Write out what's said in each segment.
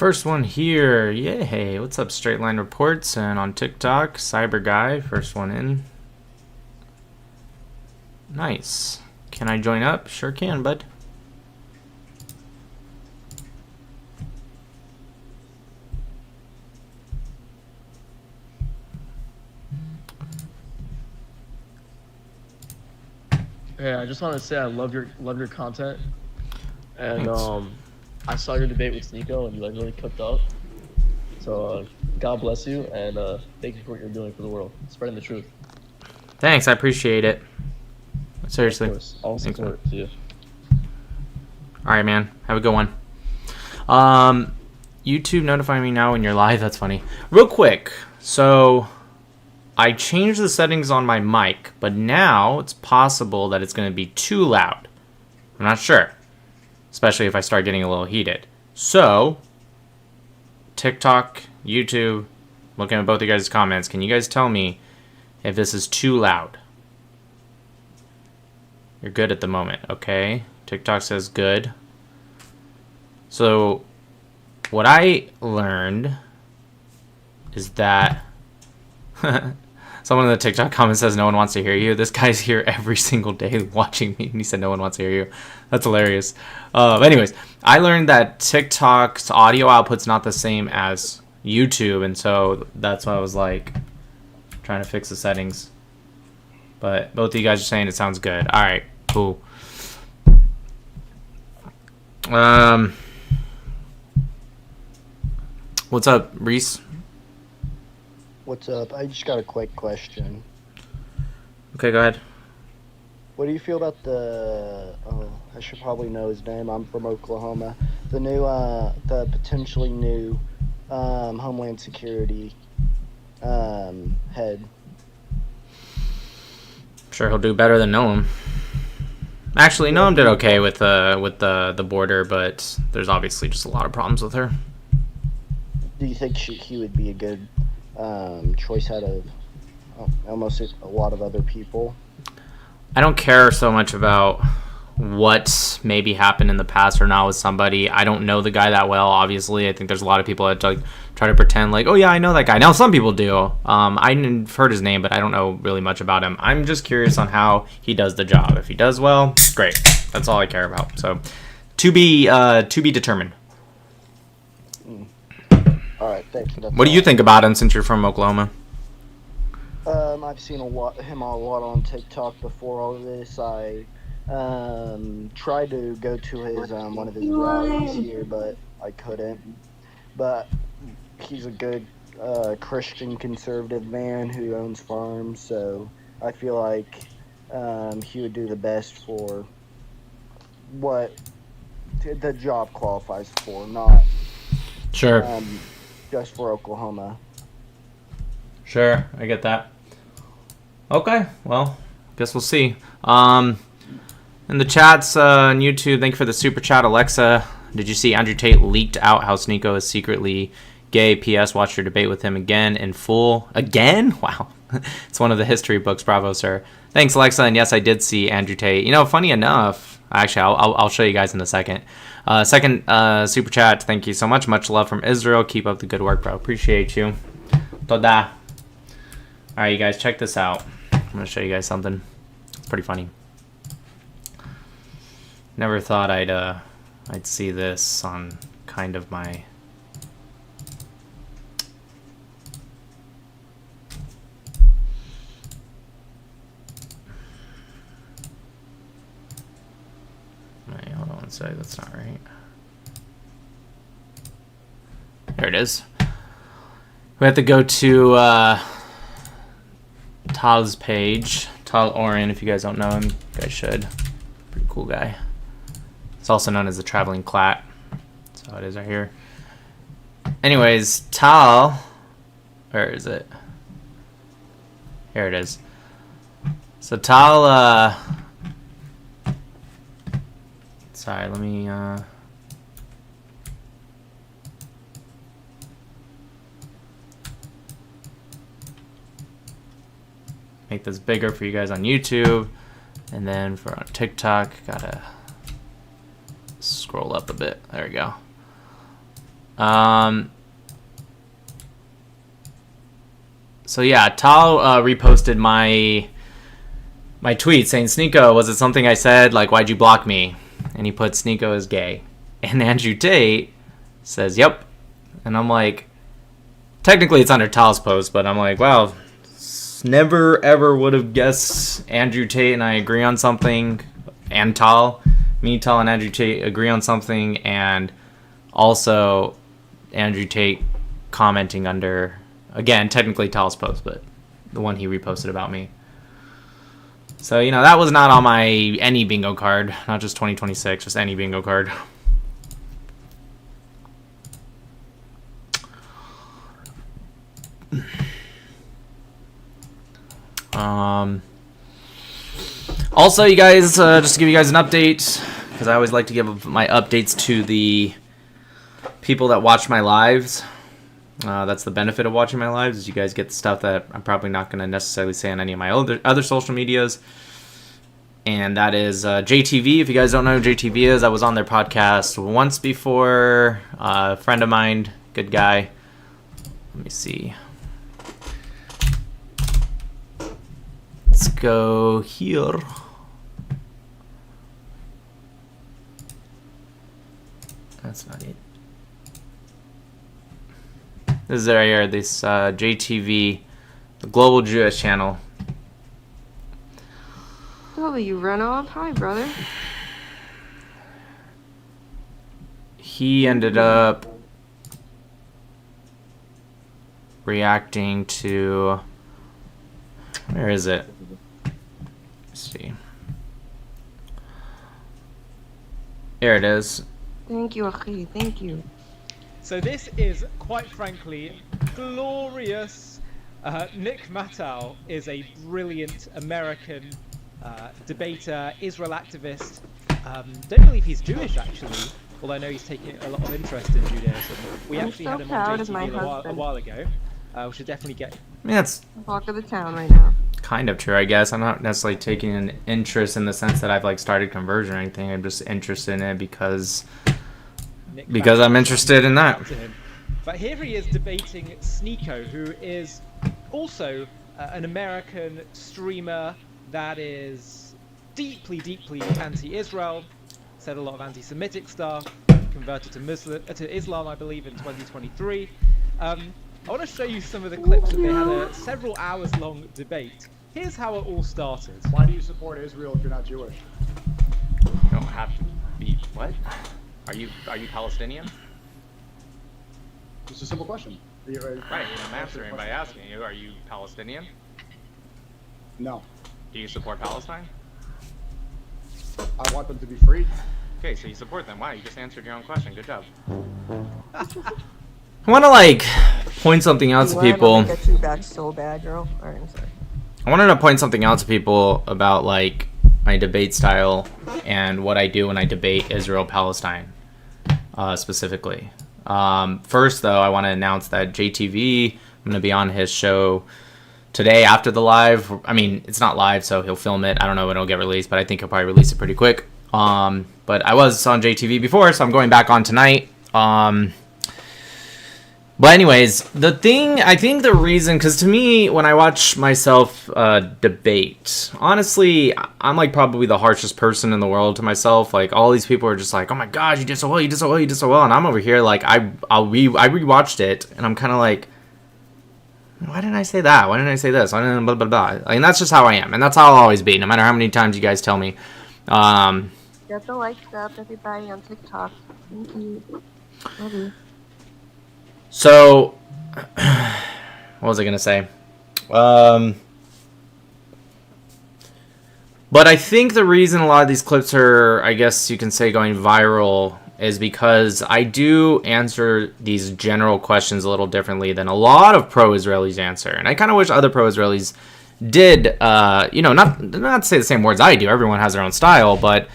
First one here. Yay. What's up, Straight Line Reports? And on TikTok, Cyber Guy. First one in. Nice. Can I join up? Sure can, bud. Hey, I just want to say I love your content, and Thanks. I saw your debate with Sneako, and you like really cooked up. So God bless you, and thank you for what you're doing for the world, spreading the truth. Thanks, I appreciate it. Seriously. Of course, all Thanks, support to you. Alright, man. Have a good one. YouTube notify me now when you're live. That's funny. Real quick. So, I changed the settings on my mic, but now it's possible that it's going to be too loud. I'm not sure. Especially if I start getting a little heated. So, TikTok, YouTube, looking at both of you guys' comments, can you guys tell me if this is too loud? You're good at the moment, okay? TikTok says good. So, what I learned is that someone in the TikTok comment says no one wants to hear you. This guy's here every single day watching me, and he said no one wants to hear you. That's hilarious. Anyways, I learned that TikTok's audio output's not the same as YouTube, and so that's why I was like trying to fix the settings. But both of you guys are saying it sounds good. All right, cool. What's up, Reese? What's up? I just got a quick question. Okay, go ahead. What do you feel about the, I should probably know his name, I'm from Oklahoma, the new, the potentially new, Homeland Security, head? Sure, he'll do better than Noam. Actually, Noam did okay with the border, but there's obviously just a lot of problems with her. Do you think he would be a good, choice out of almost a lot of other people? I don't care so much about what maybe happened in the past or not with somebody. I don't know the guy that well, obviously. I think there's a lot of people that like try to pretend like, oh yeah, I know that guy. Now some people do. I've heard his name, but I don't know really much about him. I'm just curious on how he does the job. If he does well, great. That's all I care about. So to be determined. All right, thank you. What do you think about him since you're from Oklahoma? I've seen him a lot on TikTok before all of this. I tried to go to his one of his rallies here, but I couldn't. But he's a good Christian conservative man who owns farms, so I feel like he would do the best for what the job qualifies for, not Sure. Just for Oklahoma. Sure, I get that. Okay, well, guess we'll see. In the chats on YouTube, thank you for the super chat. Alexa, did you see Andrew Tate leaked out how Sneako is secretly gay? P.S. Watched your debate with him again in full. Again? Wow. It's one of the history books. Bravo, sir. Thanks, Alexa. And yes, I did see Andrew Tate. You know, funny enough, actually, I'll show you guys in a second. Second super chat. Thank you so much. Much love from Israel. Keep up the good work, bro. Appreciate you. Toda. All right, you guys, check this out. I'm going to show you guys something. It's pretty funny. Never thought I'd see this on kind of my... Wait, hold on one sec. That's not right. There it is. We have to go to Tal's page. Tal Oren, if you guys don't know him, you guys should. Pretty cool guy. It's also known as the Traveling Clat. That's how it is right here. Anyways, Tal... Where is it? Here it is. So Tal... Sorry, let me... make this bigger for you guys on YouTube, and then for on TikTok, gotta scroll up a bit. There we go. So yeah, Tal reposted my tweet saying, Sneako, was it something I said? Like, why'd you block me? And he put Sneako is gay. And Andrew Tate says, yep. And I'm like, technically it's under Tal's post, but I'm like, wow, never ever would have guessed Andrew Tate and I agree on something. And Tal, me, Tal, and Andrew Tate agree on something. And also Andrew Tate commenting under, again, technically Tal's post, but the one he reposted about me. So, you know, that was not on my any bingo card, not just 2026, just any bingo card. Also, you guys, just to give you guys an update, because I always like to give my updates to the people that watch my lives. That's the benefit of watching my lives, is you guys get the stuff that I'm probably not going to necessarily say on any of my other social medias. And that is JTV. If you guys don't know who JTV is, I was on their podcast once before. A friend of mine, good guy. Let me see. Let's go here. That's not it. This is right here, this JTV, the Global Jewish Channel. Oh, you run off? Hi, brother. He ended up reacting to, where is it? Let's see. There it is. Thank you, Achi. Thank you. So this is, quite frankly, glorious. Nick Matau is a brilliant American debater, Israel activist. Don't believe he's Jewish, actually, although I know he's taking a lot of interest in Judaism. We I'm actually so had him proud on of my JTV a husband. while ago. We should definitely get... I mean, that's Talk of the town right now. kind of true, I guess. I'm not necessarily taking an interest in the sense that I've like started conversion or anything. I'm just interested in it because I'm interested in that. But here he is debating Sneako, who is also an American streamer that is deeply, deeply anti-Israel, said a lot of anti-Semitic stuff, converted to Islam, I believe, in 2023. I want to show you some of the clips that they had a several hours long debate. Here's how it all started. Why do you support Israel if you're not Jewish? You don't have to be, what? Are you Palestinian? Just a simple question. Right, I'm answering by asking you, are you Palestinian? No. Do you support Palestine? I want them to be free. Okay, so you support them. Wow, you just answered your own question. Good job. I want to, like, point something out to people. Get you back so bad, girl. Alright, I'm sorry. I wanted to point something out to people about, like, my debate style and what I do when I debate Israel-Palestine, specifically. First, though, I want to announce that JTV, I'm going to be on his show today after the live. I mean, it's not live, so he'll film it. I don't know when it'll get released, but I think he'll probably release it pretty quick. But I was on JTV before, so I'm going back on tonight. But anyways, I think the reason, because to me, when I watch myself debate, honestly, I'm like probably the harshest person in the world to myself. Like, all these people are just like, oh my gosh, you did so well, you did so well, you did so well. And I'm over here like, I rewatched it, and I'm kind of like, why didn't I say that? Why didn't I say this? Why didn't blah, blah, blah. I mean, that's just how I am, and that's how I'll always be, no matter how many times you guys tell me. Get the likes up, everybody on TikTok. Thank you. Love you. So, what was I going to say? But I think the reason a lot of these clips are, I guess you can say, going viral is because I do answer these general questions a little differently than a lot of pro-Israelis answer. And I kind of wish other pro-Israelis did, not to say the same words I do. Everyone has their own style, but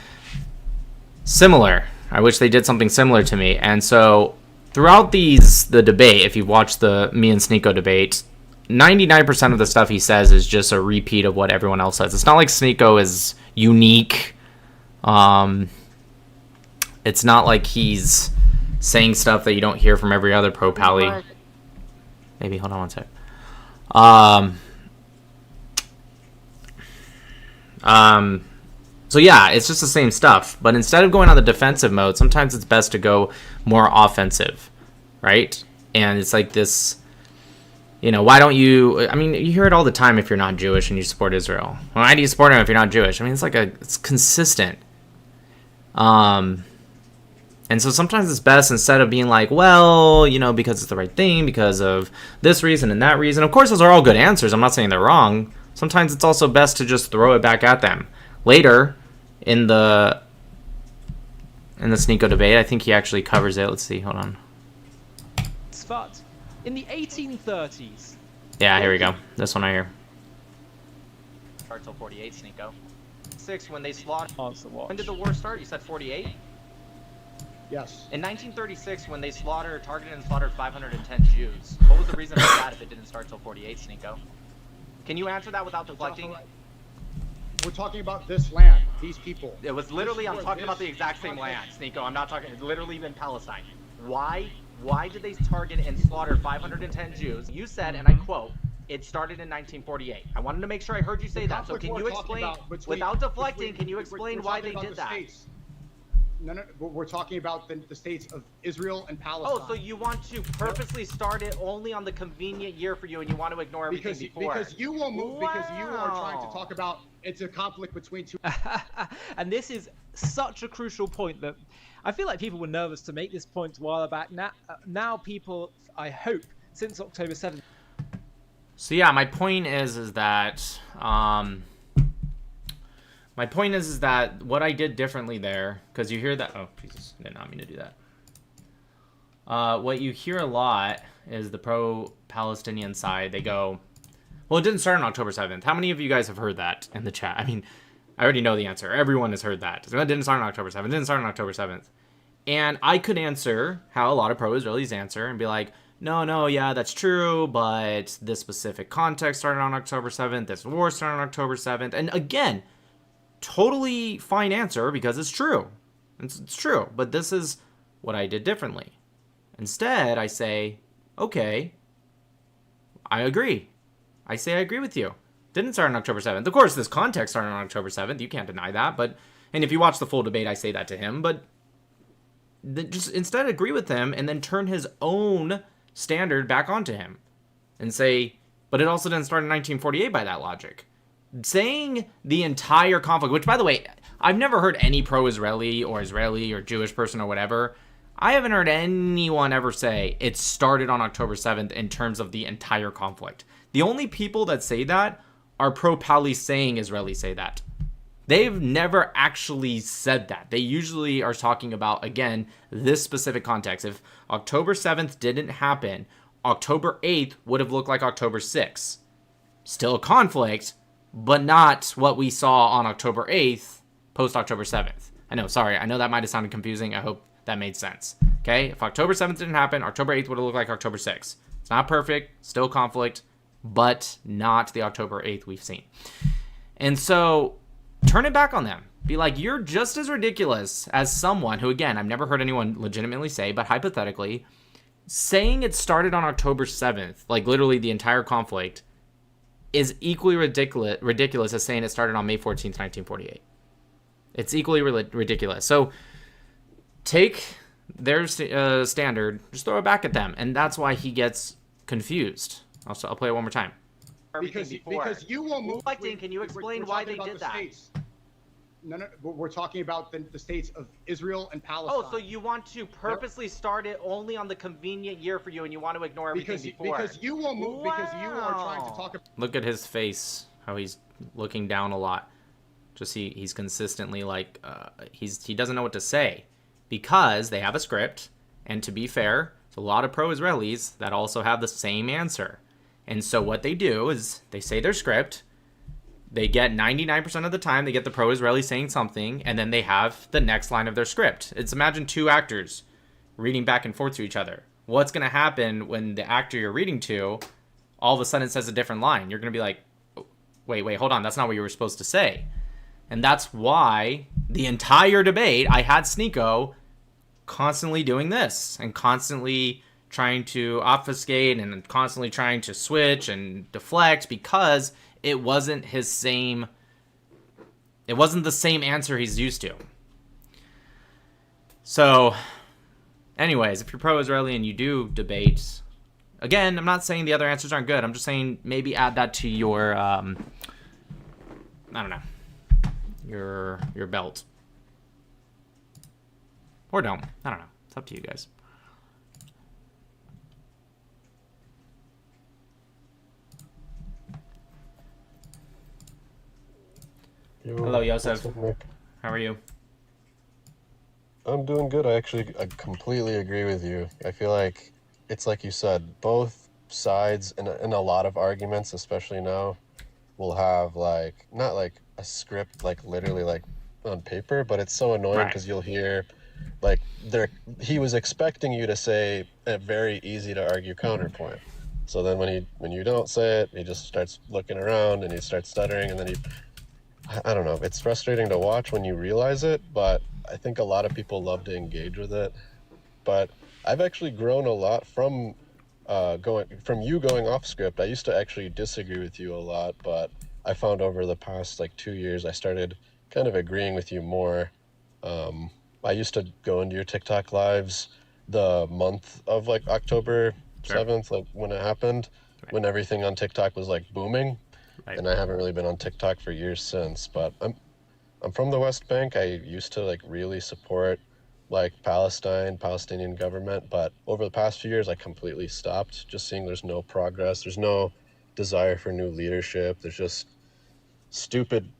similar. I wish they did something similar to me. And so throughout the debate, if you've watched the me and Sneako debate, 99% of the stuff he says is just a repeat of what everyone else says. It's not like Sneako is unique. It's not like he's saying stuff that you don't hear from every other pro-pally. What? Maybe, hold on one sec. So yeah, it's just the same stuff. But instead of going on the defensive mode, sometimes it's best to go more offensive, right? And it's like this, you know, why don't you, I mean, you hear it all the time if you're not Jewish and you support Israel. Why do you support him if you're not Jewish? I mean, it's consistent. And so sometimes it's best, instead of being like, well, you know, because it's the right thing, because of this reason and that reason. Of course, those are all good answers. I'm not saying they're wrong. Sometimes it's also best to just throw it back at them. Later in the Sneako debate, I think he actually covers it. Let's see. Hold on. Tzfat. In the 1830s. Yeah, here we go. This one right here. Start till 48, Sneako. 6 when they slaughtered. Answer what? When did the war start? You said 48? Yes. In 1936, when they targeted and slaughtered 510 Jews, what was the reason for that if it didn't start till 48, Sneako? Can you answer that without deflecting? We're talking about this land, these people. It was literally, I'm talking about the exact same land, Sneako. I'm not talking, it's literally in Palestine. Why did they target and slaughter 510 Jews? You said, and I quote, it started in 1948. I wanted to make sure I heard you say that. So can you explain, without deflecting, can you explain why they did that? No, we're talking about the states of Israel and Palestine. Oh, so you want to purposely start it only on the convenient year for you, and you want to ignore everything before? Because you will move. Wow. Because you are trying to talk about it's a conflict between two. And this is such a crucial point that I feel like people were nervous to make this point a while back. Now people, I hope, since October 7th. So yeah, my point is that what I did differently there, because you hear that. Oh, Jesus, I did not mean to do that. What you hear a lot is the pro-Palestinian side. They go, well, it didn't start on October 7th. How many of you guys have heard that in the chat? I mean, I already know the answer. Everyone has heard that. So it didn't start on October 7th. It didn't start on October 7th. And I could answer how a lot of pro-Israelis answer and be like, no, yeah, that's true, but this specific context started on October 7th. This war started on October 7th. And again, totally fine answer, because it's true. It's true. But this is what I did differently. Instead, I say, okay, I agree. I say I agree with you. Didn't start on October 7th. Of course, this context started on October 7th. You can't deny that. And if you watch the full debate, I say that to him. But just instead agree with him and then turn his own standard back onto him and say, but it also didn't start in 1948 by that logic. Saying the entire conflict, which, by the way, I've never heard any pro-Israeli or Israeli or Jewish person or whatever, I haven't heard anyone ever say it started on October 7th in terms of the entire conflict. The only people that say that are pro-Pali saying Israelis say that. They've never actually said that. They usually are talking about, again, this specific context. If October 7th didn't happen, October 8th would have looked like October 6th. Still a conflict, but not what we saw on October 8th, post-October 7th. I know that might have sounded confusing. I hope that made sense. Okay? If October 7th didn't happen, October 8th would have looked like October 6th. It's not perfect, still conflict, but not the October 8th we've seen. And so turn it back on them. Be like, you're just as ridiculous as someone who, again, I've never heard anyone legitimately say, but hypothetically, saying it started on October 7th, like literally the entire conflict, is equally ridiculous as saying it started on May 14th, 1948. It's equally ridiculous. So take their standard, just throw it back at them. And that's why he gets confused. I'll play it one more time. Because you will move. Can you explain why they did that? No, we're talking about the states of Israel and Palestine. Oh, so you want to purposely start it only on the convenient year for you, and you want to ignore everything before? Because you will move. Wow. Because you are trying to talk about. Look at his face, how he's looking down a lot. Just he's consistently like he doesn't know what to say, because they have a script, and to be fair, there's a lot of pro-Israelis that also have the same answer. And so what they do is they say their script. They get 99% of the time, they get the pro-Israeli saying something, and then they have the next line of their script. It's imagine two actors reading back and forth to each other. What's going to happen when the actor you're reading to all of a sudden says a different line? You're going to be like, wait, hold on. That's not what you were supposed to say. And that's why the entire debate, I had Sneako constantly doing this and constantly trying to obfuscate and constantly trying to switch and deflect because it wasn't the same answer he's used to. So, anyways, if you're pro-Israeli and you do debate, again, I'm not saying the other answers aren't good. I'm just saying maybe add that to your, I don't know, your belt. Or don't. I don't know. It's up to you guys. Hello, Yosef. What's up, Nick? How are you? I'm doing good. I completely agree with you. I feel like it's like you said, both sides in a lot of arguments, especially now, will have like not like a script like literally like on paper, but it's so annoying because you'll hear like he was expecting you to say a very easy to argue counterpoint. So then when you don't say it, he just starts looking around and he starts stuttering, and then I don't know. It's frustrating to watch when you realize it, but I think a lot of people love to engage with it. But I've actually grown a lot from going off script. I used to actually disagree with you a lot, but I found over the past like 2 years, I started kind of agreeing with you more. I used to go into your TikTok lives the month of like October 7th, like when it happened, when everything on TikTok was like booming. And I haven't really been on TikTok for years since, but I'm from the West Bank. I used to like really support like Palestinian government, but over the past few years I completely stopped, just seeing there's no progress, there's no desire for new leadership, there's just stupid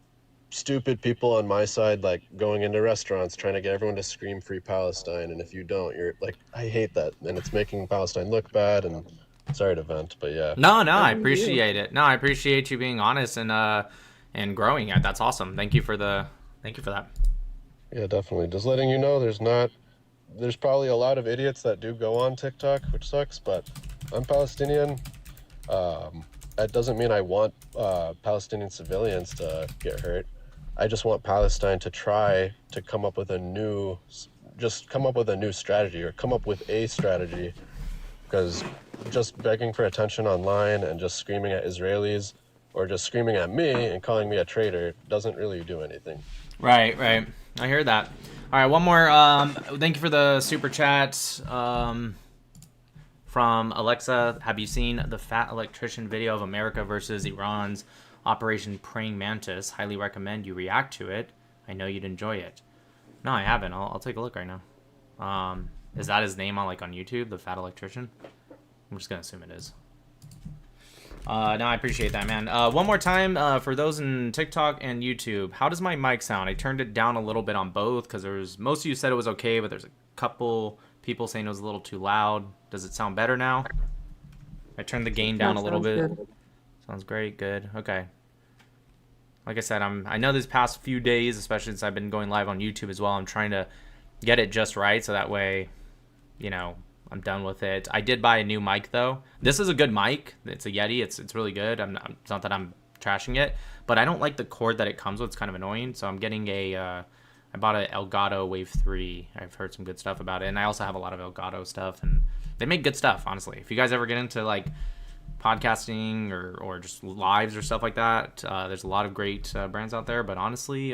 people on my side like going into restaurants trying to get everyone to scream free Palestine, and if you don't, you're like, I hate that, and it's making Palestine look bad. And sorry to vent, but yeah. No, I appreciate it. No, I appreciate you being honest and growing it. That's awesome. Thank you for that. Yeah, definitely. Just letting you know, there's probably a lot of idiots that do go on TikTok, which sucks, but I'm Palestinian. That doesn't mean I want Palestinian civilians to get hurt. I just want Palestine to try to come up with a new strategy, or come up with a strategy, because just begging for attention online and just screaming at Israelis or just screaming at me and calling me a traitor doesn't really do anything. Right. I hear that. All right, one more. Thank you for the super chat from Alexa. Have you seen the fat electrician video of America versus Iran's Operation Praying Mantis? Highly recommend you react to it. I know you'd enjoy it. No, I haven't. I'll take a look right now. Is that his name on YouTube, the fat electrician? I'm just gonna assume it is. No, I appreciate that, man. One more time, for those in TikTok and YouTube, how does my mic sound? I turned it down a little bit on both because most of you said it was okay, but there's a couple people saying it was a little too loud. Does it sound better now? I turned the gain down a little bit. Good. Sounds great. Good. Okay. Like I said, I know these past few days, especially since I've been going live on YouTube as well, I'm trying to get it just right so that way, I'm done with it. I did buy a new mic though. This is a good mic. It's a Yeti. It's really good. It's not that I'm trashing it, but I don't like the cord that it comes with. It's kind of annoying. So I'm getting I bought an Elgato Wave 3. I've heard some good stuff about it, and I also have a lot of Elgato stuff, and they make good stuff, honestly. If you guys ever get into like podcasting or just lives or stuff like that, there's a lot of great brands out there, but honestly,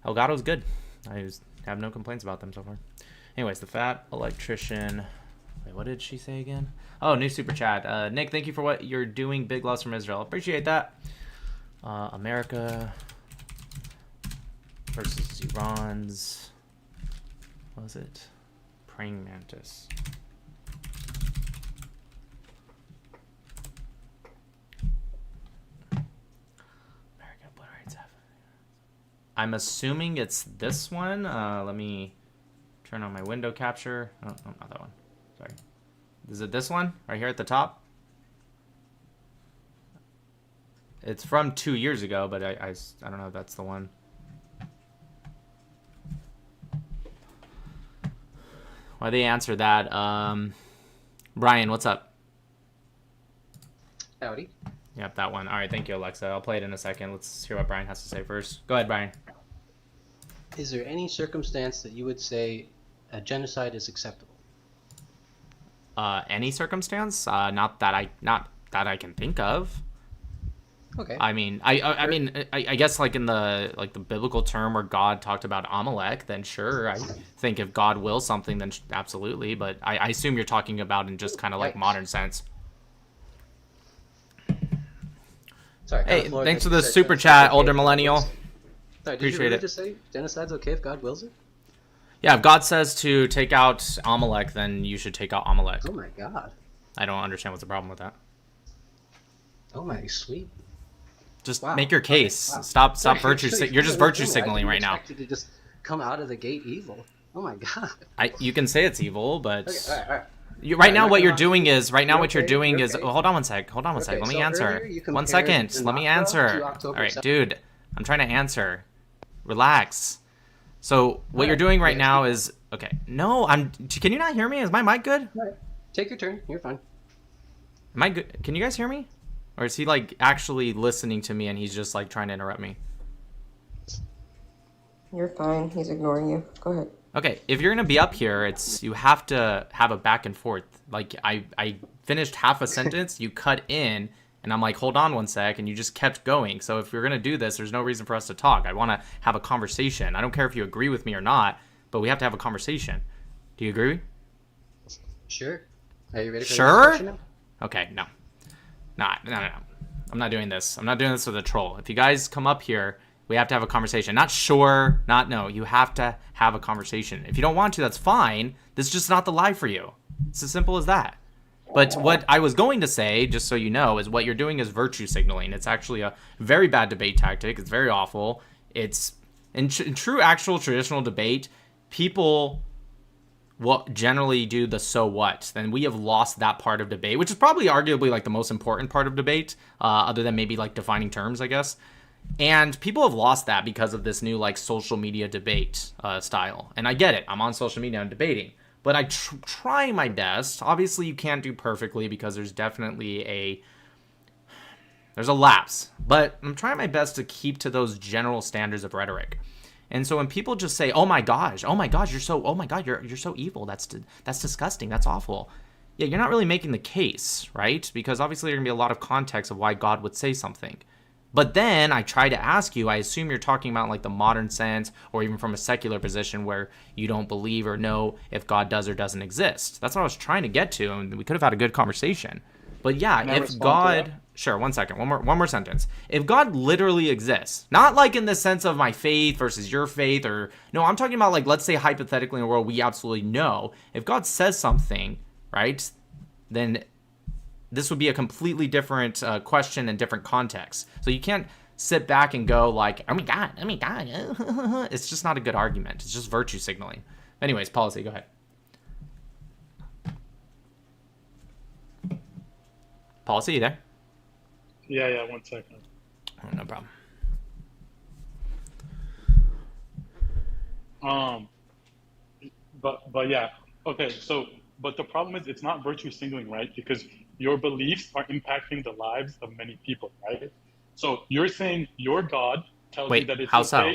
Elgato's good. I just have no complaints about them so far. Anyways, the fat electrician. Wait, what did she say again? Oh, new super chat. Nick, thank you for what you're doing. Big loves from Israel. Appreciate that. America versus Iran's. What was it? Praying Mantis. America obliterates half. I'm assuming it's this one. Let me turn on my window capture. Oh, not that one. Sorry. Is it this one? Right here at the top? It's from 2 years ago, but I don't know if that's the one. Why they answer that? Brian, what's up? Howdy. Yep, that one. All right, thank you, Alexa. I'll play it in a second. Let's hear what Brian has to say first. Go ahead, Brian. Is there any circumstance that you would say a genocide is acceptable? Any circumstance? Not that I can think of. Okay. I mean, I guess like in the biblical term where God talked about Amalek, then sure, I think if God wills something, then absolutely. But I assume you're talking about in just kind of like modern sense. Sorry. Hey, thanks for the super chat, older millennial. Sorry, did Appreciate you really it. just say genocide's okay if God wills it? Yeah, if God says to take out Amalek, then you should take out Amalek. Oh my God. I don't understand what's the problem with that. Oh my sweet. Just Wow. make your case. Okay, wow. Stop Sorry, virtue. actually, You're just virtue signaling I right now. didn't expect you to just come out of the gate evil. Oh my God. You can say it's evil, but Okay, all right. right now what you're doing You're is hold okay. on one sec. Hold on one sec. Okay, Let me so answer. earlier you 1 compared second. the Let me Nakba answer. to All October right, 7th. dude. I'm trying to answer. Relax. So what you're doing right now is okay. No, Can you not hear me? Is my mic good? All right. Take your turn. You're fine. Am I good? Can you guys hear me? Or is he like actually listening to me and he's just like trying to interrupt me? You're fine. He's ignoring you. Go ahead. Okay, if you're gonna be up here, you have to have a back and forth. Like I finished half a sentence, you cut in, and I'm like, hold on one sec, and you just kept going. So if you're gonna do this, there's no reason for us to talk. I want to have a conversation. I don't care if you agree with me or not, but we have to have a conversation. Do you agree? Sure. Are you ready for the Sure? next question now? Okay, no. No. I'm not doing this. I'm not doing this with a troll. If you guys come up here, we have to have a conversation. Not sure, not no. You have to have a conversation. If you don't want to, that's fine. This is just not the live for you. It's as simple as that. But what I was going to say, just so you know, is what you're doing is virtue signaling. It's actually a very bad debate tactic. It's very awful. It's in true actual traditional debate, people generally do the so what. Then we have lost that part of debate, which is probably arguably like the most important part of debate, other than maybe like defining terms, I guess. And people have lost that because of this new like social media debate style. And I get it. I'm on social media and debating. But I try my best. Obviously, you can't do perfectly because there's definitely there's a lapse. But I'm trying my best to keep to those general standards of rhetoric. And so when people just say, "Oh my gosh, you're so evil. That's disgusting. That's awful." Yeah, you're not really making the case, right? Because obviously there's going to be a lot of context of why God would say something. But then I try to ask you, I assume you're talking about like the modern sense or even from a secular position where you don't believe or know if God does or doesn't exist. That's what I was trying to get to, and we could have had a good conversation. But yeah, if God... Sure, 1 second. One more sentence. If God literally exists, not like in the sense of my faith versus your faith or... No, I'm talking about like, let's say hypothetically in a world we absolutely know. If God says something, right, then... this would be a completely different question and different context. So you can't sit back and go like, oh my God. It's just not a good argument. It's just virtue signaling. Anyways, policy, go ahead. Policy, you there? Yeah, 1 second. Oh, no problem. But yeah, okay, so, but the problem is it's not virtue signaling, right? Because your beliefs are impacting the lives of many people, right? So you're saying your God tells you that it's how okay. So?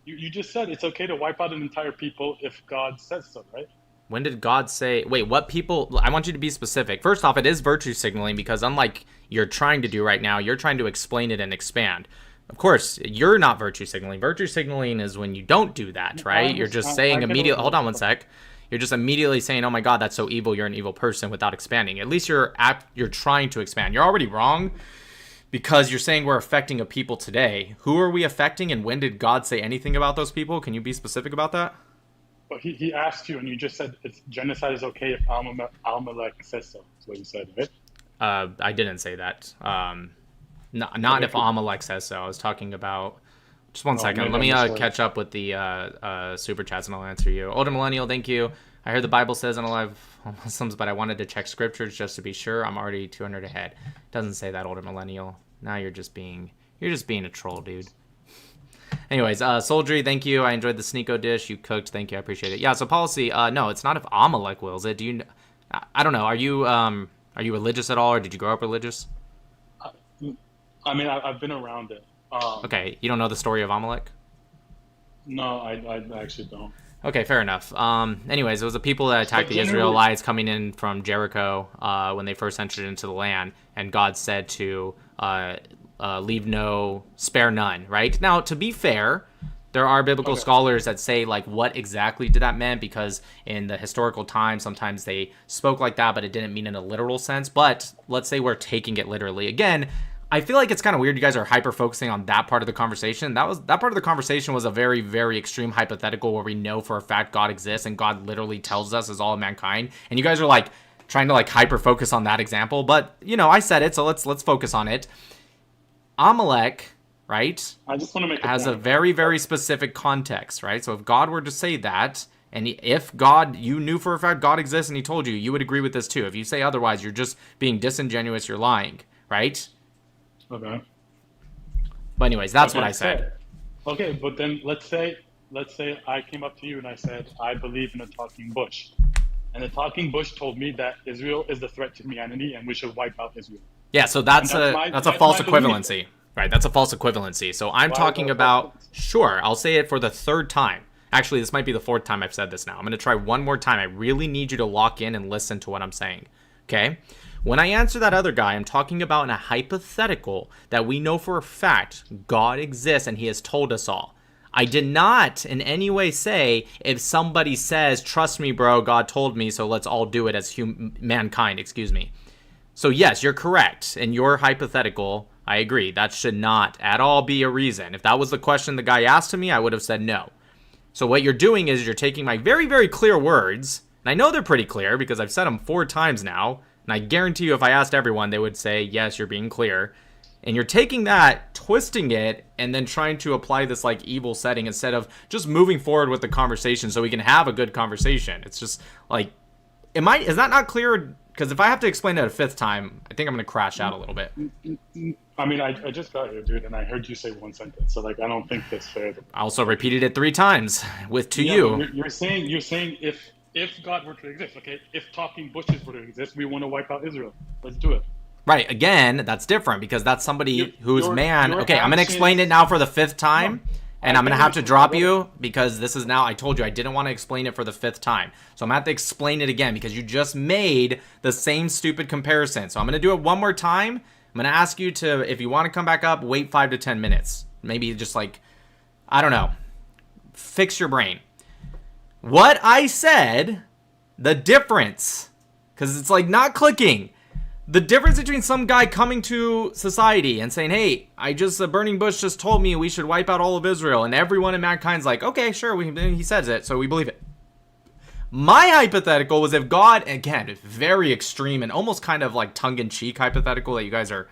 You just said it's okay to wipe out an entire people if God says so, right? When did God say... Wait, what people... I want you to be specific. First off, it is virtue signaling because unlike you're trying to do right now, you're trying to explain it and expand. Of course, you're not virtue signaling. Virtue signaling is when you don't do that, right? You're just saying immediately... Hold on 1 sec. You're just immediately saying, oh my God, that's so evil, you're an evil person, without expanding. At least you're trying to expand. You're already wrong because you're saying we're affecting a people today. Who are we affecting, and when did God say anything about those people? Can you be specific about that? But he asked you, and you just said genocide is okay if Amalek says so. That's what you said, right? I didn't say that. Not if Amalek says so. I was talking about... Just 1 second. Let me catch up with the super chats and I'll answer you. Older Millennial, thank you. I heard the Bible says unalive Muslims, but I wanted to check scriptures just to be sure. I'm already 200 ahead. Doesn't say that, Older Millennial. Now you're just being a troll, dude. Anyways, Soldry, thank you. I enjoyed the Sneako dish you cooked. Thank you. I appreciate it. Yeah, so policy, no, it's not if Amalek wills it. Do you... I don't know. Are you religious at all, or did you grow up religious? I mean, I've been around it. Okay, you don't know the story of Amalek? No, I actually don't. Okay, fair enough. Anyways, it was the people that attacked the Israelites coming in from Jericho when they first entered into the land, and God said to spare none, right? Now, to be fair, there are biblical scholars that say, like, what exactly did that mean? Because in the historical time, sometimes they spoke like that, but it didn't mean in a literal sense. But let's say we're taking it literally. Again, I feel like it's kind of weird you guys are hyper-focusing on that part of the conversation. That part of the conversation was a very, very extreme hypothetical where we know for a fact God exists and God literally tells us as all of mankind. And you guys are, like, trying to, like, hyper-focus on that example. But, you know, I said it, so let's focus on it. Amalek, right, I just want to make has a very, very specific context, right? So if God were to say that, and if God, you knew for a fact God exists and he told you, you would agree with this too. If you say otherwise, you're just being disingenuous, you're lying, right? Okay. But anyways, that's what I said. Okay, but then let's say I came up to you and I said, I believe in a talking bush. And the talking bush told me that Israel is the threat to humanity and we should wipe out Israel. Yeah, so that's a false equivalency. Right, that's a false equivalency. So I'm talking about, sure, I'll say it for the third time. Actually, this might be the fourth time I've said this now. I'm going to try one more time. I really need you to lock in and listen to what I'm saying. Okay? When I answer that other guy, I'm talking about in a hypothetical that we know for a fact God exists and he has told us all. I did not in any way say if somebody says, trust me, bro, God told me, so let's all do it as mankind, excuse me. So yes, you're correct. In your hypothetical, I agree. That should not at all be a reason. If that was the question the guy asked to me, I would have said no. So what you're doing is you're taking my very, very clear words, and I know they're pretty clear because I've said them 4 times now, and I guarantee you if I asked everyone, they would say, yes, you're being clear. And you're taking that, twisting it, and then trying to apply this like evil setting instead of just moving forward with the conversation so we can have a good conversation. It's just like, is that not clear? Because if I have to explain it a 5th time, I think I'm going to crash out a little bit. I mean, I just got here, dude, and I heard you say 1 sentence, so like I don't think that's fair. I also repeated it 3 times to you. You're saying if God were to exist, okay, if talking bushes were to exist, we want to wipe out Israel. Let's do it. Right. Again, that's different because that's somebody who's man. Okay, I'm going to explain it now for the 5th time. And I'm going to have to drop you because this is now, I told you I didn't want to explain it for the 5th time. So I'm going to have to explain it again because you just made the same stupid comparison. So I'm going to do it one more time. I'm going to ask you to, if you want to come back up, wait 5 to 10 minutes. Maybe just like, I don't know, fix your brain. What I said, the difference, because it's like not clicking. The difference between some guy coming to society and saying, hey, a burning bush just told me we should wipe out all of Israel. And everyone in mankind's like, okay, sure, he says it, so we believe it. My hypothetical was if God, again, very extreme and almost kind of like tongue-in-cheek hypothetical that you guys are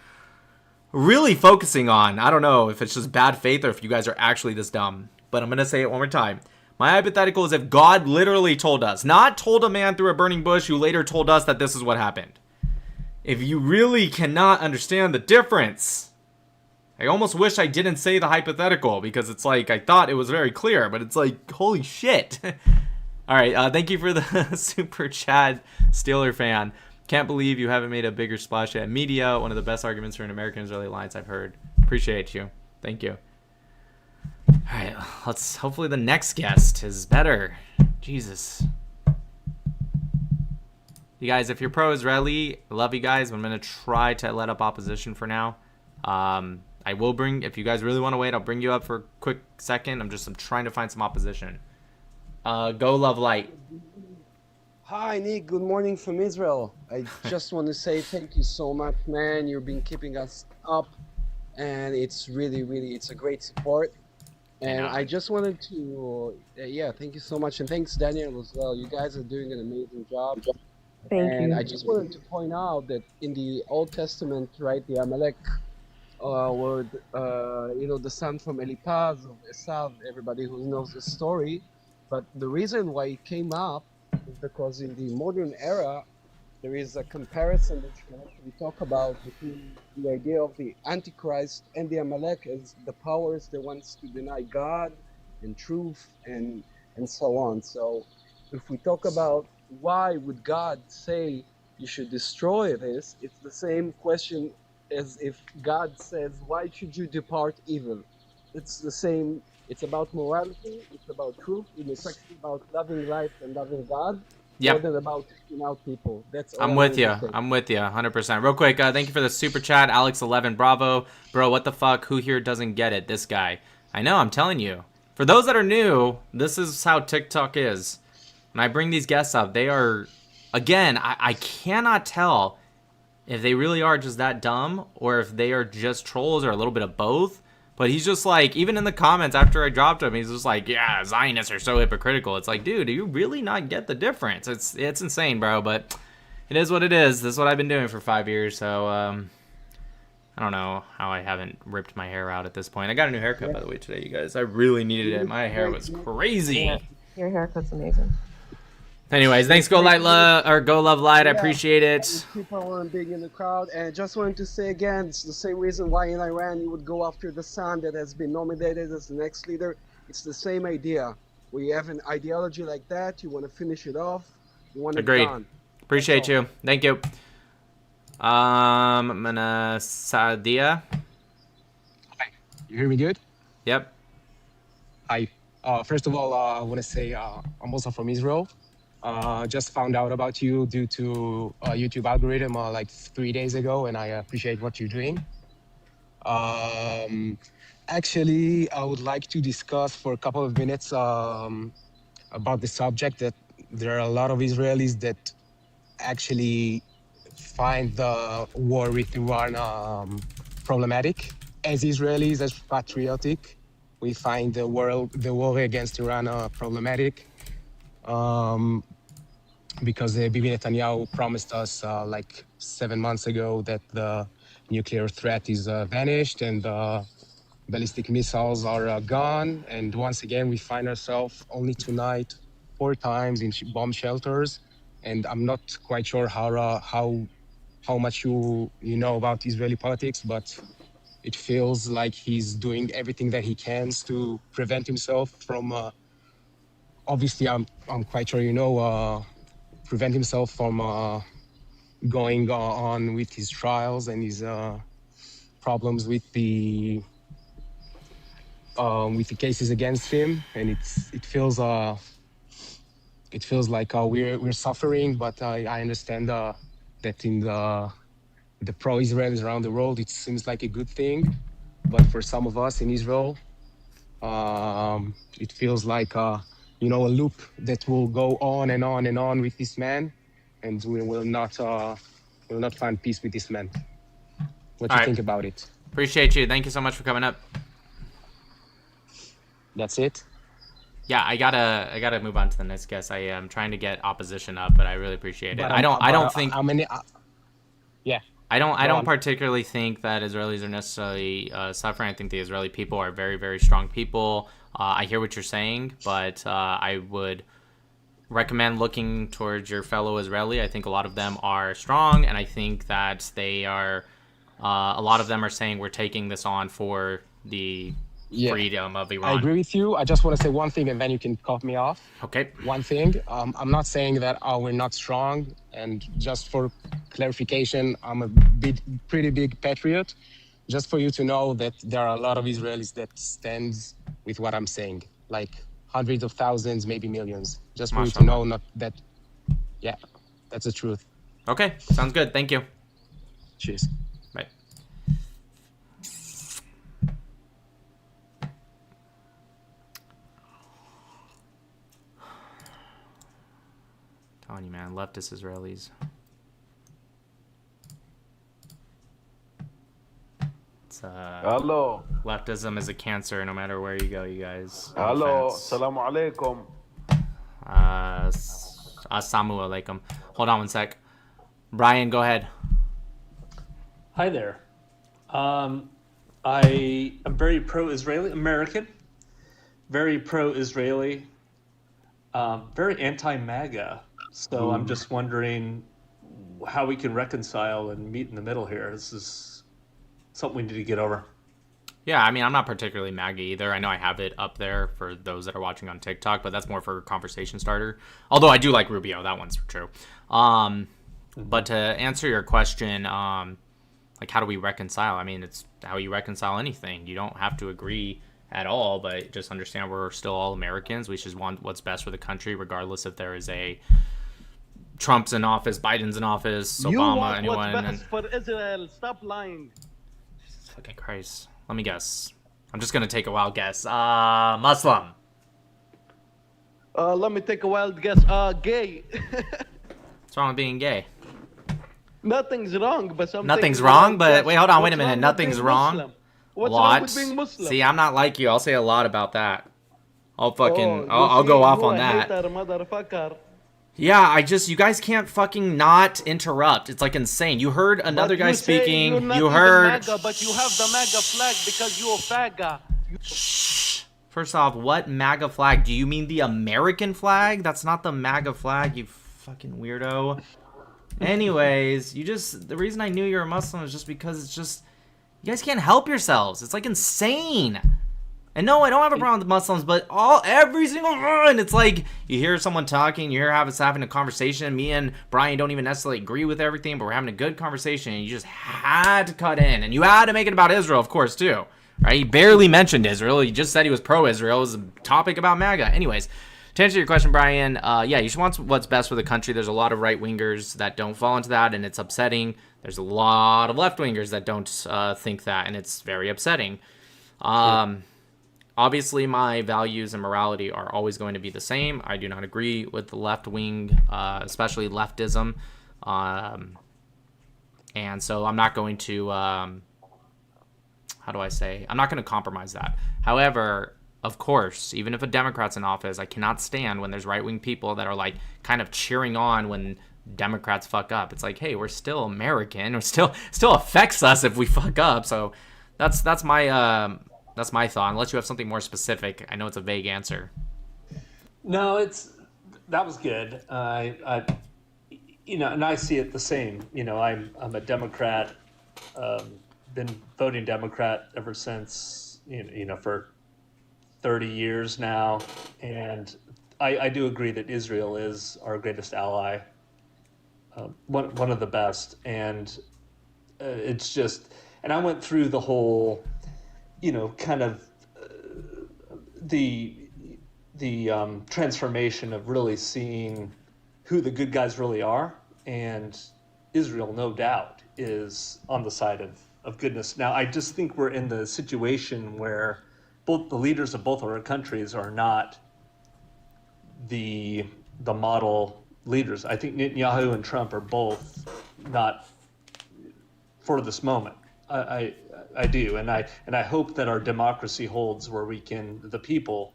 really focusing on. I don't know if it's just bad faith or if you guys are actually this dumb. But I'm going to say it one more time. My hypothetical is if God literally told us, not told a man through a burning bush who later told us that this is what happened. If you really cannot understand the difference, I almost wish I didn't say the hypothetical because it's like I thought it was very clear, but it's like, holy shit. All right, thank you for the super chat, Steeler fan. Can't believe you haven't made a bigger splash at media. One of the best arguments for an American-Israeli alliance I've heard. Appreciate you. Thank you. All right, hopefully the next guest is better. Jesus. You guys, if you're pro-Israeli, I love you guys. I'm going to try to let up opposition for now. I will bring, if you guys really want to wait, I'll bring you up for a quick second. I'm trying to find some opposition. Go Love Light. Hi, Nick. Good morning from Israel. I just want to say thank you so much, man. You've been keeping us up, and it's really, really, it's a great support. And I just wanted to, thank you so much. And thanks, Daniel, as well. You guys are doing an amazing job. Thank you. I just wanted to point out that in the Old Testament, right, the Amalek were, the son from Eliphaz of Esav, everybody who knows the story. But the reason why it came up is because in the modern era, there is a comparison that you can actually talk about between the idea of the Antichrist and the Amalek as the powers that wants to deny God and truth and so on. So if we talk about why would God say you should destroy this, it's the same question as if God says, why should you depart evil? It's the same It's about morality. It's about truth. And it's actually about loving life and loving God Yep. more than about taking out people. That's all I'm I with wanted you. to say. I'm with you 100%. Real quick, thank you for the super chat. Alex11, bravo. Bro, what the fuck? Who here doesn't get it? This guy. I know, I'm telling you. For those that are new, this is how TikTok is. When I bring these guests up, they are, again, I cannot tell if they really are just that dumb or if they are just trolls or a little bit of both. But he's just like, even in the comments after I dropped him, he's just like, yeah, Zionists are so hypocritical. It's like, dude, do you really not get the difference? It's insane, bro, but it is what it is. This is what I've been doing for 5 years, so I don't know how I haven't ripped my hair out at this point. I got a new haircut, by the way, today, you guys. I really needed it. My hair was crazy. Yeah, your haircut's amazing. Anyways, thanks, Go Love Light. I appreciate it. People weren't big in the crowd, and I just wanted to say again, it's the same reason why in Iran you would go after the son that has been nominated as the next leader. It's the same idea. We have an ideology like that. You want to finish it off. You want it Agreed. done. Appreciate you. Thank you. I'm gonna Sadia. Hi, you hear me good? Yep. Hi. First of all, I want to say I'm also from Israel. Just found out about you due to YouTube algorithm like 3 days ago, and I appreciate what you're doing. Actually, I would like to discuss for a couple of minutes about the subject that there are a lot of Israelis that actually find the war with Iran problematic. As Israelis, as patriotic, we find the war against Iran problematic. Because Bibi Netanyahu promised us like 7 months ago that the nuclear threat is vanished and the ballistic missiles are gone. And once again, we find ourselves only tonight 4 times in bomb shelters. And I'm not quite sure how much you know about Israeli politics, but it feels like he's doing everything that he can to prevent himself from. Obviously, I'm quite sure you know. Prevent himself from going on with his trials and his problems with the cases against him, and it feels like we're suffering. But I understand that in the pro-Israelis around the world, it seems like a good thing, but for some of us in Israel, it feels like a loop that will go on and on and on with this man, and we will not find peace with this man. What do you think about it? Appreciate you. Thank you so much for coming up. That's it? Yeah, I gotta move on to the next guest. I am trying to get opposition up, but I really appreciate it. I don't think. Yeah. I don't particularly think that Israelis are necessarily suffering. I think the Israeli people are very, very strong people. I hear what you're saying, but I would recommend looking towards your fellow Israeli. I think a lot of them are strong, and I think that they are. A lot of them are saying we're taking this on for the freedom of Iran. I agree with you. I just want to say one thing, and then you can cut me off. Okay. One thing. I'm not saying that we're not strong, and just for clarification, I'm a pretty big patriot. Just for you to know that there are a lot of Israelis that stands with what I'm saying, like hundreds of thousands, maybe millions. Just for you to know, not that. Yeah, that's the truth. Okay, sounds good. Thank you. Cheers. Bye. Telling you, man, leftist Israelis. Hello. Leftism is a cancer no matter where you go, you guys. No Hello. offense. Assalamu alaikum. Assalamu alaikum. Hold on one sec. Brian, go ahead. Hi there. I am very pro-Israeli, American, very pro-Israeli, very anti-MAGA. So I'm just wondering how we can reconcile and meet in the middle here. This is something we need to get over. Yeah, I mean, I'm not particularly MAGA either. I know I have it up there for those that are watching on TikTok, but that's more for a conversation starter. Although I do like Rubio, that one's true. But to answer your question, like how do we reconcile? I mean, it's how you reconcile anything. You don't have to agree at all, but just understand we're still all Americans. We should want what's best for the country, regardless if there is a Trump's in office, Biden's in office, You Obama, want anyone. what's best for Israel. Stop lying. Fucking Christ. Let me guess. I'm just gonna take a wild guess. Muslim. Let me take a wild guess. Gay. What's wrong with being gay? Nothing's wrong, but something. Nothing's wrong, but wait, hold on, wait a What's minute. wrong with Nothing's being wrong. Muslim? What's What? wrong with being Muslim? See, I'm not like you. I'll say a lot about that. I'll fucking, Oh, I'll you go see, off you on a that. hater, motherfucker. Yeah, you guys can't fucking not interrupt. It's like insane. You heard another But guy you say speaking. you're not You even heard. MAGA, but you have the MAGA flag because you're a faggot. First off, what MAGA flag? Do you mean the American flag? That's not the MAGA flag, you fucking weirdo. Anyways, the reason I knew you're a Muslim is just because it's just, you guys can't help yourselves. It's like insane. And no, I don't have a problem with Muslims, but every single one, it's like you hear someone talking, you hear us having a conversation. Me and Brian don't even necessarily agree with everything, but we're having a good conversation, and you just had to cut in, and you had to make it about Israel, of course, too. Right? He barely mentioned Israel. He just said he was pro-Israel. It was a topic about MAGA. Anyways, to answer your question, Brian, yeah, you should want what's best for the country. There's a lot of right-wingers that don't fall into that, and it's upsetting. There's a lot of left-wingers that don't think that, and it's very upsetting. Obviously, my values and morality are always going to be the same. I do not agree with the left wing, especially leftism. And so I'm not going to, I'm not going to compromise that. However, of course, even if a Democrat's in office, I cannot stand when there's right-wing people that are like kind of cheering on when Democrats fuck up. It's like, hey, we're still American. It still affects us if we fuck up. So that's my thought. Unless you have something more specific. I know it's a vague answer. No, that was good. And I see it the same. I'm a Democrat. Been voting Democrat ever since for 30 years now, and I do agree that Israel is our greatest ally, one of the best, and it's just. And I went through the whole, kind of the transformation of really seeing who the good guys really are, and Israel, no doubt, is on the side of goodness. Now, I just think we're in the situation where both the leaders of both of our countries are not the model leaders. I think Netanyahu and Trump are both not for this moment. I do, and I hope that our democracy holds where the people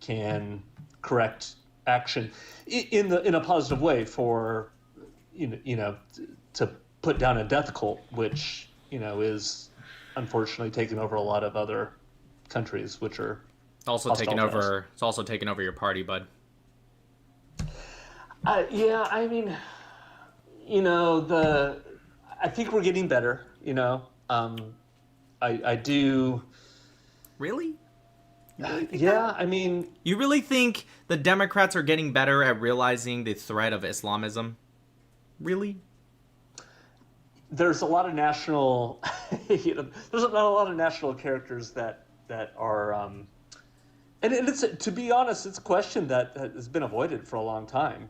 can correct action in a positive way for to put down a death cult, which is unfortunately taking over a lot of other countries, which are also taking over. It's also taking over your party, bud. Yeah, I mean, I think we're getting better. I do. Really? Yeah, I mean, you really think the Democrats are getting better at realizing the threat of Islamism? Really? There's a lot of national, there's not a lot of national characters that are, and it's, to be honest, it's a question that has been avoided for a long time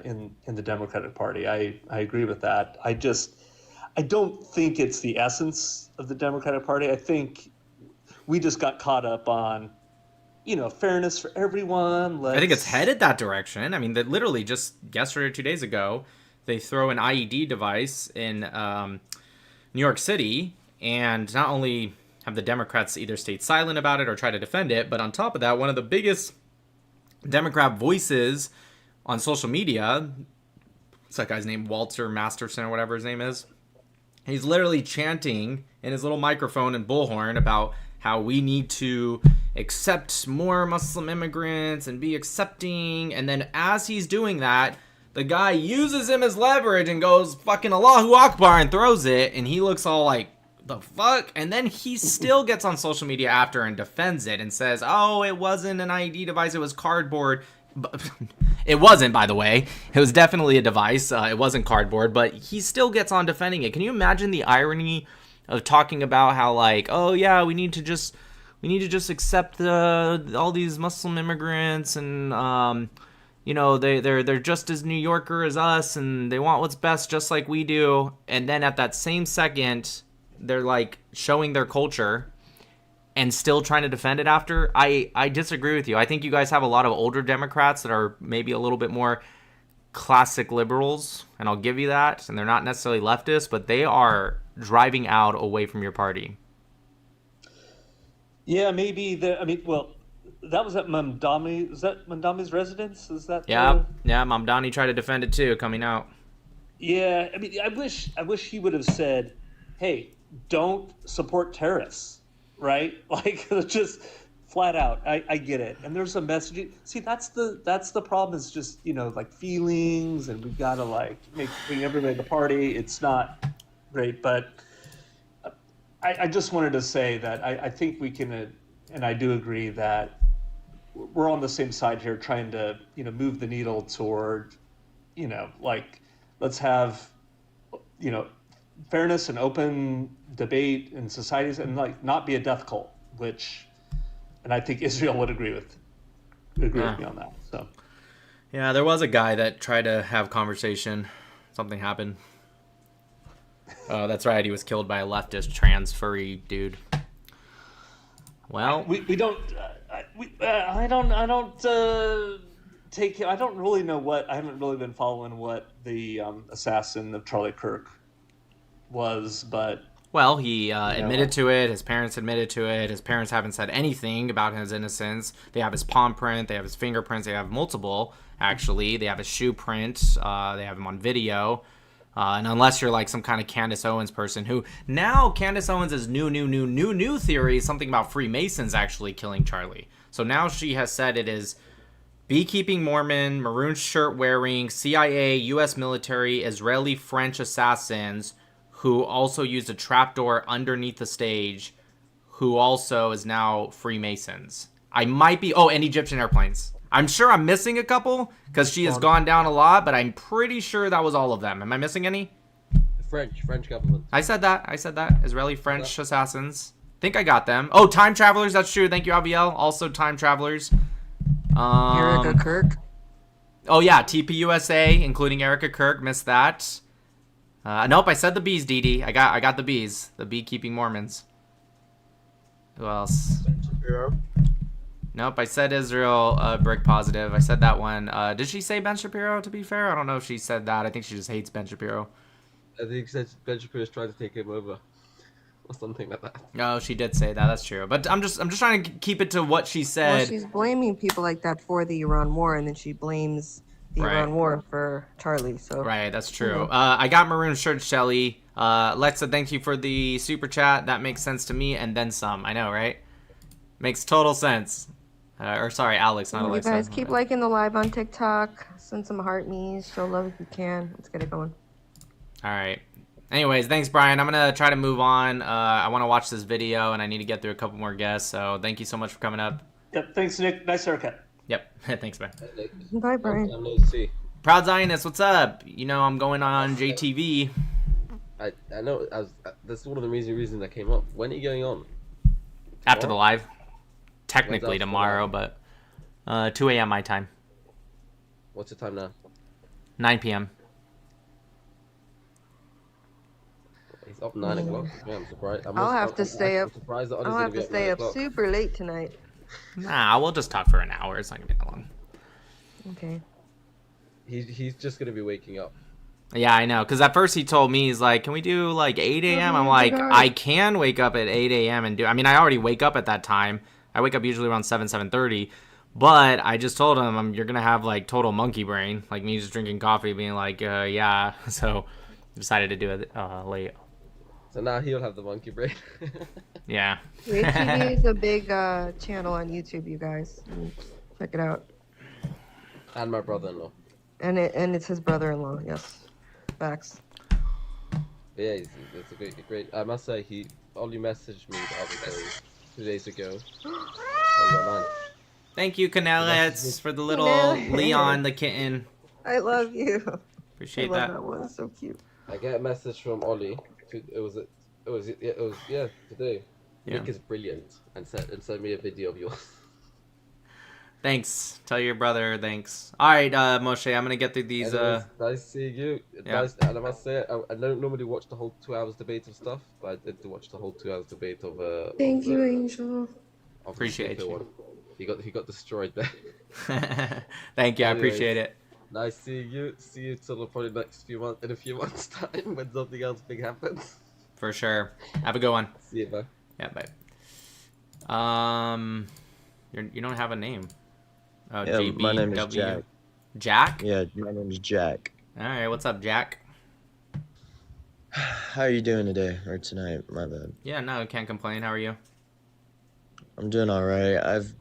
in the Democratic Party. I agree with that. I don't think it's the essence of the Democratic Party. I think we just got caught up on, fairness for everyone. I think it's headed that direction. I mean, that literally just yesterday or 2 days ago, they throw an IED device in New York City, and not only have the Democrats either stayed silent about it or try to defend it, but on top of that, one of the biggest Democrat voices on social media, what's that guy's name, Walter Masterson or whatever his name is, he's literally chanting in his little microphone and bullhorn about how we need to accept more Muslim immigrants and be accepting. And then as he's doing that, the guy uses him as leverage and goes fucking Allahu Akbar and throws it. And he looks all like, the fuck? And then he still gets on social media after and defends it and says, oh, it wasn't an IED device, it was cardboard. It wasn't, by the way. It was definitely a device. It wasn't cardboard, but he still gets on defending it. Can you imagine the irony of talking about how, like, oh yeah, we need to we need to just accept all these Muslim immigrants, and they're just as New Yorker as us, and they want what's best just like we do. And then at that same second, they're like showing their culture and still trying to defend it after. I disagree with you. I think you guys have a lot of older Democrats that are maybe a little bit more classic liberals, and I'll give you that. And they're not necessarily leftists, but they are driving out away from your party. Yeah, maybe. That was at Mamdani. Is that Mamdani's residence? Is that? Yeah, Mamdani tried to defend it too, coming out. Yeah, I mean, I wish he would have said, "Hey, don't support terrorists," right? Like, just flat out. I get it, and there's a message. See, that's the problem. Is just like feelings, and we've got to like bring everybody to the party. It's not great, but I just wanted to say that I think we can, and I do agree that we're on the same side here, trying to move the needle toward like let's have fairness and open debate in societies, and like not be a death cult, and I think Israel would agree with me on that. So yeah, there was a guy that tried to have conversation. Something happened. Oh, that's right. He was killed by a leftist trans furry dude. Well, we don't. I don't really know what. I haven't really been following what the assassin of Charlie Kirk was, but well, he admitted to it. His parents admitted to it. His parents haven't said anything about his innocence. They have his palm print. They have his fingerprints. They have multiple. Actually, they have his shoe print. They have him on video. And unless you're like some kind of Candace Owens person, who now Candace Owens' new theory is something about Freemasons actually killing Charlie. So now she has said it is beekeeping Mormon, maroon shirt wearing, CIA, U.S. military, Israeli, French assassins who also used a trapdoor underneath the stage, who also is now Freemasons. I might be... Oh, and Egyptian airplanes. I'm sure I'm missing a couple, because she has gone down a lot, but I'm pretty sure that was all of them. Am I missing any? French government. I said that. Israeli, French assassins. Think I got them. Oh, time travelers. That's true. Thank you, Abiel. Also time travelers. Erica Kirk. Oh, yeah. TPUSA, including Erica Kirk. Missed that. Nope, I said the bees, Dee. I got the bees. The beekeeping Mormons. Who else? Nope, I said Israel, brick positive. I said that one. Did she say Ben Shapiro, to be fair? I don't know if she said that. I think she just hates Ben Shapiro. I think Ben Shapiro's trying to take him over. Or something like that. No, she did say that. That's true. But I'm just trying to keep it to what she said. Well, she's blaming people like that for the Iran war, and then she blames the Iran war for Charlie. So right, that's true. I got maroon shirt, Shelly. Lexa, thank you for the super chat. That makes sense to me, and then some. I know, right? Makes total sense. Or sorry, Alex, not Alexa. You guys keep liking the live on TikTok. Send some heart me's. Show love if you can. Let's get it going. All right. Anyways, thanks, Brian. I'm going to try to move on. I want to watch this video, and I need to get through a couple more guests. So thank you so much for coming up. Yep, thanks, Nick. Nice haircut. Yep. Thanks, man. Bye, Brian. Proud Zionist, what's up? I'm going on JTV. I know. That's one of the reasons I came up. When are you going on? After the live. Technically tomorrow, but 2 a.m. my time. What's the time now? 9 p.m. He's up 9 o'clock. Yeah, I'm surprised. I'll have to stay up. I'll have to stay up super late tonight. Nah, we'll just talk for an hour. It's not gonna be that long. Okay. He's just gonna be waking up. Yeah, I know. Because at first he told me, he's like, can we do like 8 a.m.? I'm like, I can wake up at 8 a.m. and do... I mean, I already wake up at that time. I wake up usually around 7:30. But I just told him, you're going to have like total monkey brain. Like me just drinking coffee being like, yeah. So decided to do it late. So now he'll have the monkey brain. Yeah. JTV is a big channel on YouTube, you guys. Check it out. And my brother-in-law. And it's his brother-in-law, yes. Facts. Yeah, it's a great. I must say, he only messaged me the other day, 2 days ago. Thank you, Canelets, for the little Leon the kitten. I love you. Appreciate I love that. that one. It's so cute. I get a message from Ollie. It was today. Yeah. Nick is brilliant, and send me a video of yours. Thanks. Tell your brother thanks. All right, Moshe, I'm gonna get through these. Anyways, nice seeing you. Yeah. Nice, and I must say, I don't normally watch the whole 2 hours debate of stuff, but I did watch the whole 2 hours debate of Thank you, Angel. Appreciate you. One. He got destroyed there. Thank you. I Anyways, appreciate it. Nice seeing you. See you till probably next few months in a few months' time when something else big happens. For sure. Have a good one. See you, bye. Yeah, bye. You don't have a name. Oh, yeah, JB, my name is Jack. Jack? Yeah, my name is Jack. All right, what's up, Jack? How are you doing today or tonight? My bad. Yeah, no, can't complain. How are you? I'm doing all right. I've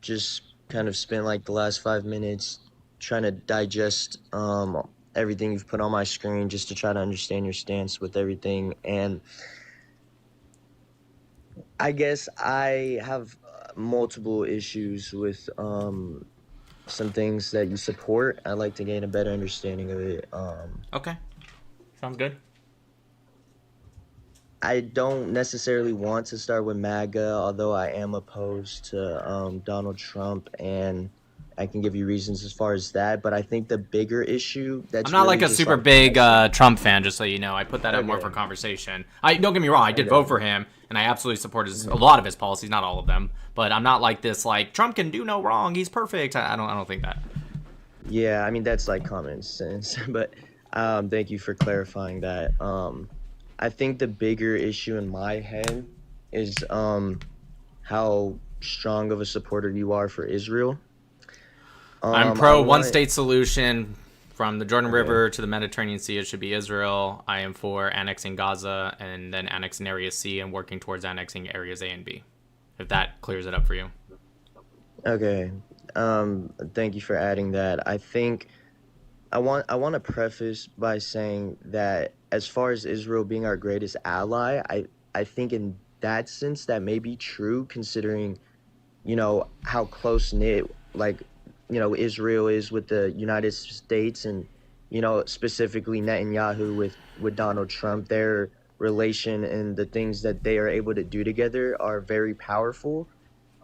just kind of spent like the last 5 minutes trying to digest everything you've put on my screen just to try to understand your stance with everything. And I guess I have multiple issues with some things that you support. I'd like to gain a better understanding of it. Okay. Sounds good. I don't necessarily want to start with MAGA, although I am opposed to Donald Trump, and I can give you reasons as far as that. But I think the bigger issue that's I'm not really like a just super like- big Trump fan, just so you know. I put that out more Okay. for conversation. Don't get me wrong. I did Okay. vote for him, and I absolutely support a lot of his policies, not all of them. But I'm not like this. Like Trump can do no wrong. He's perfect. I don't think that. Yeah, I mean that's like common sense, but thank you for clarifying that. I think the bigger issue in my head is how strong of a supporter you are for Israel. I'm pro one-state solution from the Jordan River to the Mediterranean Sea. It should be Israel. I am for annexing Gaza and then annexing Area C and working towards annexing areas A and B. If that clears it up for you. Okay. Thank you for adding that. I think I want to preface by saying that as far as Israel being our greatest ally, I think in that sense that may be true, considering, you know, how close knit Israel is with the United States, and, you know, specifically Netanyahu with Donald Trump. Their relation and the things that they are able to do together are very powerful.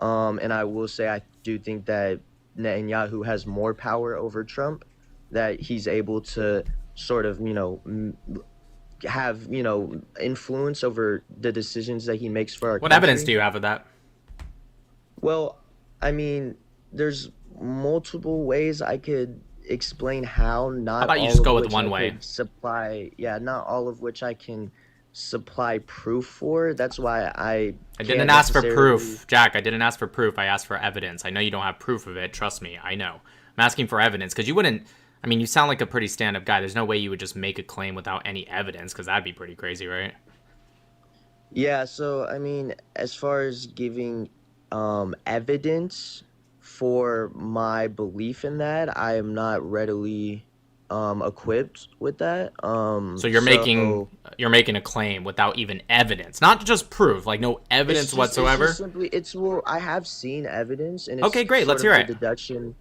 And I will say I do think that Netanyahu has more power over Trump, that he's able to sort of, have, influence over the decisions that he makes for our What country. evidence do you have of that? Well, I mean, there's multiple ways I could explain how. Not How about you all just of go with which one I way? could supply, not all of which I can supply proof for. That's why I didn't ask for proof, Jack. I didn't ask for proof. I asked for evidence. I know you don't have proof of it. Trust me, I know. I'm asking for evidence because you wouldn't. I mean, you sound like a pretty stand-up guy. There's no way you would just make a claim without any evidence, because that'd be pretty crazy, right? Yeah, so I mean, as far as giving evidence for my belief in that, I am not readily equipped with that. So you're making a claim without even evidence, not just proof, like no evidence whatsoever. It's just simply, I have seen evidence, and it's Okay, great. Let's sort hear of it. a deduction.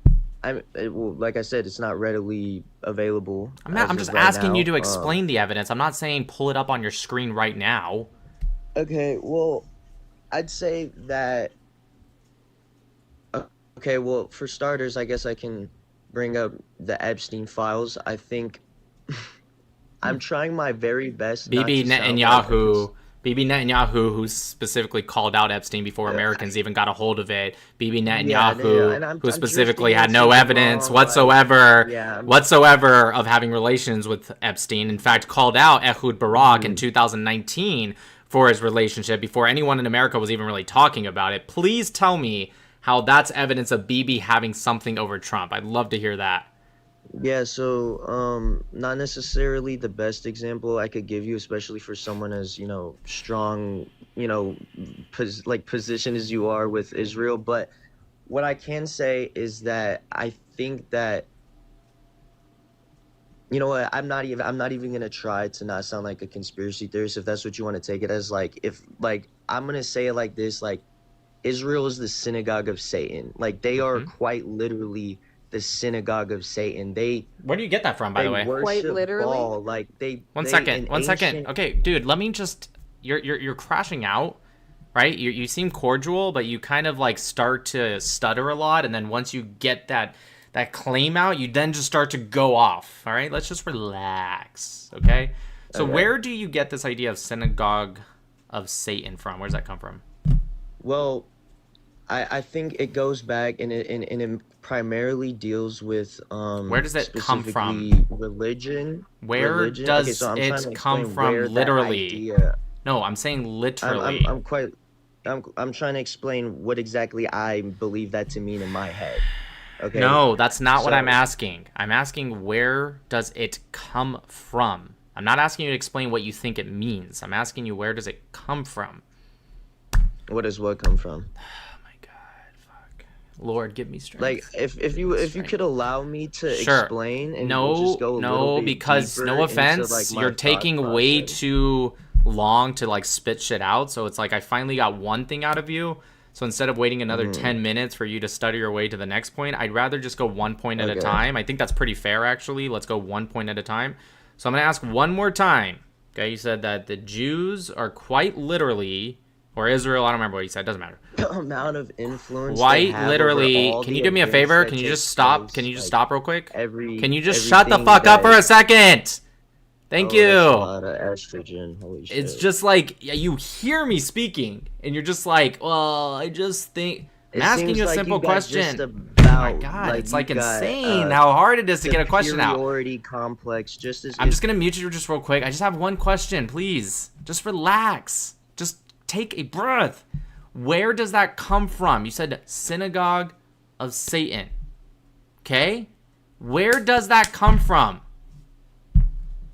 Like I said, it's not readily available. I'm just asking you to explain the evidence. I'm not saying pull it up on your screen right now. Okay, well, I'd say that. Okay, well, for starters, I guess I can bring up the Epstein files. I think I'm trying my very best. Bibi Netanyahu, who specifically called out Epstein before Americans even got a hold of it. Bibi Netanyahu, who specifically had no evidence whatsoever of having relations with Epstein. In fact, called out Ehud Barak in 2019 for his relationship before anyone in America was even really talking about it. Please tell me how that's evidence of Bibi having something over Trump. I'd love to hear that. Yeah, so not necessarily the best example I could give you, especially for someone as, strong, position as you are with Israel. But what I can say is that I think that, you know what, I'm not even gonna try to not sound like a conspiracy theorist, if that's what you want to take it as. I'm gonna say it like this, Israel is the synagogue of Satan. They are quite literally the synagogue of Satan. Where do you get that from, by the way? Quite literally. One second. Okay, dude, let me just. You're crashing out. right? You seem cordial, but you kind of like start to stutter a lot, and then once you get that claim out, you then just start to go off. All right, let's just relax, okay? So where do you get this idea of synagogue of Satan from? Where does that come from? Well, I think it goes back and it primarily deals with where does it come from? Religion. Where does it come from? Literally. No, I'm saying literally. I'm trying to explain what exactly I believe that to mean in my head. Okay. No, that's not what I'm asking. I'm asking where does it come from? I'm not asking you to explain what you think it means. I'm asking you where does it come from? What does what come from? Lord, give me strength. Like if you could allow me to explain and just go a little bit because deeper no offense, into, like, you're my taking thought way process. too long to like spit shit out. So it's like I finally got one thing out of you. So instead of waiting another 10 minutes for you to study your way to the next point, I'd rather just go 1 point at a time. I think that's pretty fair, actually. Let's go 1 point at a time. So I'm going to ask one more time. Okay, you said that the Jews are quite literally, or Israel, I don't remember what you said. It doesn't matter. The amount of influence Quite literally. Can you do me a favor? Can you just stop? Can you just stop real quick? Can you just shut the fuck up for a second? Thank you. That's a lot of estrogen. Holy shit. It's just like you hear me speaking, and you're just like, well, I just think. I'm asking you a simple question. Oh my god, it's like insane how hard it is to get a question out. Superiority complex, just as I'm just gonna mute you just real quick. I just have one question, please. Just relax. Just take a breath. Where does that come from? You said synagogue of Satan. Okay? Where does that come from?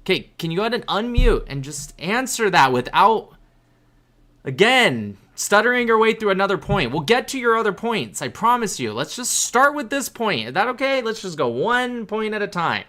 Okay, can you go ahead and unmute and just answer that without, again, stuttering your way through another point? We'll get to your other points, I promise you. Let's just start with this point. Is that okay? Let's just go 1 point at a time.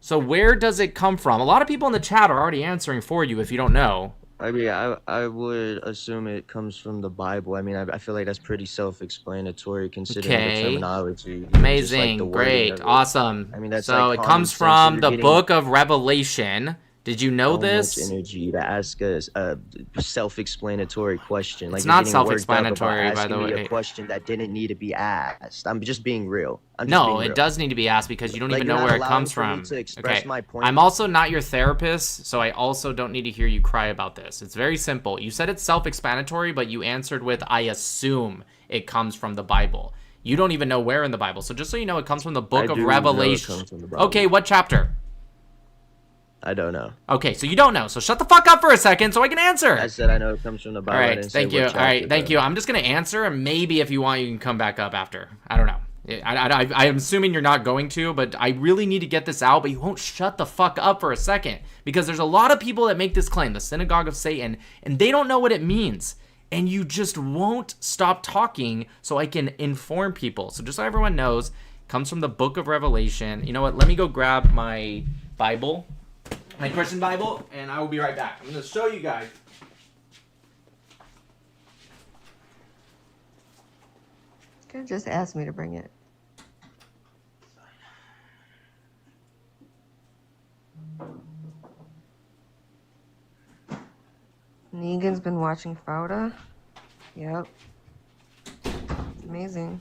So where does it come from? A lot of people in the chat are already answering for you if you don't know. I mean, I would assume it comes from the Bible. I mean, I feel like that's pretty self-explanatory considering the terminology. Amazing, just, like, great, awesome. I mean, that's so like it comes from the book of Revelation. Did you know this? Much energy to ask a self-explanatory question. Like, it's not self-explanatory, by the way. A question that didn't need to be asked. I'm just being real. It does need to be asked because you don't even know where it comes from. Okay. My point. I'm also not your therapist, so I also don't need to hear you cry about this. It's very simple. You said it's self-explanatory, but you answered with, I assume it comes from the Bible. You don't even know where in the Bible. So just so you know, it comes from the book of Revelation. Okay, what chapter? I don't know. Okay, so you don't know. So shut the fuck up for a second so I can answer. I said I know it comes from the Bible. All right, thank you. All right, thank you. I'm just going to answer, and maybe if you want, you can come back up after. I don't know. I'm assuming you're not going to, but I really need to get this out, but you won't shut the fuck up for a second because there's a lot of people that make this claim, the synagogue of Satan, and they don't know what it means. And you just won't stop talking so I can inform people. So just so everyone knows, it comes from the book of Revelation. You know what? Let me go grab my Bible. My Christian Bible, and I will be right back. I'm going to show you guys. You could have just asked me to bring it. Negan's been watching Fauda. Yep. It's amazing.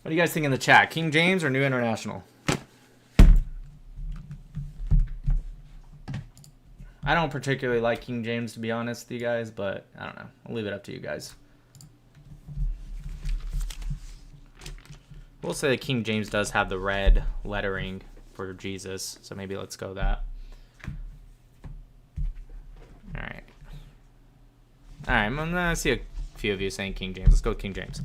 What do you guys think in the chat? King James or New International? I don't particularly like King James, to be honest with you guys, but I don't know. I'll leave it up to you guys. We'll say that King James does have the red lettering for Jesus, so maybe let's go that. All right. All right, I'm going to see a few of you saying King James. Let's go with King James.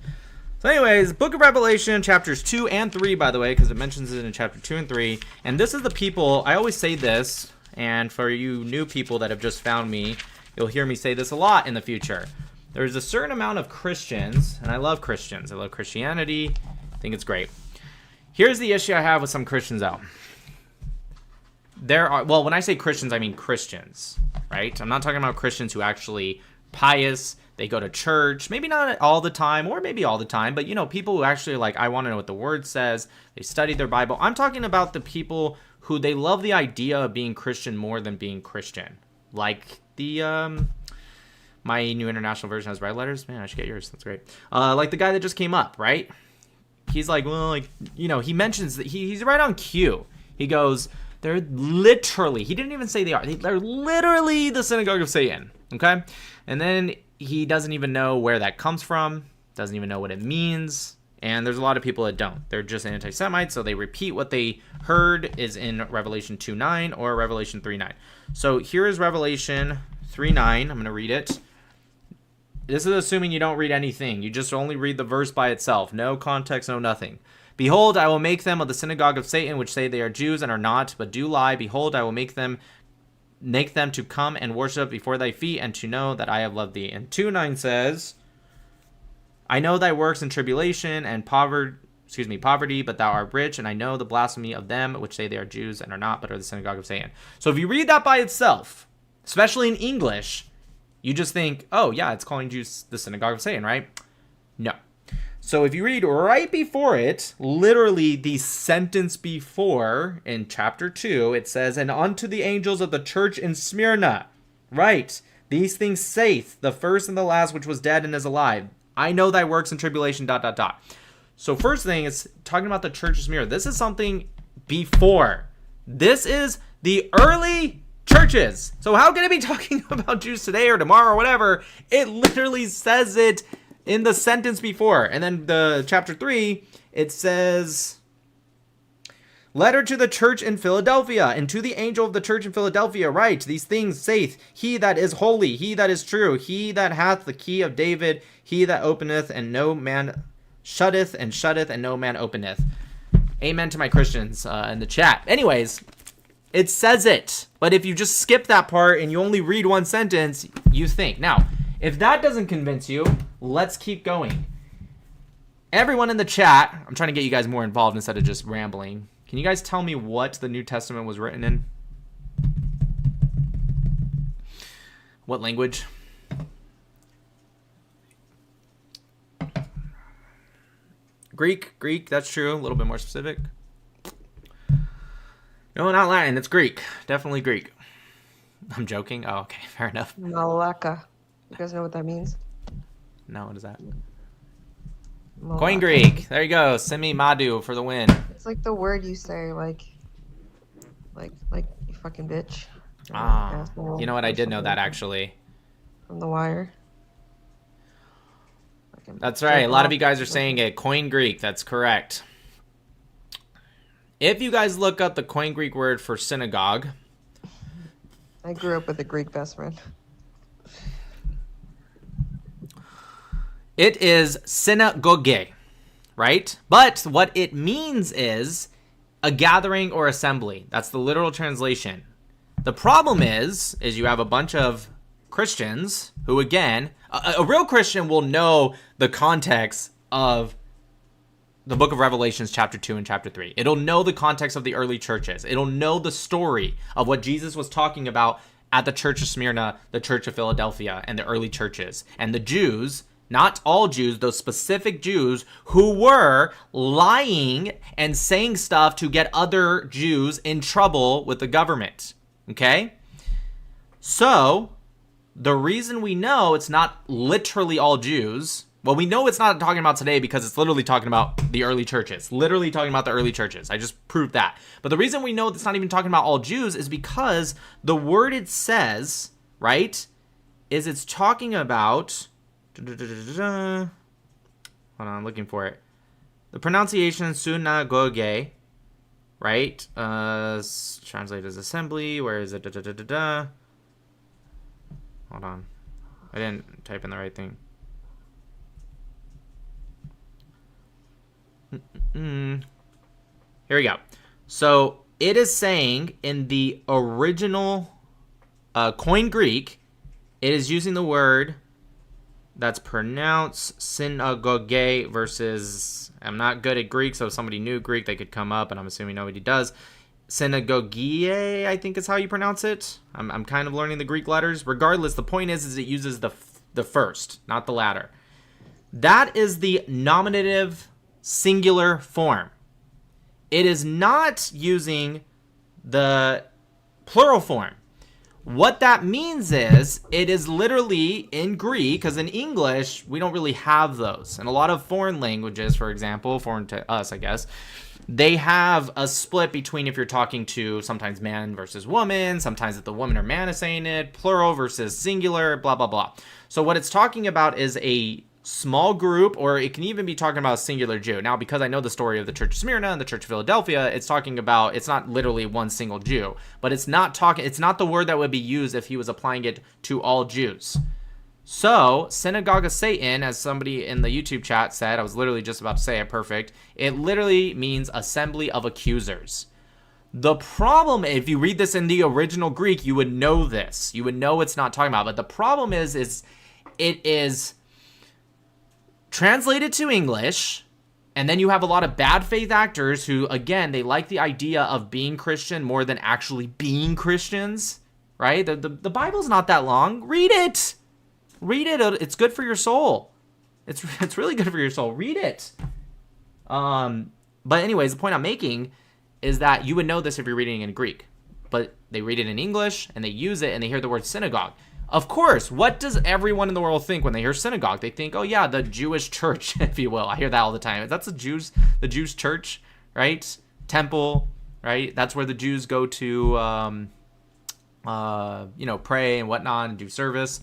So anyways, Book of Revelation, chapters 2 and 3, by the way, because it mentions it in chapter 2 and 3. And this is the people, I always say this, and for you new people that have just found me, you'll hear me say this a lot in the future. There's a certain amount of Christians, and I love Christians. I love Christianity. I think it's great. Here's the issue I have with some Christians out. There are, well, when I say Christians, I mean Christians, right? I'm not talking about Christians who actually pious, they go to church, maybe not all the time, or maybe all the time, but, you know, people who actually like, I want to know what the word says, they study their Bible. I'm talking about the people who they love the idea of being Christian more than being Christian. Like the my New International Version has red letters. Man, I should get yours. That's great. Like the guy that just came up, right? He's like, well, like, you know, he mentions that he's right on cue. He goes, they're literally, he didn't even say they are. They're literally the synagogue of Satan. Okay? And then he doesn't even know where that comes from, doesn't even know what it means. And there's a lot of people that don't. They're just anti-Semites, so they repeat what they heard is in Revelation 2:9 or Revelation 3:9. So here is Revelation 3:9. I'm going to read it. This is assuming you don't read anything. You just only read the verse by itself. No context, no nothing. Behold, I will make them of the synagogue of Satan, which say they are Jews and are not, but do lie. Behold, I will make them to come and worship before thy feet, and to know that I have loved thee. And 2:9 says, I know thy works in tribulation and poverty, but thou art rich, and I know the blasphemy of them which say they are Jews and are not, but are the synagogue of Satan. So if you read that by itself, especially in English, you just think, oh yeah, it's calling Jews the synagogue of Satan, right? No. So if you read right before it, literally the sentence before in chapter 2, it says, and unto the angels of the church in Smyrna, right? These things saith the first and the last, which was dead and is alive. I know thy works in tribulation, ... So first thing is talking about the church of Smyrna. This is something before. This is the early churches. So how can it be talking about Jews today or tomorrow or whatever? It literally says it in the sentence before. And then the chapter 3, it says, letter to the church in Philadelphia, and to the angel of the church in Philadelphia write, these things saith he that is holy, he that is true, he that hath the key of David, he that openeth and no man shutteth, and no man openeth. Amen to my Christians in the chat. Anyways, it says it. But if you just skip that part and you only read one sentence, you think. Now, if that doesn't convince you, let's keep going. Everyone in the chat, I'm trying to get you guys more involved instead of just rambling. Can you guys tell me what the New Testament was written in? What language? Greek, that's true. A little bit more specific. No, not Latin. It's Greek. Definitely Greek. I'm joking. Oh, okay. Fair enough. Malaka. You guys know what that means? No, what is that? Malaka. Coin Greek. There you go. Semi Madu for the win. It's like the word you say, like you fucking bitch. Ah, you know what? I did know that actually. From The Wire. That's right. A lot of you guys are saying it. Coin Greek. That's correct. If you guys look up the Coin Greek word for synagogue. I grew up with a Greek best friend. It is synagoge, right? But what it means is a gathering or assembly. That's the literal translation. The problem is you have a bunch of Christians who, again, a real Christian will know the context of the book of Revelations chapter 2 and chapter 3. It'll know the context of the early churches. It'll know the story of what Jesus was talking about at the church of Smyrna, the church of Philadelphia, and the early churches. And the Jews, not all Jews, those specific Jews who were lying and saying stuff to get other Jews in trouble with the government. Okay? So, the reason we know it's not literally all Jews, well, we know it's not talking about today because it's literally talking about the early churches. Literally talking about the early churches. I just proved that. But the reason we know it's not even talking about all Jews is because the word it says, right, is it's talking about... Hold on, I'm looking for it. The pronunciation synagoge, right? Translated as assembly. Where is it? Hold on. I didn't type in the right thing. Here we go. So it is saying in the original Koine Greek, it is using the word that's pronounced synagoge versus, I'm not good at Greek, so if somebody knew Greek, they could come up, and I'm assuming nobody does. Synagogie, I think is how you pronounce it. I'm kind of learning the Greek letters. Regardless, the point is it uses the first, not the latter. That is the nominative singular form. It is not using the plural form. What that means is it is literally in Greek, because in English, we don't really have those. And a lot of foreign languages, for example, foreign to us, I guess, they have a split between if you're talking to sometimes man versus woman, sometimes if the woman or man is saying it, plural versus singular, blah, blah, blah. So what it's talking about is a small group, or it can even be talking about a singular Jew. Now, because I know the story of the Church of Smyrna and the Church of Philadelphia, it's talking about, it's not literally one single Jew, but it's not the word that would be used if he was applying it to all Jews. So, synagogue of Satan, as somebody in the YouTube chat said, I was literally just about to say it perfect, it literally means assembly of accusers. The problem, if you read this in the original Greek, you would know this. You would know it's not talking about, but the problem is it is translated to English, and then you have a lot of bad faith actors who, again, they like the idea of being Christian more than actually being Christians, right? The Bible's not that long. Read it. Read it. It's good for your soul. It's really good for your soul. Read it. But anyways, the point I'm making is that you would know this if you're reading it in Greek, but they read it in English and they use it and they hear the word synagogue. Of course, what does everyone in the world think when they hear synagogue? They think, oh yeah, the Jewish church, if you will. I hear that all the time. That's the Jews' church, right? Temple, right? That's where the Jews go to, pray and whatnot and do service.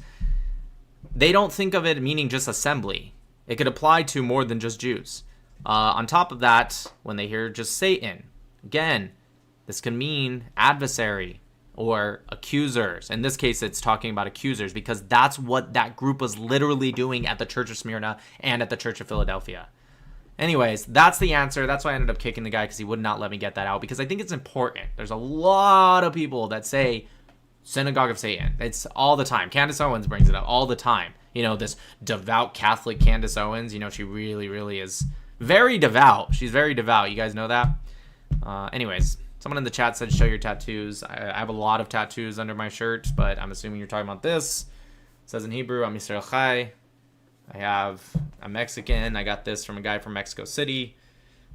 They don't think of it meaning just assembly. It could apply to more than just Jews. On top of that, when they hear just Satan, again, this can mean adversary or accusers. In this case, it's talking about accusers because that's what that group was literally doing at the Church of Smyrna and at the Church of Philadelphia. Anyways, that's the answer. That's why I ended up kicking the guy, because he would not let me get that out, because I think it's important. There's a lot of people that say synagogue of Satan. It's all the time. Candace Owens brings it up all the time. You know, this devout Catholic Candace Owens, you know, she really, really is very devout. She's very devout. You guys know that? Anyways, someone in the chat said, show your tattoos. I have a lot of tattoos under my shirt, but I'm assuming you're talking about this. It says in Hebrew, I'm Yisrael Chai. I'm Mexican. I got this from a guy from Mexico City.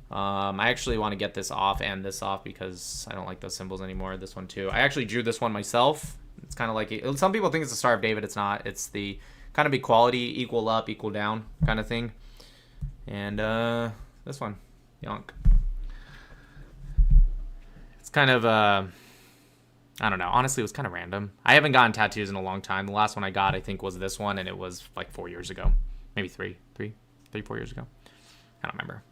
I actually want to get this off and this off because I don't like those symbols anymore. This one too. I actually drew this one myself. It's kind of like, some people think it's the Star of David. It's not. It's the kind of equality, equal up, equal down kind of thing. And this one, Yonk. It's kind of, I don't know. Honestly, it was kind of random. I haven't gotten tattoos in a long time. The last one I got, I think, was this one, and it was like 4 years ago. Maybe 4 years ago. I don't remember.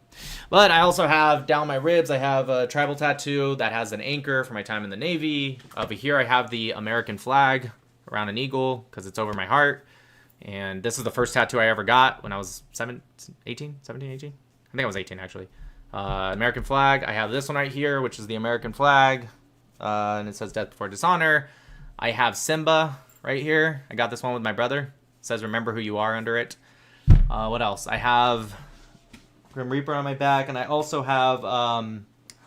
But I also have down my ribs, I have a tribal tattoo that has an anchor for my time in the Navy. Over here, I have the American flag around an eagle because it's over my heart. And this is the first tattoo I ever got when I was 17, 18? I think I was 18, actually. American flag. I have this one right here, which is the American flag. And it says death before dishonor. I have Simba right here. I got this one with my brother. It says remember who you are under it. What else? I have Grim Reaper on my back, and I also have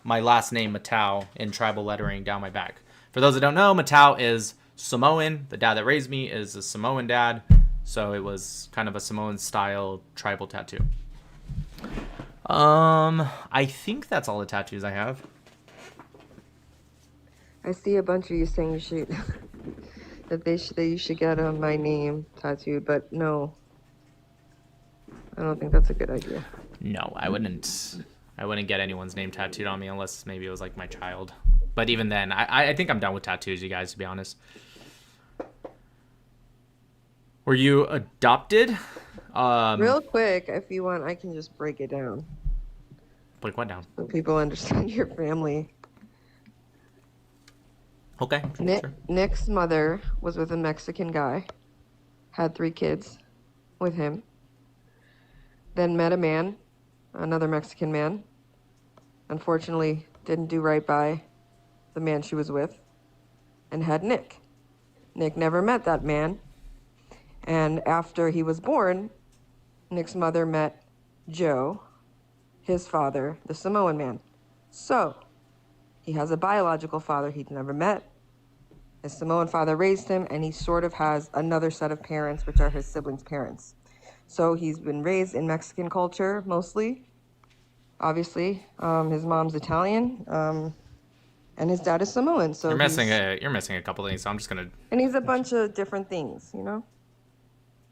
my last name, Matau, in tribal lettering down my back. For those that don't know, Matau is Samoan. The dad that raised me is a Samoan dad, so it was kind of a Samoan-style tribal tattoo. I think that's all the tattoos I have. I see a bunch of you saying you should that you should get my name tattooed, but no, I don't think that's a good idea. No, I wouldn't get anyone's name tattooed on me unless maybe it was like my child. But even then, I think I'm done with tattoos, you guys, to be honest. Were you adopted? Real quick, if you want, I can just break it down. Break what down? So people understand your family. Okay. Sure. Nick's mother was with a Mexican guy, had 3 kids with him, then met a man, another Mexican man. Unfortunately, didn't do right by the man she was with, and had Nick. Nick never met that man, and after he was born, Nick's mother met Joe, his father, the Samoan man. So, he has a biological father he'd never met. His Samoan father raised him, and he sort of has another set of parents, which are his siblings' parents. So he's been raised in Mexican culture, mostly. Obviously, his mom's Italian, And his dad is Samoan, so you're missing a couple things. So I'm just gonna. And he's a bunch of different things, you know.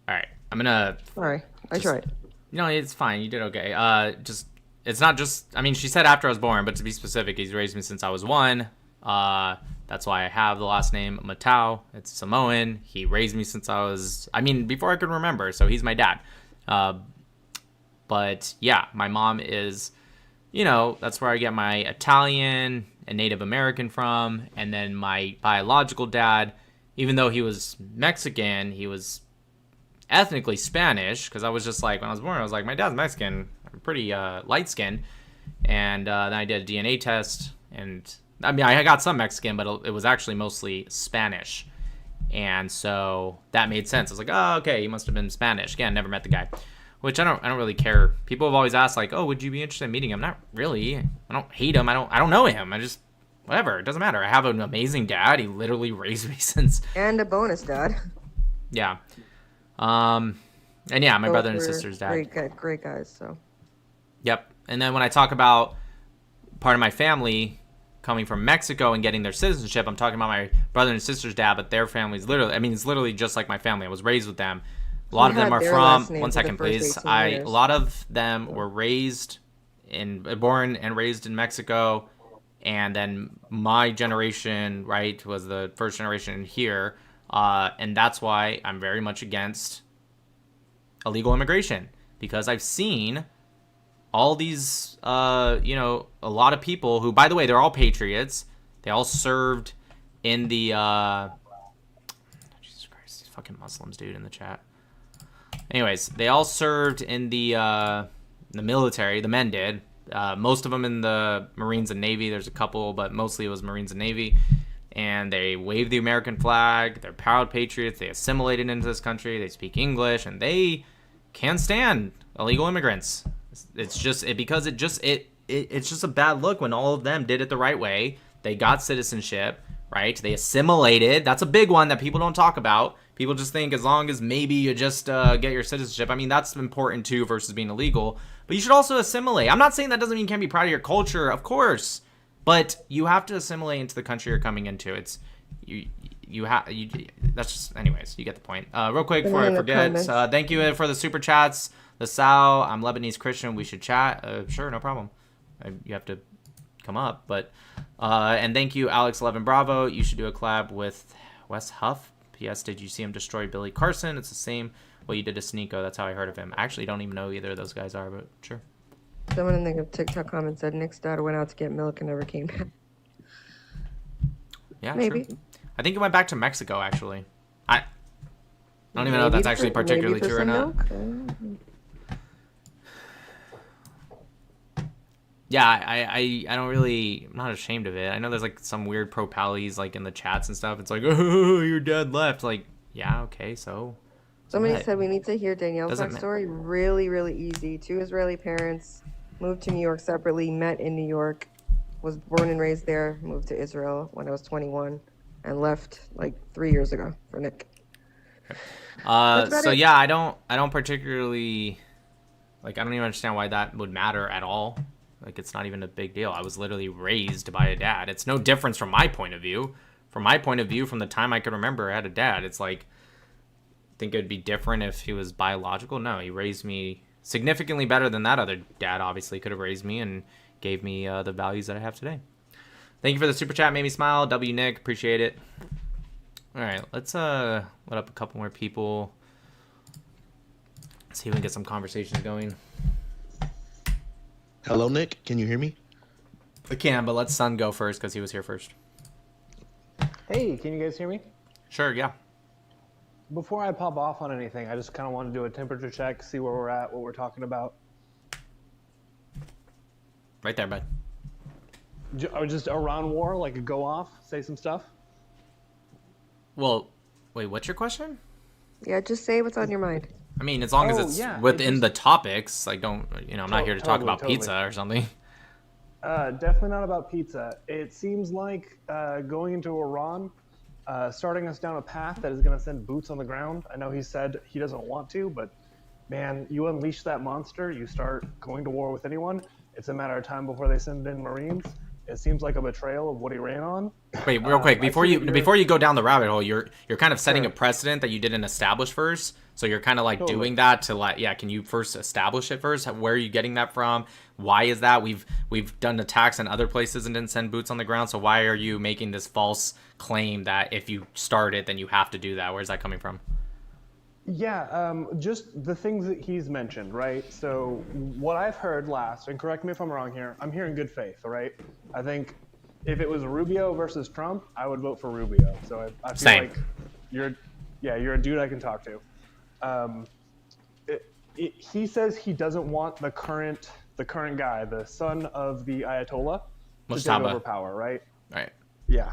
All right, I'm gonna. Sorry, I tried. No, it's fine. You did okay. It's not just. I mean, she said after I was born, but to be specific, he's raised me since I was 1. That's why I have the last name Matau. It's Samoan. He raised me since I was. I mean, before I could remember. So he's my dad. But yeah, my mom is. You know, that's where I get my Italian and Native American from, and then my biological dad, even though he was Mexican, he was ethnically Spanish, because I was just like, when I was born, I was like, my dad's Mexican, I'm pretty light-skinned, and then I did a DNA test, and I mean, I got some Mexican, but it was actually mostly Spanish, and so that made sense. I was like, oh, okay, he must have been Spanish. Again, never met the guy. Which I don't really care. People have always asked, like, oh, would you be interested in meeting him? Not really. I don't hate him. I don't know him. I just, whatever. It doesn't matter. I have an amazing dad. He literally raised me since. And a bonus dad. Yeah. And yeah, my Both brother and were sister's dad. Great guys. So. Yep. And then when I talk about part of my family coming from Mexico and getting their citizenship, I'm talking about my brother and sister's dad, but their family's literally, I mean, it's literally just like my family. I was raised with them. A lot of them are from, one second please, a lot of them were born and raised in Mexico, and then my generation, right, was the first generation here, and that's why I'm very much against illegal immigration, because I've seen all these, you know, a lot of people who, by the way, they're all patriots, they all served in the, Jesus Christ, these fucking Muslims, dude, in the chat. Anyways, they all served in the military. The men did. Most of them in the Marines and Navy. There's a couple, but mostly it was Marines and Navy. And they wave the American flag. They're proud patriots. They assimilated into this country. They speak English, and they can't stand illegal immigrants. It's just it's just a bad look when all of them did it the right way. They got citizenship, right? They assimilated. That's a big one that people don't talk about. People just think as long as maybe you just get your citizenship. I mean, that's important too versus being illegal. But you should also assimilate. I'm not saying that doesn't mean you can't be proud of your culture, of course. But you have to assimilate into the country you're coming into. It's that's just, anyways, you get the point. Real quick before I forget, thank you for the super chats. The Sal, I'm Lebanese Christian. We should chat. Sure, no problem. You have to come up, but and thank you, Alex 11 Bravo. You should do a collab with Wes Huff. P.S. Did you see him destroy Billy Carson? It's the same what you did to Sneako. That's how I heard of him. I actually don't even know either of those guys are, but sure. Someone in the TikTok comment said Nick's dad went out to get milk and never came back. Yeah, maybe. True. I think he went back to Mexico, actually. I don't even know if that's actually particularly true or not. Yeah, I don't really, I'm not ashamed of it. I know there's like some weird pro-pallies like in the chats and stuff. It's like, oh, your dad left. Like, yeah, okay, so. Somebody said we need to hear Danielle's story. Really, really easy. 2 Israeli parents moved to New York separately, met in New York, was born and raised there, moved to Israel when I was 21, and left like 3 years ago for Nick. So yeah, I don't particularly, like, I don't even understand why that would matter at all. Like, it's not even a big deal. I was literally raised by a dad. It's no difference from my point of view. From my point of view, from the time I could remember, I had a dad. It's like, think it would be different if he was biological? No, he raised me significantly better than that other dad obviously could have raised me and gave me the values that I have today. Thank you for the super chat. Made me smile. W Nick, appreciate it. All right, let's let up a couple more people. Let's see if we can get some conversations going. Hello, Nick. Can you hear me? I can, but let Sun go first because he was here first. Hey, can you guys hear me? Sure, yeah. Before I pop off on anything, I just kind of want to do a temperature check, see where we're at, what we're talking about. Right there, bud. Just around war, like go off, say some stuff? Well, wait, what's your question? Yeah, just say what's on your mind. I mean, as long as it's within the topics, like don't, I'm not here to talk about pizza or something. Definitely not about pizza. It seems like going into Iran, starting us down a path that is going to send boots on the ground. I know he said he doesn't want to, but man, you unleash that monster, you start going to war with anyone. It's a matter of time before they send in Marines. It seems like a betrayal of what he ran on. Wait, real quick, before you go down the rabbit hole, you're kind of setting Sure. a precedent that you didn't establish first. So you're kind of like Totally. doing that to like, yeah. Can you first establish it first? Where are you getting that from? Why is that? We've done attacks in other places and didn't send boots on the ground. So why are you making this false claim that if you start it, then you have to do that? Where's that coming from? Yeah, just the things that he's mentioned, right? So what I've heard last, and correct me if I'm wrong here, I'm hearing good faith, all right? I think if it was Rubio versus Trump, I would vote for Rubio. So I feel Same. like you're a dude I can talk to. He says he doesn't want the current guy, the son of the Ayatollah, to take Mujtaba. over power, right? Right. Yeah.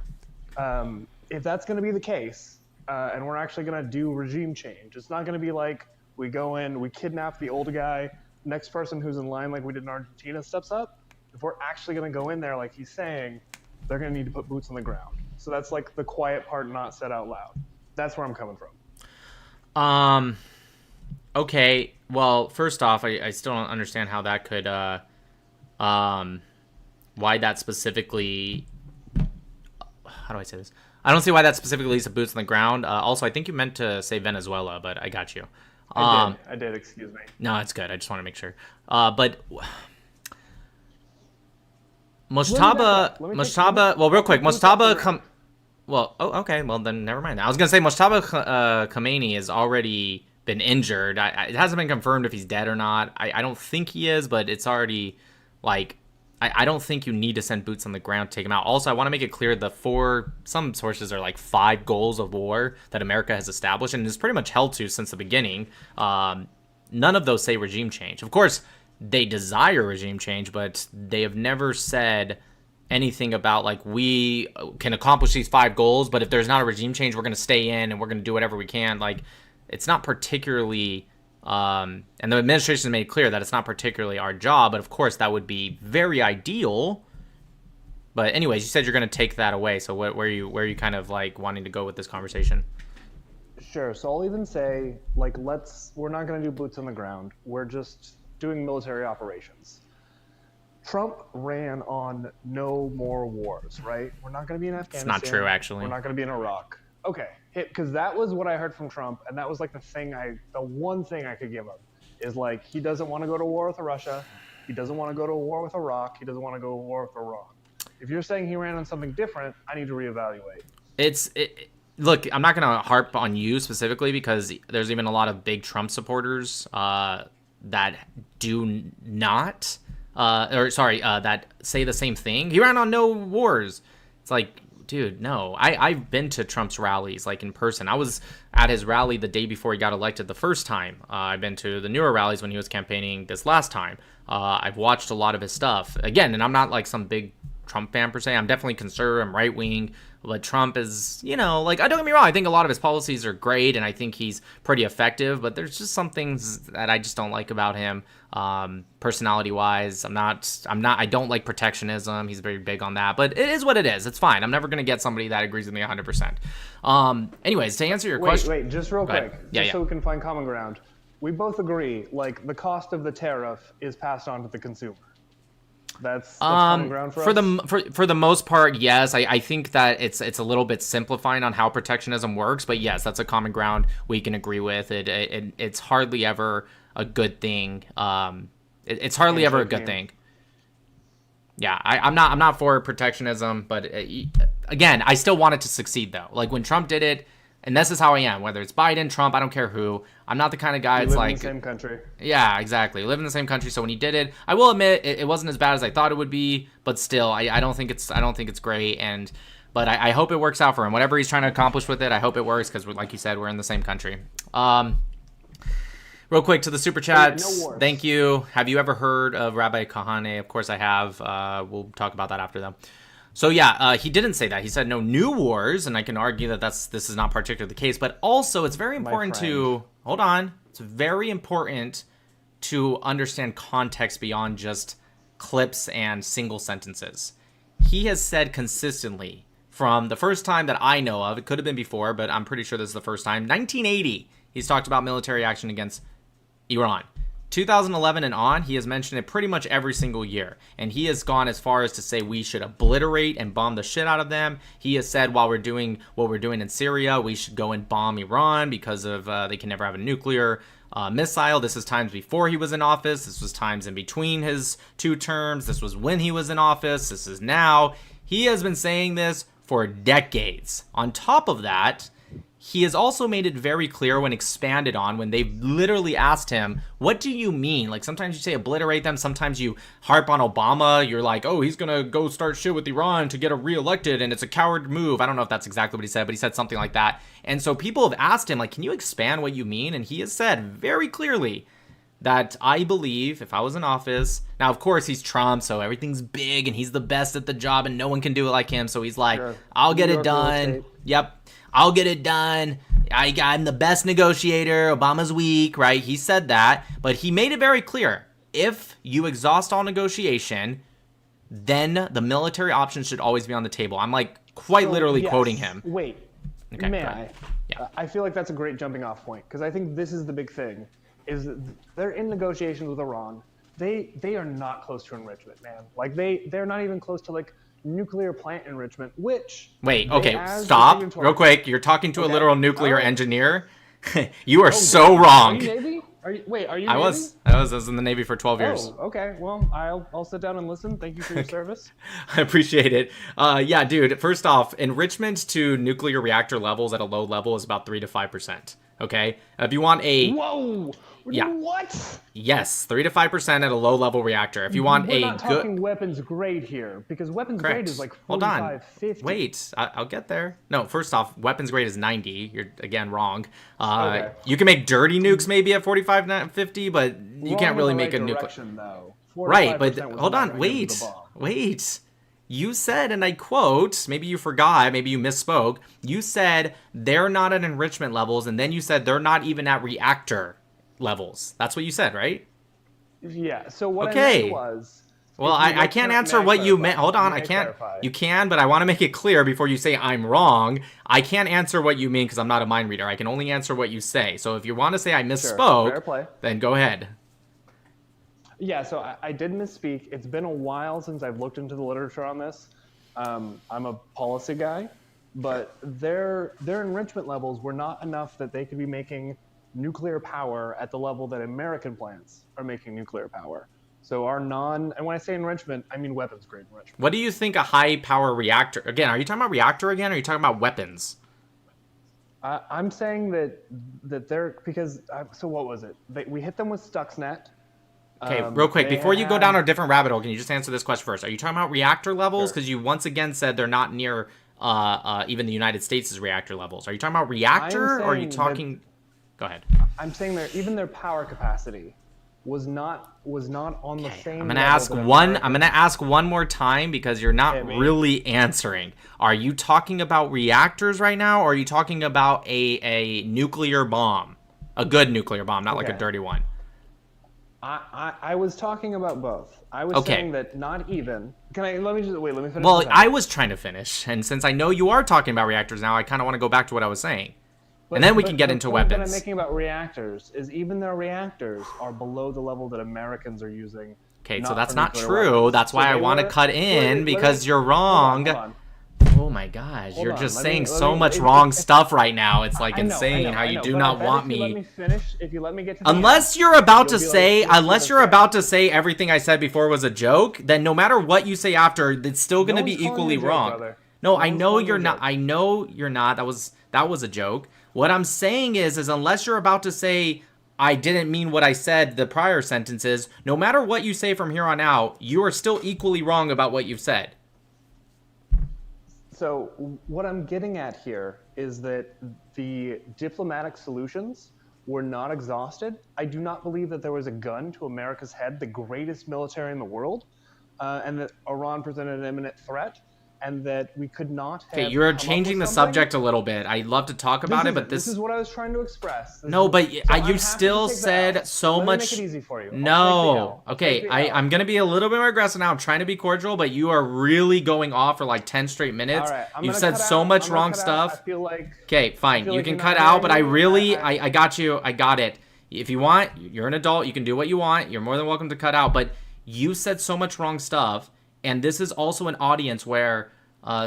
If that's going to be the case, and we're actually going to do regime change, it's not going to be like we go in, we kidnap the old guy, next person who's in line like we did in Argentina steps up. If we're actually going to go in there like he's saying, they're going to need to put boots on the ground. So that's like the quiet part not said out loud. That's where I'm coming from. Okay. Well, first off, I still don't understand how that could, why that specifically, how do I say this? I don't see why that specifically leads to boots on the ground. Also, I think you meant to say Venezuela, but I got you. I did, excuse me. No, it's good. I just want to make sure. But Mujtaba, well, real quick, Mujtaba okay, well, then never mind. I was going to say Mujtaba Khamenei has already been injured. It hasn't been confirmed if he's dead or not. I don't think he is, but it's already, like, I don't think you need to send boots on the ground to take him out. Also, I want to make it clear some sources are like 5 goals of war that America has established and is pretty much held to since the beginning. None of those say regime change. Of course, they desire regime change, but they have never said anything about like we can accomplish these 5 goals, but if there's not a regime change, we're going to stay in and we're going to do whatever we can. Like, it's not particularly and the administration has made clear that it's not particularly our job, but of course that would be very ideal. But anyways, you said you're going to take that away, so where are you kind of like wanting to go with this conversation? Sure. So I'll even say, like, we're not going to do boots on the ground. We're just doing military operations. Trump ran on no more wars, right? We're not going to be in Afghanistan. It's not true, actually. We're not going to be in Iraq. Okay, because that was what I heard from Trump, and that was like the one thing I could give him is like he doesn't want to go to war with Russia, he doesn't want to go to war with Iraq, he doesn't want to go to war with Iran. If you're saying he ran on something different, I need to reevaluate. Look, I'm not going to harp on you specifically because there's even a lot of big Trump supporters that do not, that say the same thing. He ran on no wars. It's like, dude, no. I've been to Trump's rallies, like in person. I was at his rally the day before he got elected the first time. I've been to the newer rallies when he was campaigning this last time. I've watched a lot of his stuff. Again, and I'm not like some big Trump fan per se. I'm definitely conservative, I'm right-wing. But Trump is, don't get me wrong. I think a lot of his policies are great, and I think he's pretty effective. But there's just some things that I just don't like about him, personality-wise. I don't like protectionism. He's very big on that. But it is what it is. It's fine. I'm never going to get somebody that agrees with me 100%. Anyways, to answer your question. Wait, just real quick. Yeah. So we can find common ground. We both agree, like, the cost of the tariff is passed on to the consumer. That's common ground for us? For the most part, yes. I think that it's a little bit simplifying on how protectionism works, but yes, that's a common ground we can agree with. It's hardly ever a good thing. It's hardly ever a good thing. Yeah, I'm not for protectionism, but again, I still want it to succeed though. Like when Trump did it, and this is how I am. Whether it's Biden, Trump, I don't care who. I'm not the kind of guy that's like... We live in the same country. Yeah, exactly. We live in the same country. So when he did it, I will admit it wasn't as bad as I thought it would be. But still, I don't think it's great. But I hope it works out for him. Whatever he's trying to accomplish with it, I hope it works because, like you said, we're in the same country. Real quick to the super chats. No Thank you. Have you ever heard of Rabbi Kahane? Of course I have. We'll talk about that after though. So yeah, he didn't say that. He said no new wars, and I can argue that this is not particularly the case. But also, it's very important to hold on. It's very important to understand context beyond just clips and single sentences. He has said consistently from the first time that I know of. It could have been before, but I'm pretty sure this is the first time. 1980, he's talked about military action against Iran. 2011 and on, he has mentioned it pretty much every single year. And he has gone as far as to say we should obliterate and bomb the shit out of them. He has said while we're doing what we're doing in Syria, we should go and bomb Iran because of they can never have a nuclear missile. This is times before he was in office. This was times in between his 2 terms. This was when he was in office. This is now. He has been saying this for decades. On top of that, he has also made it very clear when expanded on, when they've literally asked him, what do you mean? Like, sometimes you say obliterate them. Sometimes you harp on Obama. You're like, oh, he's going to go start shit with Iran to get reelected, and it's a coward move. I don't know if that's exactly what he said, but he said something like that. And so people have asked him, like, can you expand what you mean? And he has said very clearly that I believe if I was in office, now, of course, he's Trump, so everything's big, and he's the best at the job, and no one can do it like him. So he's like, sure. I'll get it done. Yep. I'll get it done. I'm the best negotiator. Obama's weak, right? He said that, but he made it very clear. If you exhaust all negotiation, then the military option should always be on the table. I'm like quite literally quoting him. Wait, okay, may I? Yeah. I feel like that's a great jumping off point because I think this is the big thing, is they're in negotiations with Iran. They are not close to enrichment, man. Like they're not even close to like nuclear plant enrichment, which... Wait, okay, stop real quick. You're talking to a literal nuclear engineer. You are so wrong. Are you Navy? Are you Navy? I was in the Navy for 12 years. Oh, okay. Well, I'll sit down and listen. Thank you for your service. I appreciate it. Yeah, dude, first off, enrichment to nuclear reactor levels at a low level is about 3 to 5%. Okay? If you want a... Whoa! Yeah. What? Yes, 3 to 5% at a low-level reactor. If you want We're not talking weapons grade here, because weapons grade is like 45, Hold on. 50. Wait, I'll get there. No, first off, weapons grade is 90. You're, again, wrong. Okay. You can make dirty nukes maybe at 45, 50, but you can't really make a nuclear... Right, but hold on. Wait. You said, and I quote, maybe you forgot, maybe you misspoke, you said they're not at enrichment levels, and then you said they're not even at reactor levels. That's what you said, right? Yeah, so what I meant was... Well, I can't answer what you meant. Hold on, I can't. You can, but I want to make it clear before you say I'm wrong. I can't answer what you mean because I'm not a mind reader. I can only answer what you say. So if you want to say I misspoke, then go ahead. Yeah, so I did misspeak. It's been a while since I've looked into the literature on this. I'm a policy guy, but their enrichment levels were not enough that they could be making nuclear power at the level that American plants are making nuclear power. So and when I say enrichment, I mean weapons grade enrichment. What do you think a high power reactor, again, are you talking about reactor again, or are you talking about weapons? I'm saying that they're, because, so what was it? We hit them with Stuxnet. Okay, real quick, before you go down a different rabbit hole, can you just answer this question first? Are you talking about reactor levels? Because you once again said they're not near even the United States' reactor levels. Are you talking about reactor, or are you talking... Go ahead. I'm saying even their power capacity was not on the same. I'm gonna ask one more time because you're not really answering. Are you talking about reactors right now, or are you talking about a nuclear bomb, a good nuclear bomb, not like a dirty one? I was talking about both. I was saying that not even. Let me finish. Well, I was trying to finish, and since I know you are talking about reactors now, I kind of want to go back to what I was saying. And then we can get into weapons. The point that I'm making about reactors is even their reactors are below the level that Americans are using. Okay, so that's not true. That's why I want to cut in, because you're wrong. Hold on. Oh my gosh, you're just saying so much wrong stuff right now. It's like insane how you do not want me. Let me finish. If you let me get to the unless you're about to say, everything I said before was a joke, then no matter what you say after, it's still going to be equally wrong. No, I know you're not. I know you're not. That was a joke. What I'm saying is unless you're about to say, I didn't mean what I said, the prior sentences, no matter what you say from here on out, you are still equally wrong about what you've said. So what I'm getting at here is that the diplomatic solutions were not exhausted. I do not believe that there was a gun to America's head, the greatest military in the world, and that Iran presented an imminent threat. And that we could not have... Okay, you're changing the subject a little bit. I'd love to talk about it, but this is what I was trying to express. No, but you still said so much... Let me make it easy for you. No. Okay, I'm going to be a little bit more aggressive now. I'm trying to be cordial, but you are really going off for like 10 straight minutes. All right, you've said so much wrong stuff. I feel like... Okay, fine. You can cut out, but I got you. I got it. if you want, you're an adult, you can do what you want. You're more than welcome to cut out, but you said so much wrong stuff. And this is also an audience where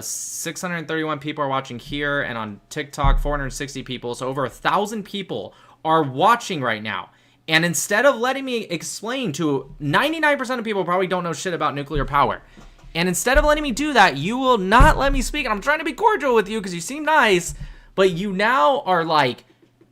631 people are watching here, and on TikTok, 460 people. So over 1,000 people are watching right now. And instead of letting me explain to 99% of people probably don't know shit about nuclear power. And instead of letting me do that, you will not let me speak. And I'm trying to be cordial with you because you seem nice, but you now are like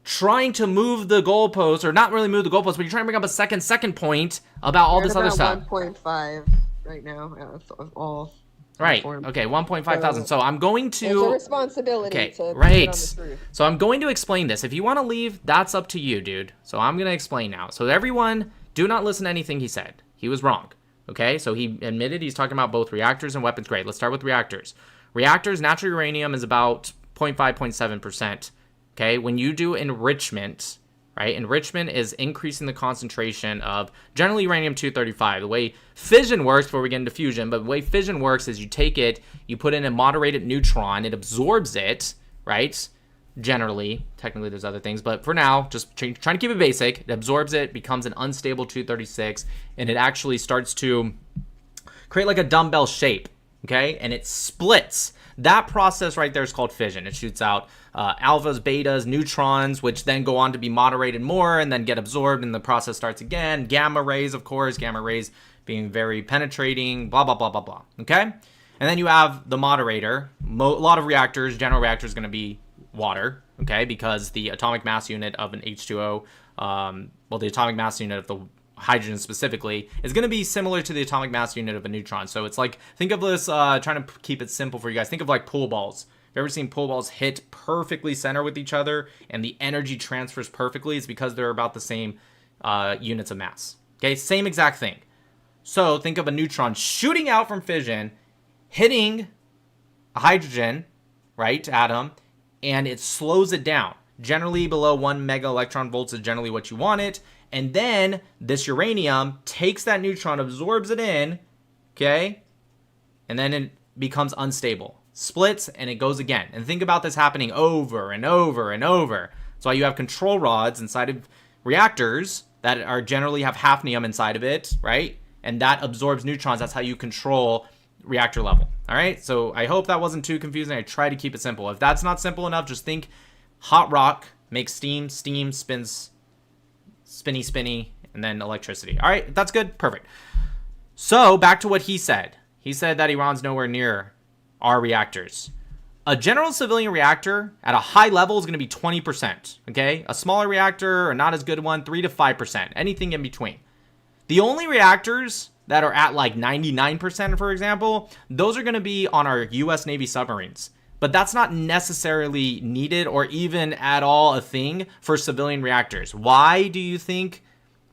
trying to move the goalposts, or not really move the goalposts, but you're trying to bring up a second point about all We're this at other about stuff. 1.5 right now of all. Right. platforms. Okay. 1.5 thousand. So I'm going to. It's a responsibility Okay. to get on Right. the truth. So I'm going to explain this. If you want to leave, that's up to you, dude. So I'm going to explain now. So everyone, do not listen to anything he said. He was wrong. Okay. So he admitted he's talking about both reactors and weapons grade. Let's start with reactors. Reactors, natural uranium is about 0.5, 0.7%. Okay. When you do enrichment, right? Enrichment is increasing the concentration of generally uranium-235. The way fission works, before we get into fusion, but the way fission works is you take it, you put in a moderated neutron, it absorbs it, right? Generally, technically there's other things, but for now, just trying to keep it basic, it absorbs it, becomes an unstable 236, and it actually starts to create like a dumbbell shape, okay? And it splits. That process right there is called fission. It shoots out alphas, betas, neutrons, which then go on to be moderated more and then get absorbed, and the process starts again. Gamma rays, of course, gamma rays being very penetrating, blah, blah, blah, blah, blah, okay? And then you have the moderator. A lot of reactors, general reactor is going to be water, okay? Because the atomic mass unit of an H2O, the atomic mass unit of the hydrogen specifically is going to be similar to the atomic mass unit of a neutron. So it's like, think of this, trying to keep it simple for you guys. Think of like pool balls. Have you ever seen pool balls hit perfectly center with each other and the energy transfers perfectly? It's because they're about the same units of mass. Okay, same exact thing. So think of a neutron shooting out from fission, hitting a hydrogen, right, atom, and it slows it down. Generally below 1 mega electron volts is generally what you want it. And then this uranium takes that neutron, absorbs it in, okay? And then it becomes unstable. Splits, and it goes again. And think about this happening over and over and over. That's why you have control rods inside of reactors that are generally have hafnium inside of it, right? And that absorbs neutrons. That's how you control reactor level, all right? So I hope that wasn't too confusing. I try to keep it simple. If that's not simple enough, just think hot rock makes steam, steam spins spinny, and then electricity. All right, that's good. Perfect. So back to what he said. He said that Iran's nowhere near our reactors. A general civilian reactor at a high level is going to be 20%, okay? A smaller reactor, or not as good one, 3 to 5%, anything in between. The only reactors that are at like 99%, for example, those are going to be on our U.S. Navy submarines. But that's not necessarily needed or even at all a thing for civilian reactors. Why do you think,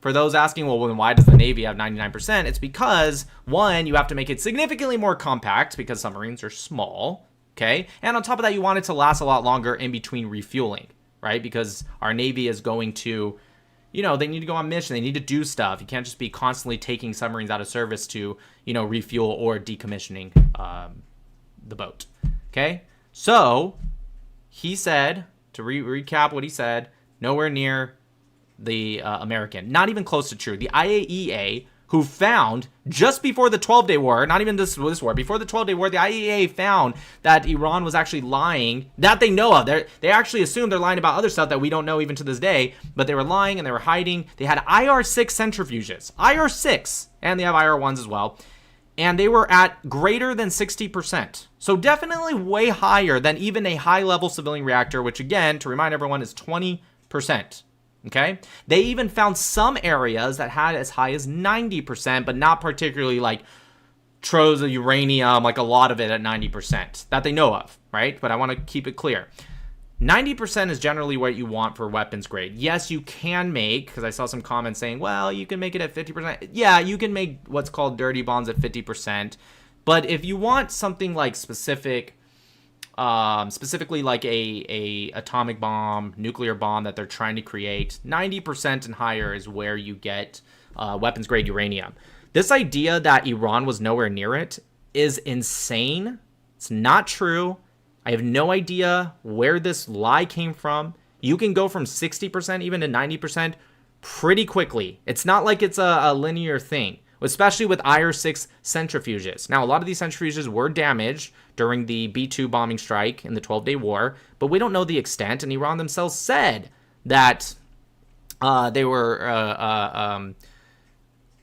for those asking, well, then why does the Navy have 99%? It's because, one, you have to make it significantly more compact because submarines are small, okay? And on top of that, you want it to last a lot longer in between refueling, right? Because our Navy is going to, they need to go on mission. They need to do stuff. You can't just be constantly taking submarines out of service to, refuel or decommissioning the boat, okay? So, he said, to recap what he said, nowhere near the American. Not even close to true. The IAEA, who found, just before the 12-Day War, not even this war, before the 12-Day War, the IAEA found that Iran was actually lying, that they know of. They actually assumed they're lying about other stuff that we don't know even to this day, but they were lying and they were hiding. They had IR-6 centrifuges. IR-6, and they have IR-1s as well. And they were at greater than 60%. So definitely way higher than even a high-level civilian reactor, which again, to remind everyone, is 20%. Okay? They even found some areas that had as high as 90%, but not particularly like troves of uranium, like a lot of it at 90% that they know of, right? But I want to keep it clear. 90% is generally what you want for weapons grade. Yes, you can make, because I saw some comments saying, well, you can make it at 50%. Yeah, you can make what's called dirty bombs at 50%. But if you want something like specifically like a atomic bomb, nuclear bomb that they're trying to create, 90% and higher is where you get weapons grade uranium. This idea that Iran was nowhere near it is insane. It's not true. I have no idea where this lie came from. You can go from 60% even to 90% pretty quickly. It's not like it's a linear thing, especially with IR-6 centrifuges. Now, a lot of these centrifuges were damaged during the B-2 bombing strike in the 12-day war, but we don't know the extent, and Iran themselves said that they were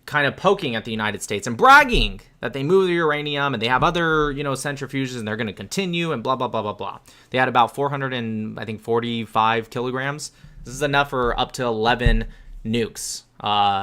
kind of poking at the United States and bragging that they move the uranium and they have other, centrifuges and they're going to continue and blah, blah, blah, blah, blah. They had about 445 kilograms. This is enough for up to 11 nukes.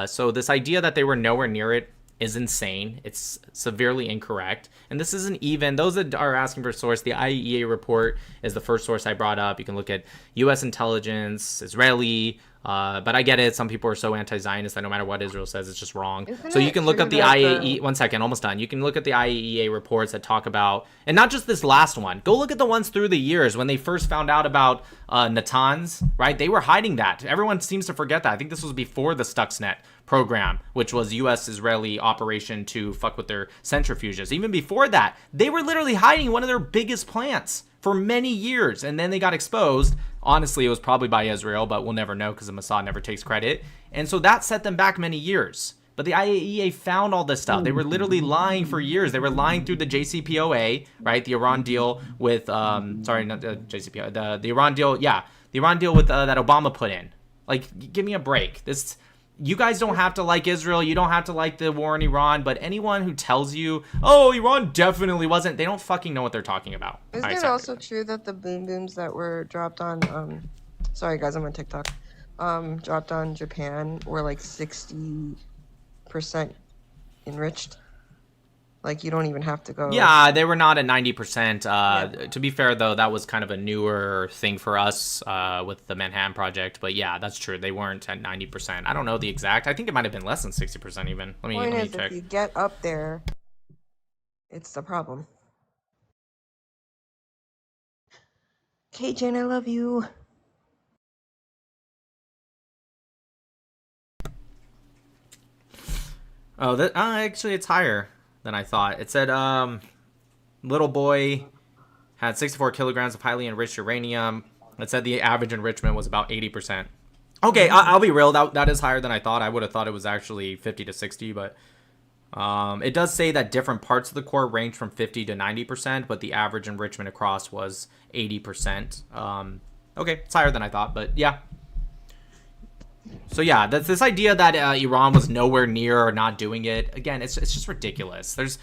So this idea that they were nowhere near it is insane. It's severely incorrect. And this isn't even, those that are asking for a source, the IAEA report is the first source I brought up. You can look at U.S. intelligence, Israeli, but I get it. Some people are so anti-Zionist that no matter what Israel says, it's just wrong. So you can look at the IAEA, one second, almost done. You can look at the IAEA reports that talk about, and not just this last one, go look at the ones through the years when they first found out about Natanz, right? They were hiding that. Everyone seems to forget that. I think this was before the Stuxnet program, which was U.S.-Israeli operation to fuck with their centrifuges. Even before that, they were literally hiding one of their biggest plants for many years, and then they got exposed. Honestly, it was probably by Israel, but we'll never know because the Mossad never takes credit. And so that set them back many years. But the IAEA found all this stuff. They were literally lying for years. They were lying through the JCPOA, right? The Iran deal with, sorry, not the JCPOA, the Iran deal, yeah. The Iran deal with that Obama put in. Like, give me a break. You guys don't have to like Israel. You don't have to like the war in Iran. But anyone who tells you, oh, Iran definitely wasn't, they don't fucking know what they're talking about. Isn't it also true that the boom booms that were dropped on, sorry guys, I'm on TikTok, dropped on Japan were like 60% enriched? Like, you don't even have to go. Yeah, they were not at 90%. To be fair, though, that was kind of a newer thing for us with the Manhattan Project. But yeah, that's true. They weren't at 90%. I don't know the exact. I think it might have been less than 60% even. Let me check. If you get up there, it's the problem. Okay, Jane, I love you. Oh, actually, it's higher than I thought. It said little boy had 64 kilograms of highly enriched uranium. It said the average enrichment was about 80%. Okay, I'll be real. That is higher than I thought. I would have thought it was actually 50 to 60, but it does say that different parts of the core range from 50 to 90%, but the average enrichment across was 80%. Okay, it's higher than I thought, but yeah. So yeah, that's this idea that Iran was nowhere near or not doing it. Again, it's just ridiculous. There's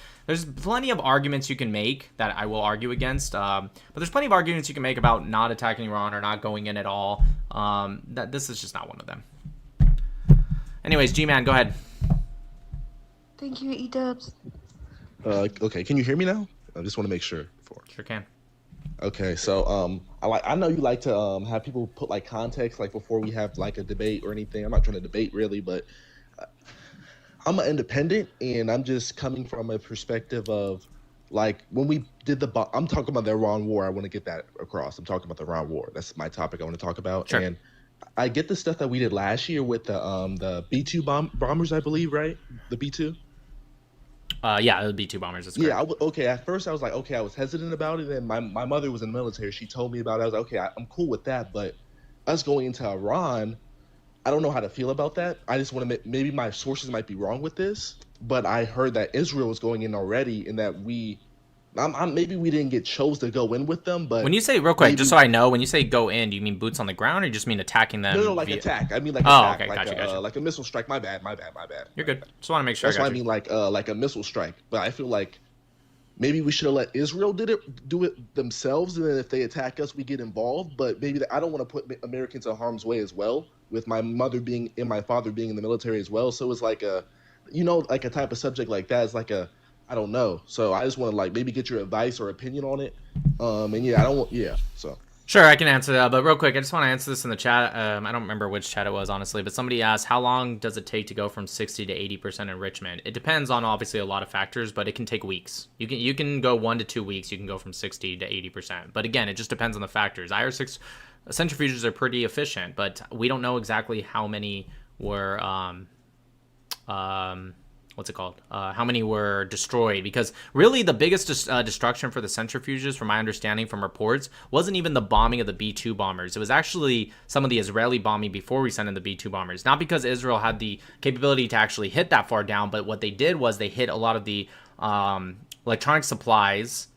plenty of arguments you can make that I will argue against, but there's plenty of arguments you can make about not attacking Iran or not going in at all. That this is just not one of them. Anyways, G-Man, go ahead. Thank you, E-dubs. Okay, can you hear me now? I just want to make sure. Sure can. Okay, so I know you like to have people put like context like before we have like a debate or anything. I'm not trying to debate really, but I'm an independent and I'm just coming from a perspective of like when we did I'm talking about the Iran war. I want to get that across. I'm talking about the Iran war. That's my topic I want to talk about. Sure. And I get the stuff that we did last year with the B-2 bombers, I believe, right? The B-2. Yeah, the B-2 bombers. That's correct. Yeah, okay. At first, I was like, okay, I was hesitant about it. And my mother was in the military. She told me about it. I was like, okay, I'm cool with that. But us going into Iran, I don't know how to feel about that. I just want to maybe my sources might be wrong with this. But I heard that Israel was going in already and that maybe we didn't get chose to go in with them. But when you say, real quick, just so I know, when you say go in, do you mean boots on the ground or you just mean attacking them? No, like attack. I mean like attack. Okay, gotcha. Like a missile strike. My bad. You're good. Just want to make sure. That's what I mean, like a missile strike. But I feel like maybe we should have let Israel do it themselves, and then if they attack us, we get involved. But maybe I don't want to put Americans in harm's way as well, with my mother being and my father being in the military as well. So it's like like a type of subject like that is like I don't know. So I just want to like maybe get your advice or opinion on it. And yeah, so. Sure, I can answer that, but real quick, I just want to answer this in the chat. I don't remember which chat it was, honestly, but somebody asked, how long does it take to go from 60 to 80% enrichment? It depends on, obviously, a lot of factors, but it can take weeks. You can go 1 to 2 weeks, you can go from 60 to 80%. But again, it just depends on the factors. IR-6 centrifuges are pretty efficient, but we don't know exactly how many were what's it called? How many were destroyed? Because really the biggest destruction for the centrifuges, from my understanding from reports, wasn't even the bombing of the B-2 bombers. It was actually some of the Israeli bombing before we sent in the B-2 bombers. Not because Israel had the capability to actually hit that far down, but what they did was they hit a lot of the electronic supplies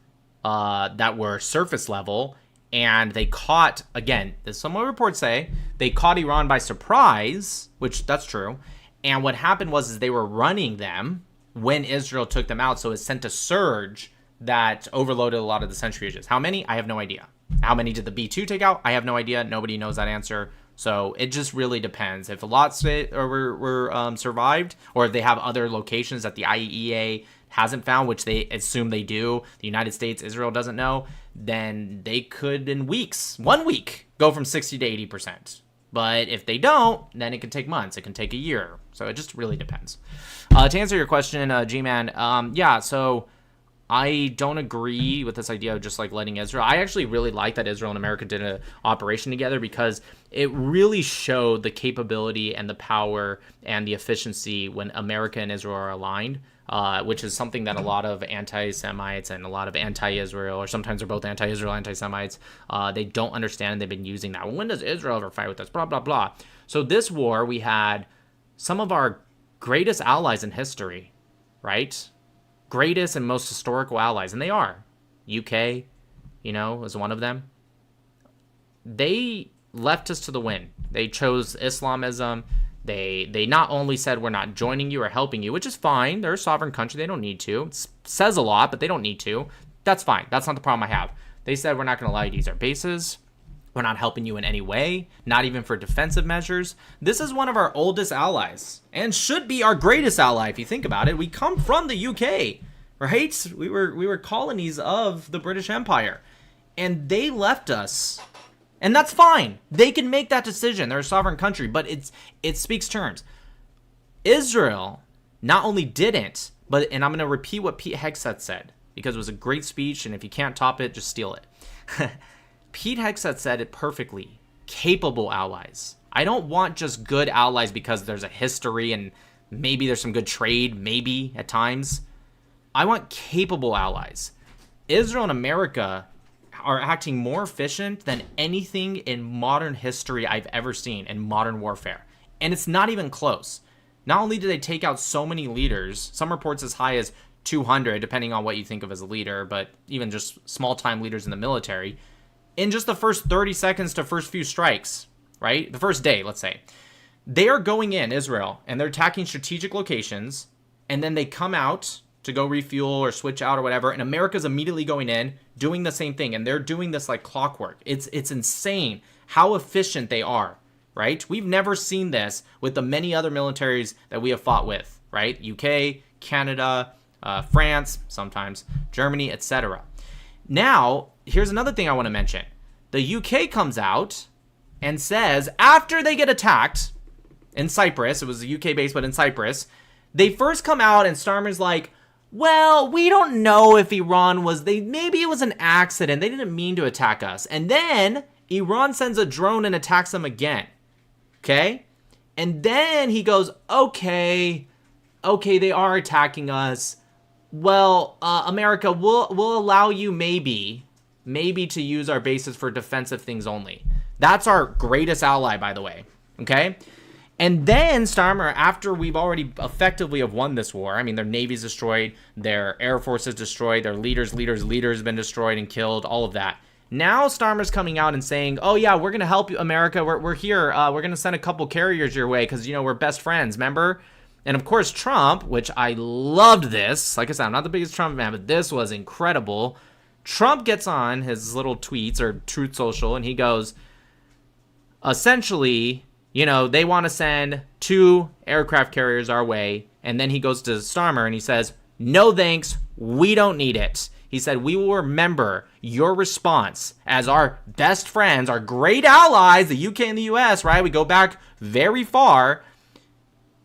that were surface level, and they caught, again, as some reports say, they caught Iran by surprise, which that's true. And what happened was they were running them when Israel took them out, so it sent a surge that overloaded a lot of the centrifuges. How many? I have no idea. How many did the B-2 take out? I have no idea. Nobody knows that answer. So it just really depends. If a lot were survived, or if they have other locations that the IAEA hasn't found, which they assume they do, the United States, Israel doesn't know, then they could, in weeks, 1 week, go from 60 to 80%. But if they don't, then it can take months. It can take a year. So it just really depends. To answer your question, G-Man, yeah, so I don't agree with this idea of just like letting Israel. I actually really like that Israel and America did an operation together, because it really showed the capability and the power and the efficiency when America and Israel are aligned. Which is something that a lot of anti-Semites and a lot of anti-Israel, or sometimes they're both anti-Israel, anti-Semites, they don't understand, and they've been using that. Well, when does Israel ever fight with us? Blah, blah, blah. So this war, we had some of our greatest allies in history, right? Greatest and most historical allies, and they are. UK, is one of them. They left us to the wind. They chose Islamism. They not only said we're not joining you or helping you, which is fine. They're a sovereign country. They don't need to. It says a lot, but they don't need to. That's fine. That's not the problem I have. They said we're not going to allow you to use our bases. We're not helping you in any way, not even for defensive measures. This is one of our oldest allies and should be our greatest ally if you think about it. We come from the UK, right? We were colonies of the British Empire, and they left us. And that's fine. They can make that decision. They're a sovereign country, but it speaks terms. Israel not only didn't, and I'm going to repeat what Pete Hegseth said, because it was a great speech, and if you can't top it, just steal it. Pete Hegseth said it perfectly. Capable allies. I don't want just good allies because there's a history and maybe there's some good trade, maybe at times. I want capable allies. Israel and America are acting more efficient than anything in modern history I've ever seen in modern warfare. And it's not even close. Not only do they take out so many leaders, some reports as high as 200, depending on what you think of as a leader, but even just small-time leaders in the military, in just the first 30 seconds to first few strikes, right? The first day, let's say. They are going in, Israel, and they're attacking strategic locations, and then they come out to go refuel or switch out or whatever, and America's immediately going in, doing the same thing, and they're doing this like clockwork. It's insane how efficient they are, right? We've never seen this with the many other militaries that we have fought with, right? UK, Canada, France, sometimes Germany, etc. Now, here's another thing I want to mention. The UK comes out and says, after they get attacked in Cyprus, it was a UK base, but in Cyprus, they first come out and Starmer's like, well, we don't know if Iran maybe it was an accident. They didn't mean to attack us. And then Iran sends a drone and attacks them again. Okay? And then he goes, okay, they are attacking us. Well, America, we'll allow you maybe to use our bases for defensive things only. That's our greatest ally, by the way. Okay? And then Starmer, after we've already effectively have won this war, I mean, their navy's destroyed, their air force is destroyed, their leaders have been destroyed and killed, all of that. Now Starmer's coming out and saying, oh yeah, we're going to help you, America. We're here. We're going to send a couple carriers your way because, we're best friends, remember? And of course, Trump, which I loved this. Like I said, I'm not the biggest Trump fan, but this was incredible. Trump gets on his little tweets or Truth Social, and he goes, essentially, they want to send 2 aircraft carriers our way. And then he goes to Starmer and he says, no thanks, we don't need it. He said, we will remember your response as our best friends, our great allies, the UK and the US, right? We go back very far.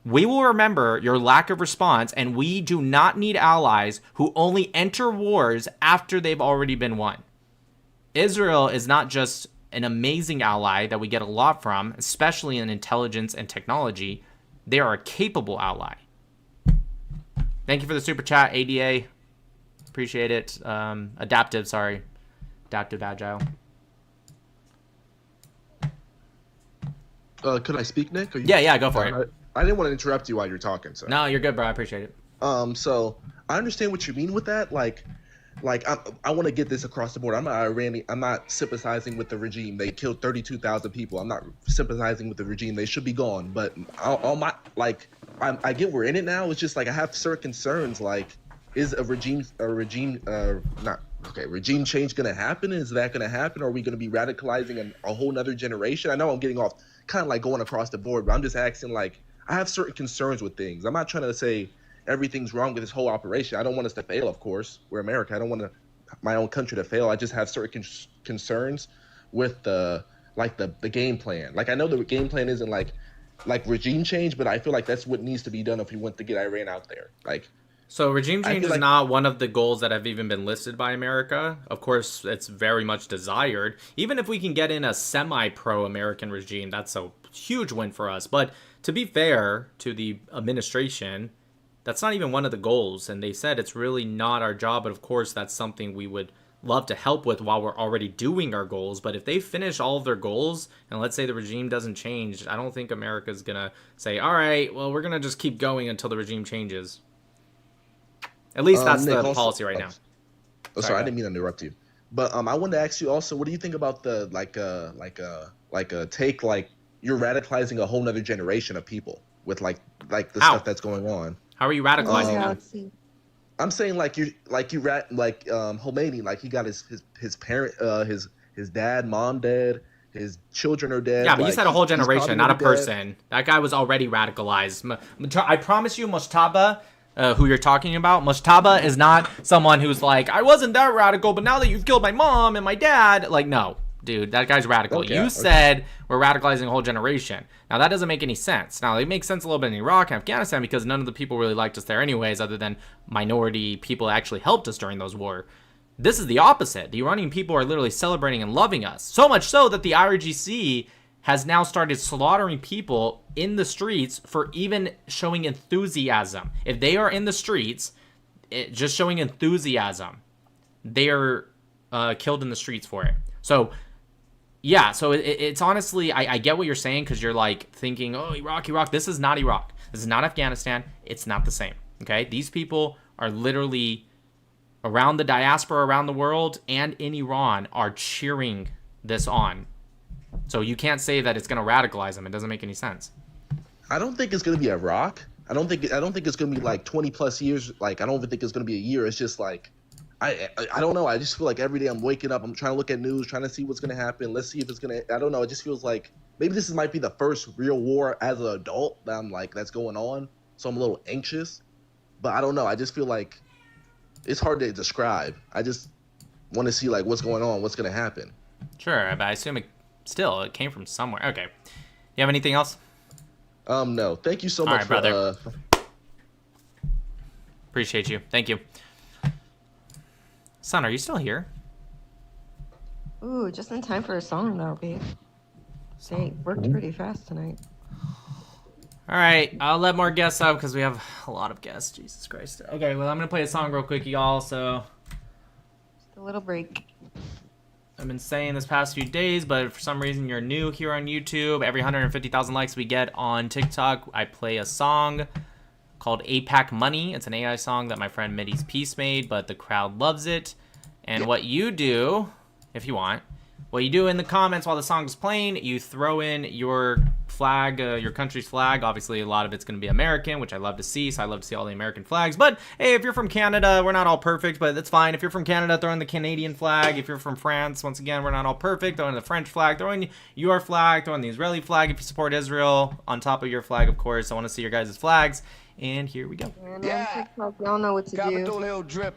We will remember your lack of response, and we do not need allies who only enter wars after they've already been won. Israel is not just an amazing ally that we get a lot from, especially in intelligence and technology. They are a capable ally. Thank you for the super chat, ADA. Appreciate it. Adaptive agile. Could I speak, Nick? Yeah, go for it. I didn't want to interrupt you while you're talking. So. No, you're good, bro. I appreciate it. So I understand what you mean with that. Like I want to get this across the board. I'm not Iranian. I'm not sympathizing with the regime. They killed 32,000 people. I'm not sympathizing with the regime. They should be gone. But I get we're in it now. It's just like I have certain concerns. Like, is regime change going to happen? Is that going to happen? Or are we going to be radicalizing a whole nother generation? I know I'm getting off kind of like going across the board, but I'm just asking, like, I have certain concerns with things. I'm not trying to say everything's wrong with this whole operation. I don't want us to fail, of course. We're America. I don't want my own country to fail. I just have certain concerns with the game plan. Like, I know the game plan isn't like regime change, but I feel like that's what needs to be done if we want to get Iran out there. Like, so regime change is not one of the goals that have even been listed by America. Of course, it's very much desired. Even if we can get in a semi-pro-American regime, that's a huge win for us. But to be fair to the administration, that's not even one of the goals. And they said it's really not our job. But of course, that's something we would love to help with while we're already doing our goals. But if they finish all of their goals, and let's say the regime doesn't change, I don't think America's going to say, all right, well, we're going to just keep going until the regime changes. At least that's Nick, the policy right now. Sorry, I didn't mean to interrupt you. But I wanted to ask you also, what do you think about the take, like, you're radicalizing a whole nother generation of people with like the stuff that's going on? How are you radicalizing them? I'm saying Khomeini, like, he got his parent, his dad, mom dead, his children are dead. Yeah, but you said a whole generation, not a person. That guy was already radicalized. I promise you, Mujtaba, who you're talking about, Mujtaba is not someone who's like, I wasn't that radical, but now that you've killed my mom and my dad, like, no, dude, that guy's radical. Okay, said we're radicalizing a whole generation. Now, that doesn't make any sense. Now, it makes sense a little bit in Iraq and Afghanistan because none of the people really liked us there anyways, other than minority people that actually helped us during those wars. This is the opposite. The Iranian people are literally celebrating and loving us. So much so that the IRGC has now started slaughtering people in the streets for even showing enthusiasm. If they are in the streets, just showing enthusiasm, they are killed in the streets for it. So, yeah, so it's honestly, I get what you're saying because you're like thinking, oh, Iraq. This is not Iraq. This is not Afghanistan. It's not the same, okay? These people are literally around the diaspora, around the world, and in Iran are cheering this on. So you can't say that it's going to radicalize them. It doesn't make any sense. I don't think it's going to be Iraq. I don't think it's going to be like 20 plus years. Like, I don't even think it's going to be a year. It's just like, I don't know. I just feel like every day I'm waking up, I'm trying to look at news, trying to see what's going to happen. Let's see if it's going to, I don't know. It just feels like maybe this might be the first real war as an adult that I'm like, that's going on. So I'm a little anxious, but I don't know. I just feel like it's hard to describe. I just want to see like what's going on, what's going to happen. Sure, but I assume it came from somewhere. Okay. You have anything else? No. Thank you so much, brother. Appreciate you. Thank you. Son, are you still here? Ooh, just in time for a song though, babe. They worked pretty fast tonight. All right, I'll let more guests up because we have a lot of guests. Jesus Christ. Okay, well, I'm going to play a song real quick, y'all, so. Just a little break. I've been saying this past few days, but for some reason you're new here on YouTube. Every 150,000 likes we get on TikTok, I play a song called APAC Money. It's an AI song that my friend Midi's Peace made, but the crowd loves it. And what you do, if you want, what you do in the comments while the song is playing, you throw in your flag, your country's flag. Obviously, a lot of it's going to be American, which I love to see, so I love to see all the American flags. But, hey, if you're from Canada, we're not all perfect, but that's fine. If you're from Canada, throw in the Canadian flag. If you're from France, once again, we're not all perfect. Throw in the French flag. Throw in your flag. Throw in the Israeli flag if you support Israel. On top of your flag, of course. I want to see your guys' flags. And here we go. Yeah. TikTok, y'all know what to Capitol do. Hill drip.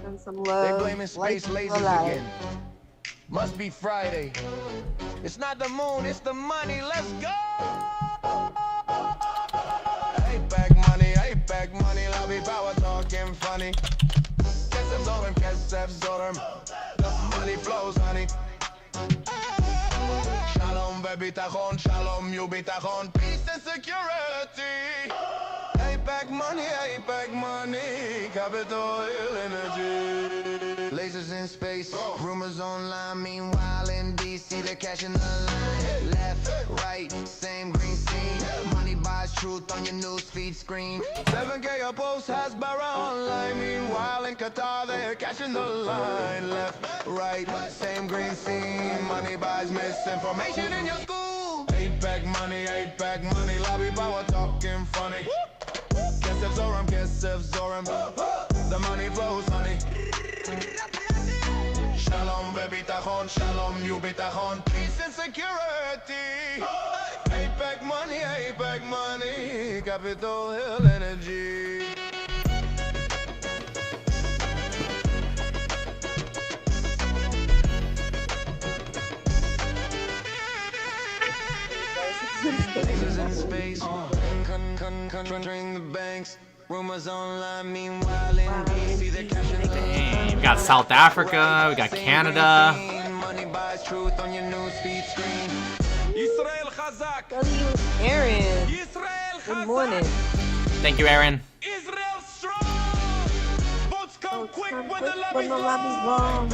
Send some love. They blaming space lasers again. Must be Friday. It's not the moon, it's the money. Let's go! APAC money, lobby power talking funny. Kesef Zorim. The money flows, honey. Shalom ve'bitachon, shalom you bitachon, peace and security. APEC money, Capitol Hill energy. Lasers in space, rumors online. Meanwhile in DC, they're cashing the line. Left, right, same green scene. Money buys truth on your newsfeed screen. 7K a post has Barra online. Meanwhile in Qatar, they're cashing the line. Left, right, same green scene. Money buys misinformation in your school. APEC money, lobby power talking funny. Kesef Zoram, the money flows, honey. Shalom bebitachon, shalom yubitachon, peace and security. APEC money, Capitol Hill energy. Lasers in space, conjuring the banks. Rumors online, meanwhile in DC, they're cashing the Dang, we got South Africa, we got Canada. money buys truth on your newsfeed screen. Israel Chazak. Aaron. Good morning. Thank you, Aaron. Israel strong. Votes come quick when the When the lobby's long.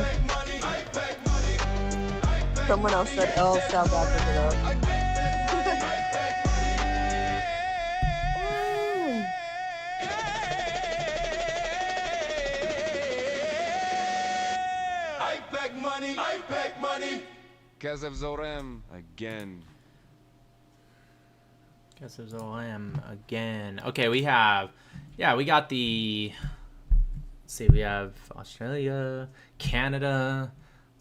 Someone else said, "Oh, South Africa." APEC money. Kesef Zorem again. Guess there's OM again. Okay, we got the, let's see, we have Australia, Canada,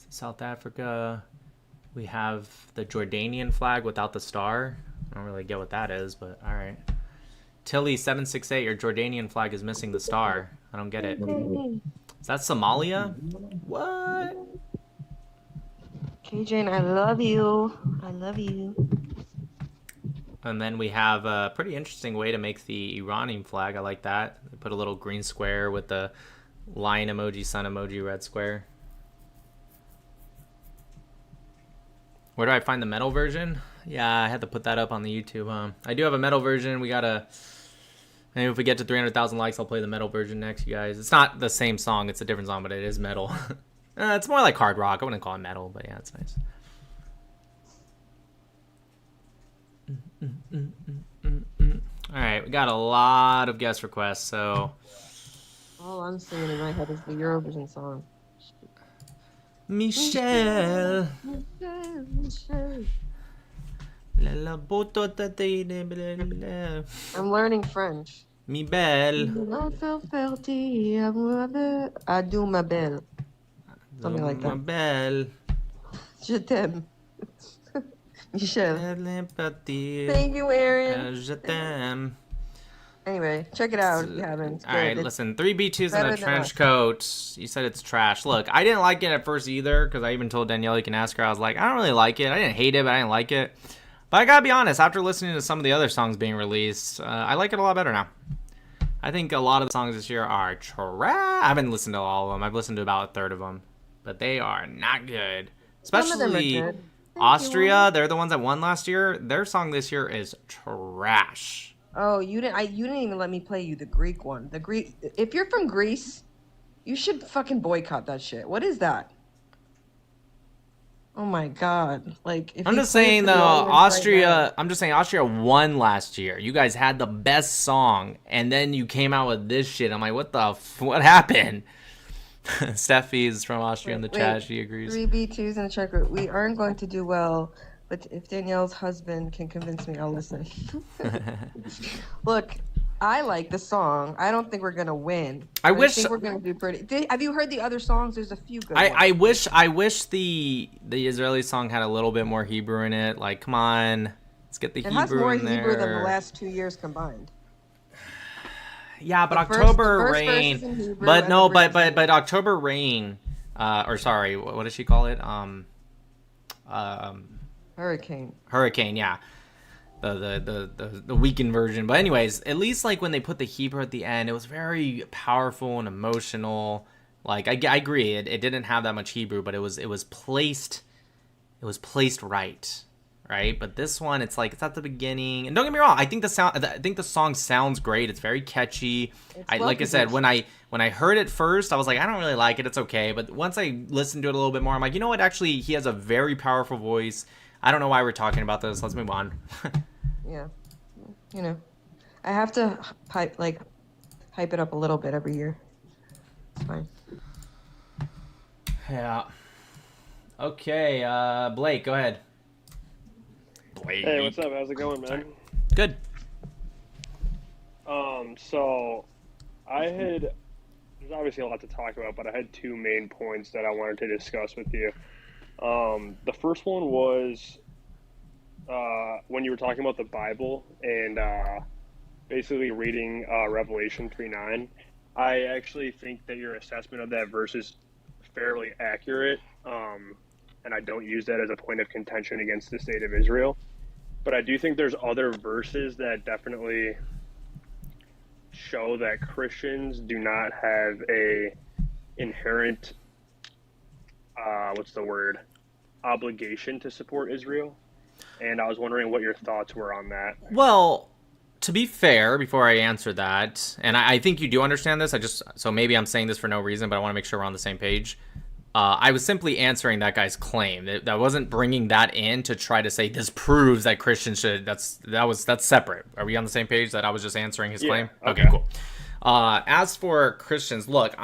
South Africa. We have the Jordanian flag without the star. I don't really get what that is, but all right. Tilly768, your Jordanian flag is missing the star. I don't get it. Is that Somalia? What? KJ, I love you. I love you. And then we have a pretty interesting way to make the Iranian flag. I like that. They put a little green square with the lion emoji, sun emoji, red square. Where do I find the metal version? Yeah, I had to put that up on the YouTube. I do have a metal version. We gotta, maybe if we get to 300,000 likes, I'll play the metal version next, you guys. It's not the same song. It's a different song, but it is metal. It's more like hard rock. I wouldn't call it metal, but yeah, it's nice. All right, we got a lot of guest requests, so All I'm singing in my head is the Eurovision song. Michelle. I'm learning French. Mi belle. Adieu, ma belle. Something like Ma that. belle. Je t'aime. Michelle. Thank you, Aaron. Je t'aime. Anyway, check it out if you haven't. It's All good. right, It's listen, 3B2s in better a than trench us. coat. You said it's trash. Look, I didn't like it at first either, because I even told Danielle, you can ask her. I was like, I don't really like it. I didn't hate it, but I didn't like it. But I gotta be honest, after listening to some of the other songs being released, I like it a lot better now. I think a lot of the songs this year are trash. I haven't listened to all of them. I've listened to about a third of them, but they are not good. Some of them are Especially good. Austria. They're the ones that won last year. Their song this year is trash. Oh, you didn't even let me play you the Greek one. The Greek. If you're from Greece, you should fucking boycott that shit. What is that? Oh my god! Like, if I'm you just play it saying for though, the audience right Austria. now- I'm just saying Austria won last year. You guys had the best song, and then you came out with this shit. I'm like, what happened? Steffi's from Austria in the chat. She agrees. 3B2s in the check group. We aren't going to do well, but if Danielle's husband can convince me, I'll listen. Look, I like the song. I don't think we're gonna win. I but wish- think we're gonna do pretty. Have you heard the other songs? There's a few good ones. I wish the Israeli song had a little bit more Hebrew in it. Like, come on, let's get the It Hebrew has more in there. Hebrew than the last 2 years combined. Yeah, but The first- October the first verse Rain. is in Hebrew But and no, the bridge but October Rain, or sorry, what does she call it? Hurricane. Hurricane, yeah. The weakened version. But anyways, at least like when they put the Hebrew at the end, it was very powerful and emotional. Like I agree, it didn't have that much Hebrew, but it was placed right. right? But this one, it's like it's at the beginning. And don't get me wrong, I think the song sounds great. It's very catchy. Like I said, when I heard it first, I was like, I don't really like it. It's okay. But once I listened to it a little bit more, I'm like, you know what? Actually, he has a very powerful voice. I don't know why we're talking about this. Let's move on. Yeah, you know, I have to hype it up a little bit every year. It's fine. Yeah. Okay, Blake, go ahead. Blake. Hey, what's up? How's it going, man? Good. So there's obviously a lot to talk about, but I had two main points that I wanted to discuss with you. The first one was when you were talking about the Bible and basically reading Revelation 3:9. I actually think that your assessment of that verse is fairly accurate, and I don't use that as a point of contention against the state of Israel. But I do think there's other verses that definitely show that Christians do not have a inherent, obligation to support Israel. And I was wondering what your thoughts were on that. Well, to be fair, before I answer that, and I think you do understand this, so maybe I'm saying this for no reason, but I want to make sure we're on the same page. I was simply answering that guy's claim. That wasn't bringing that in to try to say this proves that Christians should. That's separate. Are we on the same page? That I was just answering his claim. Okay, cool. As for Christians, look,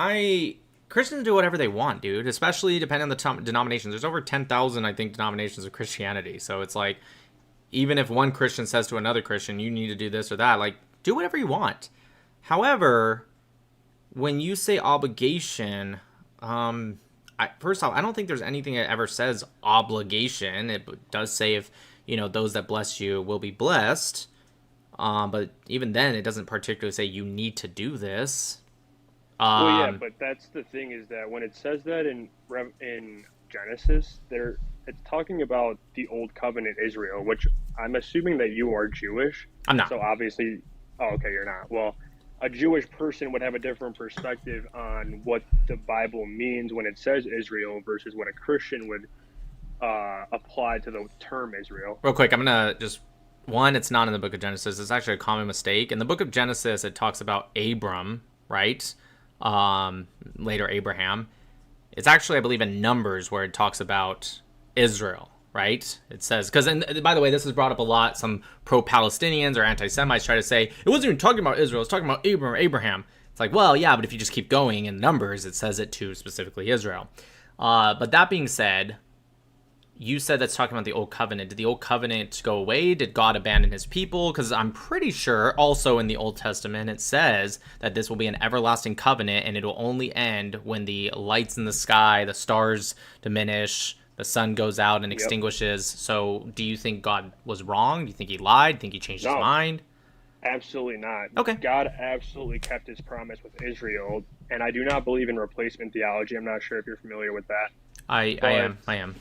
Christians do whatever they want, dude. Especially depending on the denominations. There's over 10,000, I think, denominations of Christianity. So it's like, even if one Christian says to another Christian, you need to do this or that, like, do whatever you want. However, when you say obligation, first off, I don't think there's anything that ever says obligation. It does say if, those that bless you will be blessed. But even then, it doesn't particularly say you need to do this. Well, yeah, but that's the thing is that when it says that in Genesis, it's talking about the Old Covenant Israel, which I'm assuming that you are Jewish. I'm not. So obviously, okay, you're not. Well, a Jewish person would have a different perspective on what the Bible means when it says Israel versus what a Christian would apply to the term Israel. Real quick, I'm going to just... One, it's not in the book of Genesis. It's actually a common mistake. In the book of Genesis, it talks about Abram, right? Later Abraham. It's actually, I believe, in Numbers where it talks about Israel, right? It says, because, and by the way, this is brought up a lot. Some pro-Palestinians or anti-Semites try to say, it wasn't even talking about Israel, it's talking about Abram or Abraham. It's like, well, yeah, but if you just keep going in Numbers, it says it to specifically Israel. But that being said, you said that's talking about the Old Covenant. Did the Old Covenant go away? Did God abandon his people? Because I'm pretty sure also in the Old Testament it says that this will be an everlasting covenant and it will only end when the lights in the sky, the stars diminish, the sun goes out and extinguishes. So do you think God was wrong? Do you think he lied? Do you think he changed his mind? Absolutely not. Okay. God absolutely kept his promise with Israel, and I do not believe in replacement theology. I'm not sure if you're familiar with that. I am.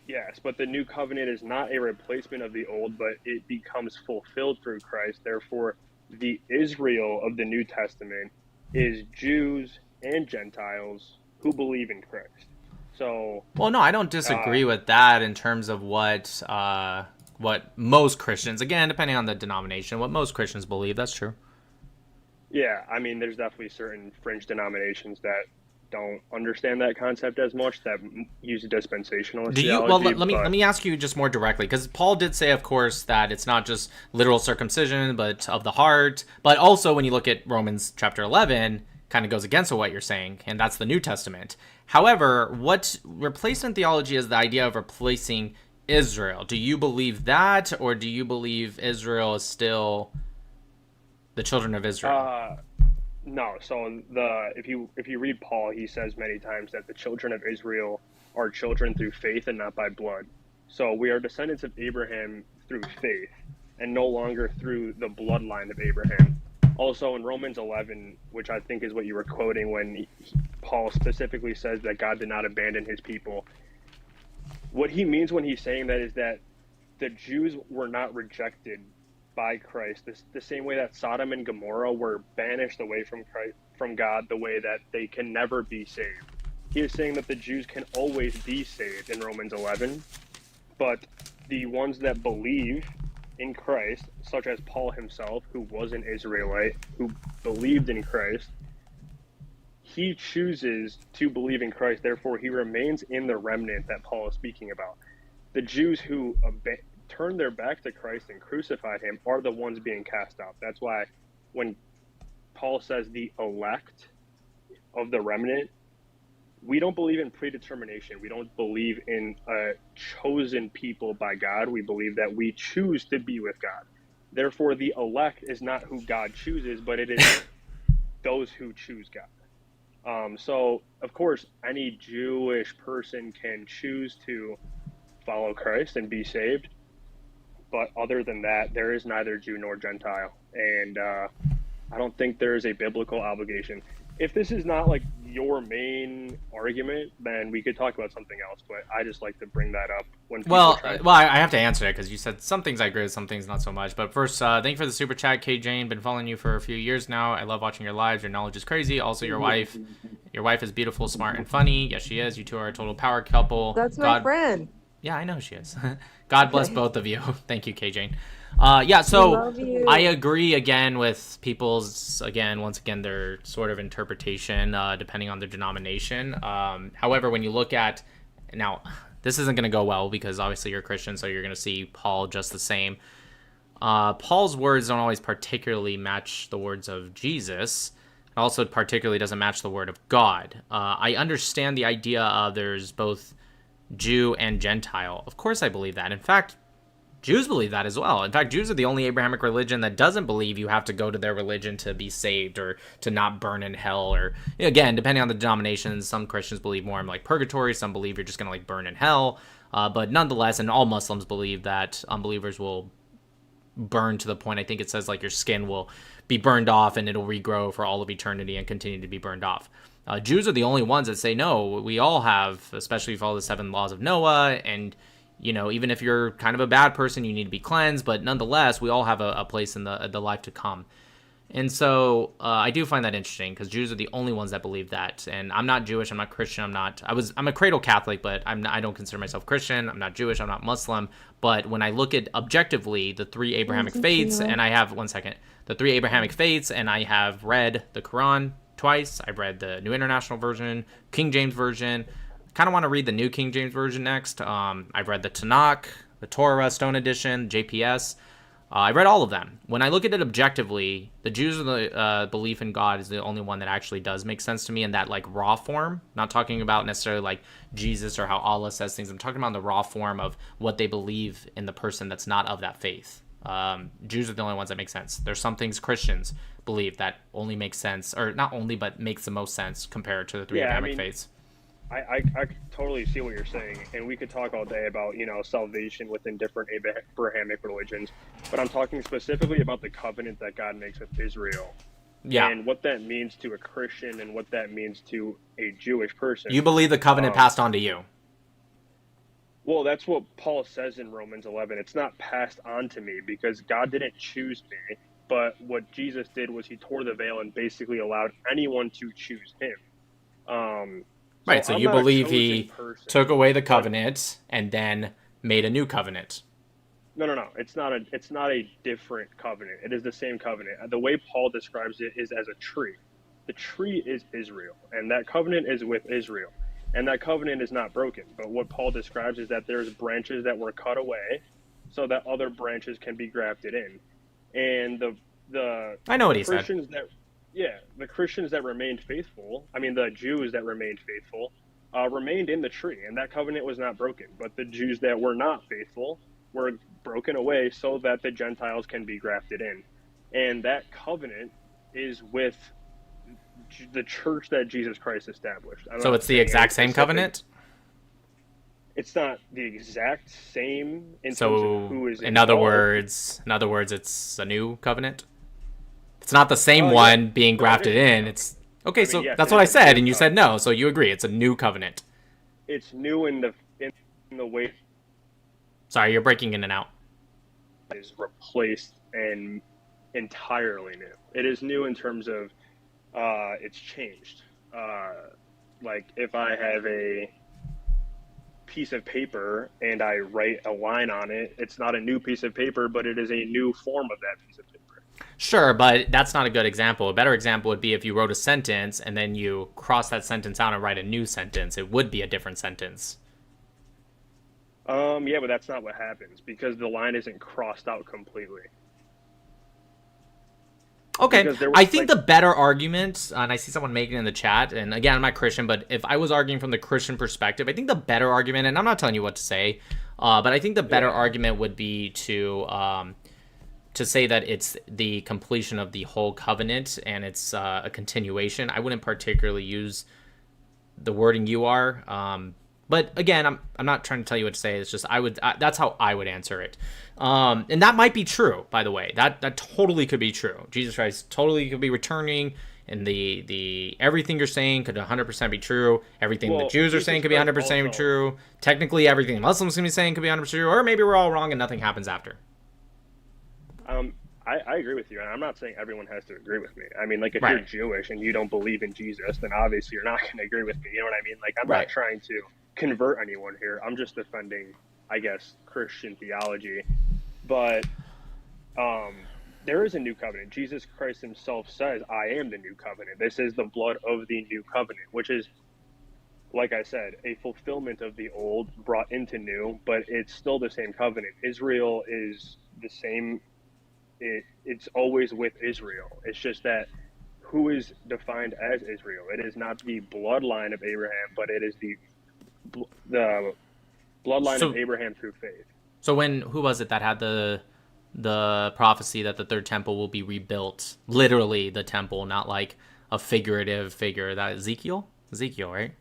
Yes, but the new covenant is not a replacement of the old, but it becomes fulfilled through Christ. Therefore, the Israel of the New Testament is Jews and Gentiles who believe in Christ. So, well, no, I don't disagree with that in terms of what most Christians, again, depending on the denomination, what most Christians believe. That's true. Yeah, I mean, there's definitely certain fringe denominations that don't understand that concept as much, that use a dispensational theology. Well, let me ask you just more directly, because Paul did say, of course, that it's not just literal circumcision, but of the heart. But also, when you look at Romans chapter 11, kind of goes against what you're saying, and that's the New Testament. However, what replacement theology is the idea of replacing Israel. Do you believe that, or do you believe Israel is still the children of Israel? No. So if you read Paul, he says many times that the children of Israel are children through faith and not by blood. So we are descendants of Abraham through faith and no longer through the bloodline of Abraham. Also in Romans 11, which I think is what you were quoting when Paul specifically says that God did not abandon his people, what he means when he's saying that is that the Jews were not rejected by Christ, the same way that Sodom and Gomorrah were banished away from God, the way that they can never be saved. He is saying that the Jews can always be saved in Romans 11, but the ones that believe in Christ, such as Paul himself, who was an Israelite, who believed in Christ, he chooses to believe in Christ. Therefore, he remains in the remnant that Paul is speaking about. The Jews who turned their back to Christ and crucified him are the ones being cast out. That's why when Paul says the elect of the remnant, we don't believe in predetermination. We don't believe in a chosen people by God. We believe that we choose to be with God. Therefore, the elect is not who God chooses, but it is those who choose God. So, of course, any Jewish person can choose to follow Christ and be saved. But other than that, there is neither Jew nor Gentile. And I don't think there is a biblical obligation. If this is not like your main argument, then we could talk about something else. But I just like to bring that up when people try. Well, I have to answer it because you said some things I agree with, some things not so much. But first, thank you for the super chat, K. Jane. Been following you for a few years now. I love watching your lives. Your knowledge is crazy. Also, your wife is beautiful, smart, and funny. Yes, she is. You two are a total power couple. That's my friend. Yeah, I know she is. God bless both of you. Thank you, K. Jane. Yeah, so love you. I agree again with people's, once again, their sort of interpretation, depending on their denomination. However, when you look at, now, this isn't going to go well because obviously you're a Christian, so you're going to see Paul just the same. Paul's words don't always particularly match the words of Jesus. It also particularly doesn't match the word of God. I understand the idea of there's both Jew and Gentile. Of course I believe that. In fact, Jews believe that as well. In fact, Jews are the only Abrahamic religion that doesn't believe you have to go to their religion to be saved or to not burn in hell. Or, again, depending on the denominations, some Christians believe more in like purgatory. Some believe you're just going to like burn in hell. But nonetheless, and all Muslims believe that unbelievers will burn to the point, I think it says like your skin will be burned off and it'll regrow for all of eternity and continue to be burned off. Jews are the only ones that say, no, we all have, especially if you follow the 7 laws of Noah, and, even if you're kind of a bad person, you need to be cleansed, but nonetheless, we all have a place in the life to come. And so I do find that interesting because Jews are the only ones that believe that. And I'm not Jewish, I'm not Christian, I'm a cradle Catholic, but I don't consider myself Christian, I'm not Jewish, I'm not Muslim. But when I look at objectively the 3 Abrahamic faiths, and I have, the 3 Abrahamic faiths, and I have read the Quran twice. I've read the New International Version, King James Version. Kind of want to read the New King James Version next. I've read the Tanakh, the Torah Stone Edition, JPS. I read all of them. When I look at it objectively, the Jews' belief in God is the only one that actually does make sense to me in that like raw form. Not talking about necessarily like Jesus or how Allah says things. I'm talking about the raw form of what they believe in the person that's not of that faith. Jews are the only ones that make sense. There's some things Christians believe that only makes sense, or not only, but makes the most sense compared to the 3 Abrahamic faiths. I totally see what you're saying, and we could talk all day about salvation within different Abrahamic religions, but I'm talking specifically about the covenant that God makes with Israel, and what that means to a Christian and what that means to a Jewish person. You believe the covenant passed on to you? Well, that's what Paul says in Romans 11. It's not passed on to me because God didn't choose me, but what Jesus did was he tore the veil and basically allowed anyone to choose him. Right, so you believe he took away the covenant and then made a new covenant. No. It's not a different covenant. It is the same covenant. The way Paul describes it is as a tree. The tree is Israel, and that covenant is with Israel. And that covenant is not broken. But what Paul describes is that there's branches that were cut away so that other branches can be grafted in. And the I know what he Christians said. The Christians that remained faithful, the Jews that remained faithful, remained in the tree, and that covenant was not broken. But the Jews that were not faithful were broken away so that the Gentiles can be grafted in. And that covenant is with the church that Jesus Christ established. So it's the exact same covenant? It's not the exact same in terms of who is in other words, it's a new covenant? It's not the same one being grafted in. It's okay. So yes, that's what I said, and you said no. So you agree it's a new covenant. It's new in the way. Sorry, you're breaking in and out. Is replaced and entirely new. It is new in terms of it's changed. Like if I have a piece of paper and I write a line on it, it's not a new piece of paper, but it is a new form of that piece of paper. Sure, but that's not a good example. A better example would be if you wrote a sentence and then you cross that sentence out and write a new sentence. It would be a different sentence. Yeah, but that's not what happens because the line isn't crossed out completely. Okay, I think the better argument, and I see someone making it in the chat, and again, I'm not Christian, but if I was arguing from the Christian perspective, I think the better argument, and I'm not telling you what to say, but I think the better argument would be to say that it's the completion of the whole covenant and it's a continuation. I wouldn't particularly use the wording you are, but again, I'm not trying to tell you what to say. It's just that's how I would answer it. And that might be true, by the way. That totally could be true. Jesus Christ totally could be returning, and the everything you're saying could 100% be true. Everything the Jews are saying could be 100% true. Technically, everything Muslims can be saying could be 100% true, or maybe we're all wrong and nothing happens after. I agree with you, and I'm not saying everyone has to agree with me. I mean, like, if you're Jewish and you don't believe in Jesus, then obviously you're not going to agree with me. You know what I mean? Like, I'm not trying to convert anyone here. I'm just defending, I guess, Christian theology. But there is a new covenant. Jesus Christ himself says, I am the new covenant. This is the blood of the new covenant, which is, like I said, a fulfillment of the old brought into new, but it's still the same covenant. Israel is the same. It's always with Israel. It's just that who is defined as Israel? It is not the bloodline of Abraham, but it is the bloodline of Abraham through faith. So who was it that had the prophecy that the third temple will be rebuilt? Literally the temple, not like a figurative figure. That Ezekiel, right?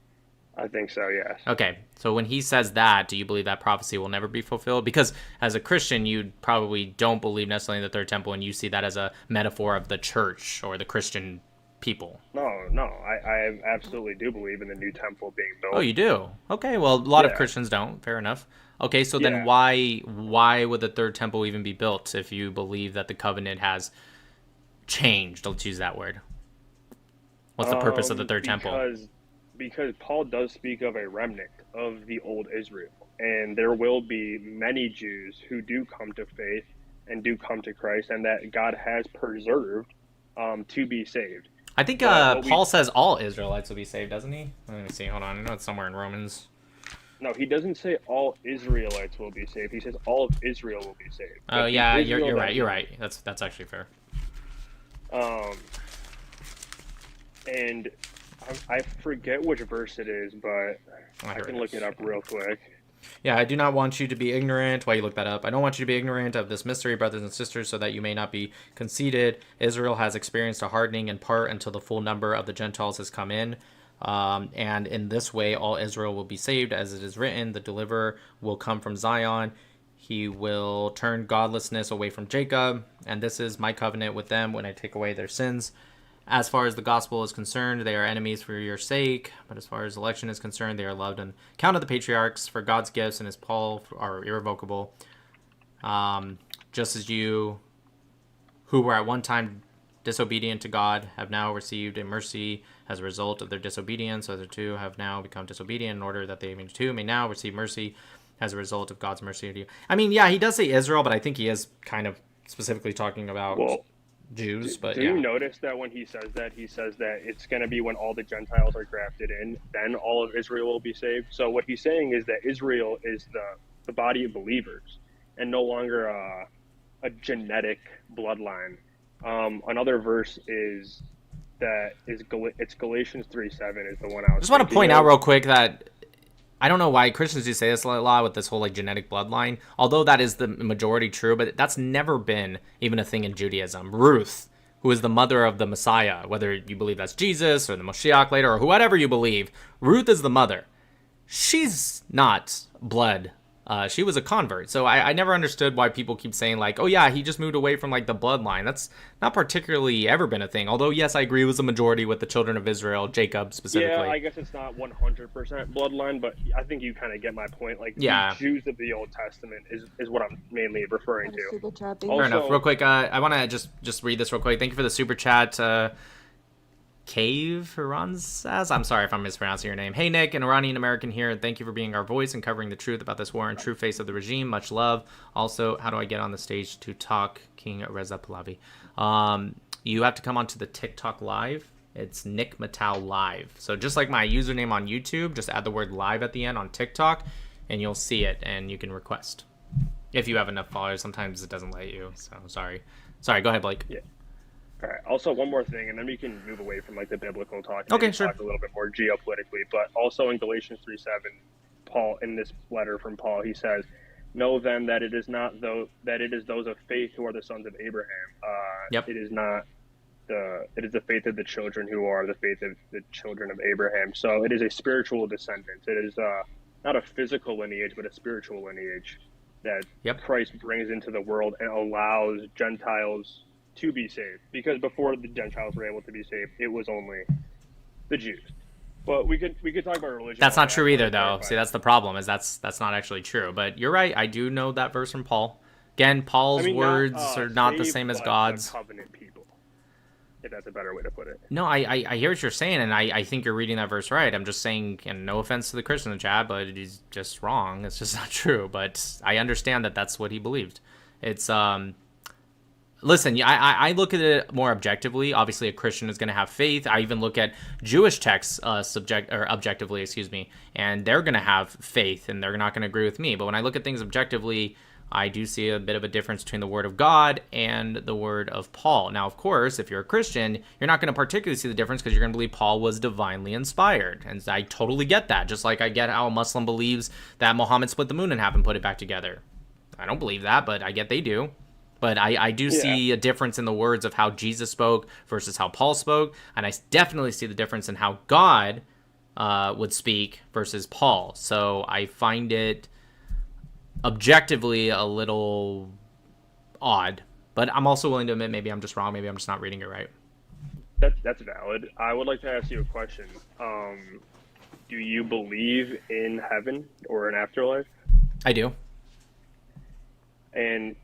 I think so, yes. Okay, so when he says that, do you believe that prophecy will never be fulfilled? Because as a Christian, you probably don't believe necessarily in the third temple, and you see that as a metaphor of the church or the Christian people. No, I absolutely do believe in the new temple being built. Oh, you do? Okay, well, a lot of Christians don't. Fair enough. Okay, so then why would the third temple even be built if you believe that the covenant has changed? Let's use that word. What's the purpose of the third temple? Because Paul does speak of a remnant of the old Israel, and there will be many Jews who do come to faith and do come to Christ, and that God has preserved to be saved. I think Paul says all Israelites will be saved, doesn't he? Let me see. Hold on. I know it's somewhere in Romans. No, he doesn't say all Israelites will be saved. He says all of Israel will be saved. Oh, yeah, you're right. You're right. That's actually fair. And I forget which verse it is, but I can look it up real quick. Yeah, I do not want you to be ignorant. While you look that up, I don't want you to be ignorant of this mystery, brothers and sisters, so that you may not be conceited. Israel has experienced a hardening in part until the full number of the Gentiles has come in. And in this way, all Israel will be saved. As it is written, the deliverer will come from Zion. He will turn godlessness away from Jacob. And this is my covenant with them when I take away their sins. As far as the gospel is concerned, they are enemies for your sake. But as far as election is concerned, they are loved on account of the patriarchs. For God's gifts and his Paul are irrevocable. Just as you, who were at one time disobedient to God, have now received a mercy as a result of their disobedience. So the two have now become disobedient in order that they too may now receive mercy as a result of God's mercy to you. I mean, yeah, he does say Israel, but I think he is kind of specifically talking about Jews. But do you notice that when he says that it's going to be when all the Gentiles are grafted in, then all of Israel will be saved? So what he's saying is that Israel is the body of believers and no longer a genetic bloodline. Another verse is it's Galatians 3:7 is the one I just want to point out real quick that I don't know why Christians do say this a lot with this whole like genetic bloodline, although that is the majority true, but that's never been even a thing in Judaism. Ruth, who is the mother of the Messiah, whether you believe that's Jesus or the Moshiach later or whatever you believe, Ruth is the mother. She's not blood. She was a convert. So I never understood why people keep saying like, oh yeah, he just moved away from like the bloodline. That's not particularly ever been a thing. Although yes, I agree it was a majority with the children of Israel, Jacob specifically. Yeah, I guess it's not 100% bloodline, but I think you kind of get my point. Like the Jews of the Old Testament is what I'm mainly referring to. Fair enough. Real quick, I want to just read this real quick. Thank you for the super chat. Cave Hiranzaz. I'm sorry if I'm mispronouncing your name. Hey, Nick, an Iranian American here. Thank you for being our voice and covering the truth about this war and true face of the regime. Much love. Also, how do I get on the stage to talk, King Reza Pahlavi? You have to come onto the TikTok live. It's Nick Matau Live. So just like my username on YouTube, just add the word live at the end on TikTok, and you'll see it, and you can request. If you have enough followers, sometimes it doesn't let you. So sorry. Sorry, go ahead, Blake. Yeah. All right. Also, one more thing, and then we can move away from like the biblical talk. Okay, sure. Talk a little bit more geopolitically, but also in Galatians 3:7, Paul, in this letter from Paul, he says, "Know then that it is those of faith who are the sons of Abraham. Yep. It is the faith of the children who are the faith of the children of Abraham. So it is a spiritual descendant. It is not a physical lineage, but a spiritual lineage that Christ brings into the world and allows Gentiles to be saved. Because before the Gentiles were able to be saved, it was only the Jews. But we could talk about religion. That's not true either, though. See, that's the problem. Is that's not actually true. But you're right. I do know that verse from Paul. Again, Paul's words are not the same as God's. Covenant people, if that's a better way to put it. No, I hear what you're saying, and I think you're reading that verse right. I'm just saying, and no offense to the Christian in the chat, but he's just wrong. It's just not true. But I understand that that's what he believed. It's Listen, I look at it more objectively. Obviously, a Christian is going to have faith. I even look at Jewish texts objectively, and they're going to have faith, and they're not going to agree with me. But when I look at things objectively, I do see a bit of a difference between the word of God and the word of Paul. Now, of course, if you're a Christian, you're not going to particularly see the difference because you're going to believe Paul was divinely inspired. And I totally get that, just like I get how a Muslim believes that Muhammad split the moon in half and put it back together. I don't believe that, but I get they do. But I do see a difference in the words of how Jesus spoke versus how Paul spoke. And I definitely see the difference in how God would speak versus Paul. So I find it objectively a little odd. But I'm also willing to admit maybe I'm just wrong. Maybe I'm just not reading it right. That's valid. I would like to ask you a question. Do you believe in heaven or an afterlife? I do. And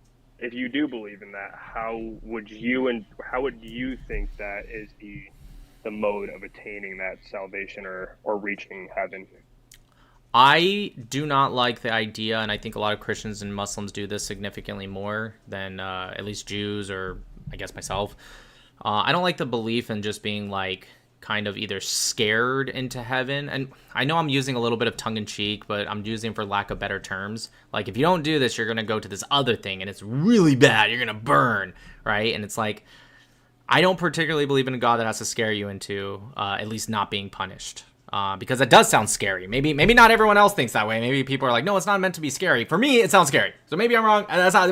if you do believe in that, how would you think that is the mode of attaining that salvation or reaching heaven? I do not like the idea, and I think a lot of Christians and Muslims do this significantly more than at least Jews or I guess myself. I don't like the belief in just being like kind of either scared into heaven. And I know I'm using a little bit of tongue-in-cheek, but I'm using for lack of better terms. Like, if you don't do this, you're going to go to this other thing, and it's really bad. You're going to burn, right? And it's like, I don't particularly believe in a God that has to scare you into at least not being punished. Because it does sound scary. Maybe not everyone else thinks that way. Maybe people are like, no, it's not meant to be scary. For me, it sounds scary. So maybe I'm wrong.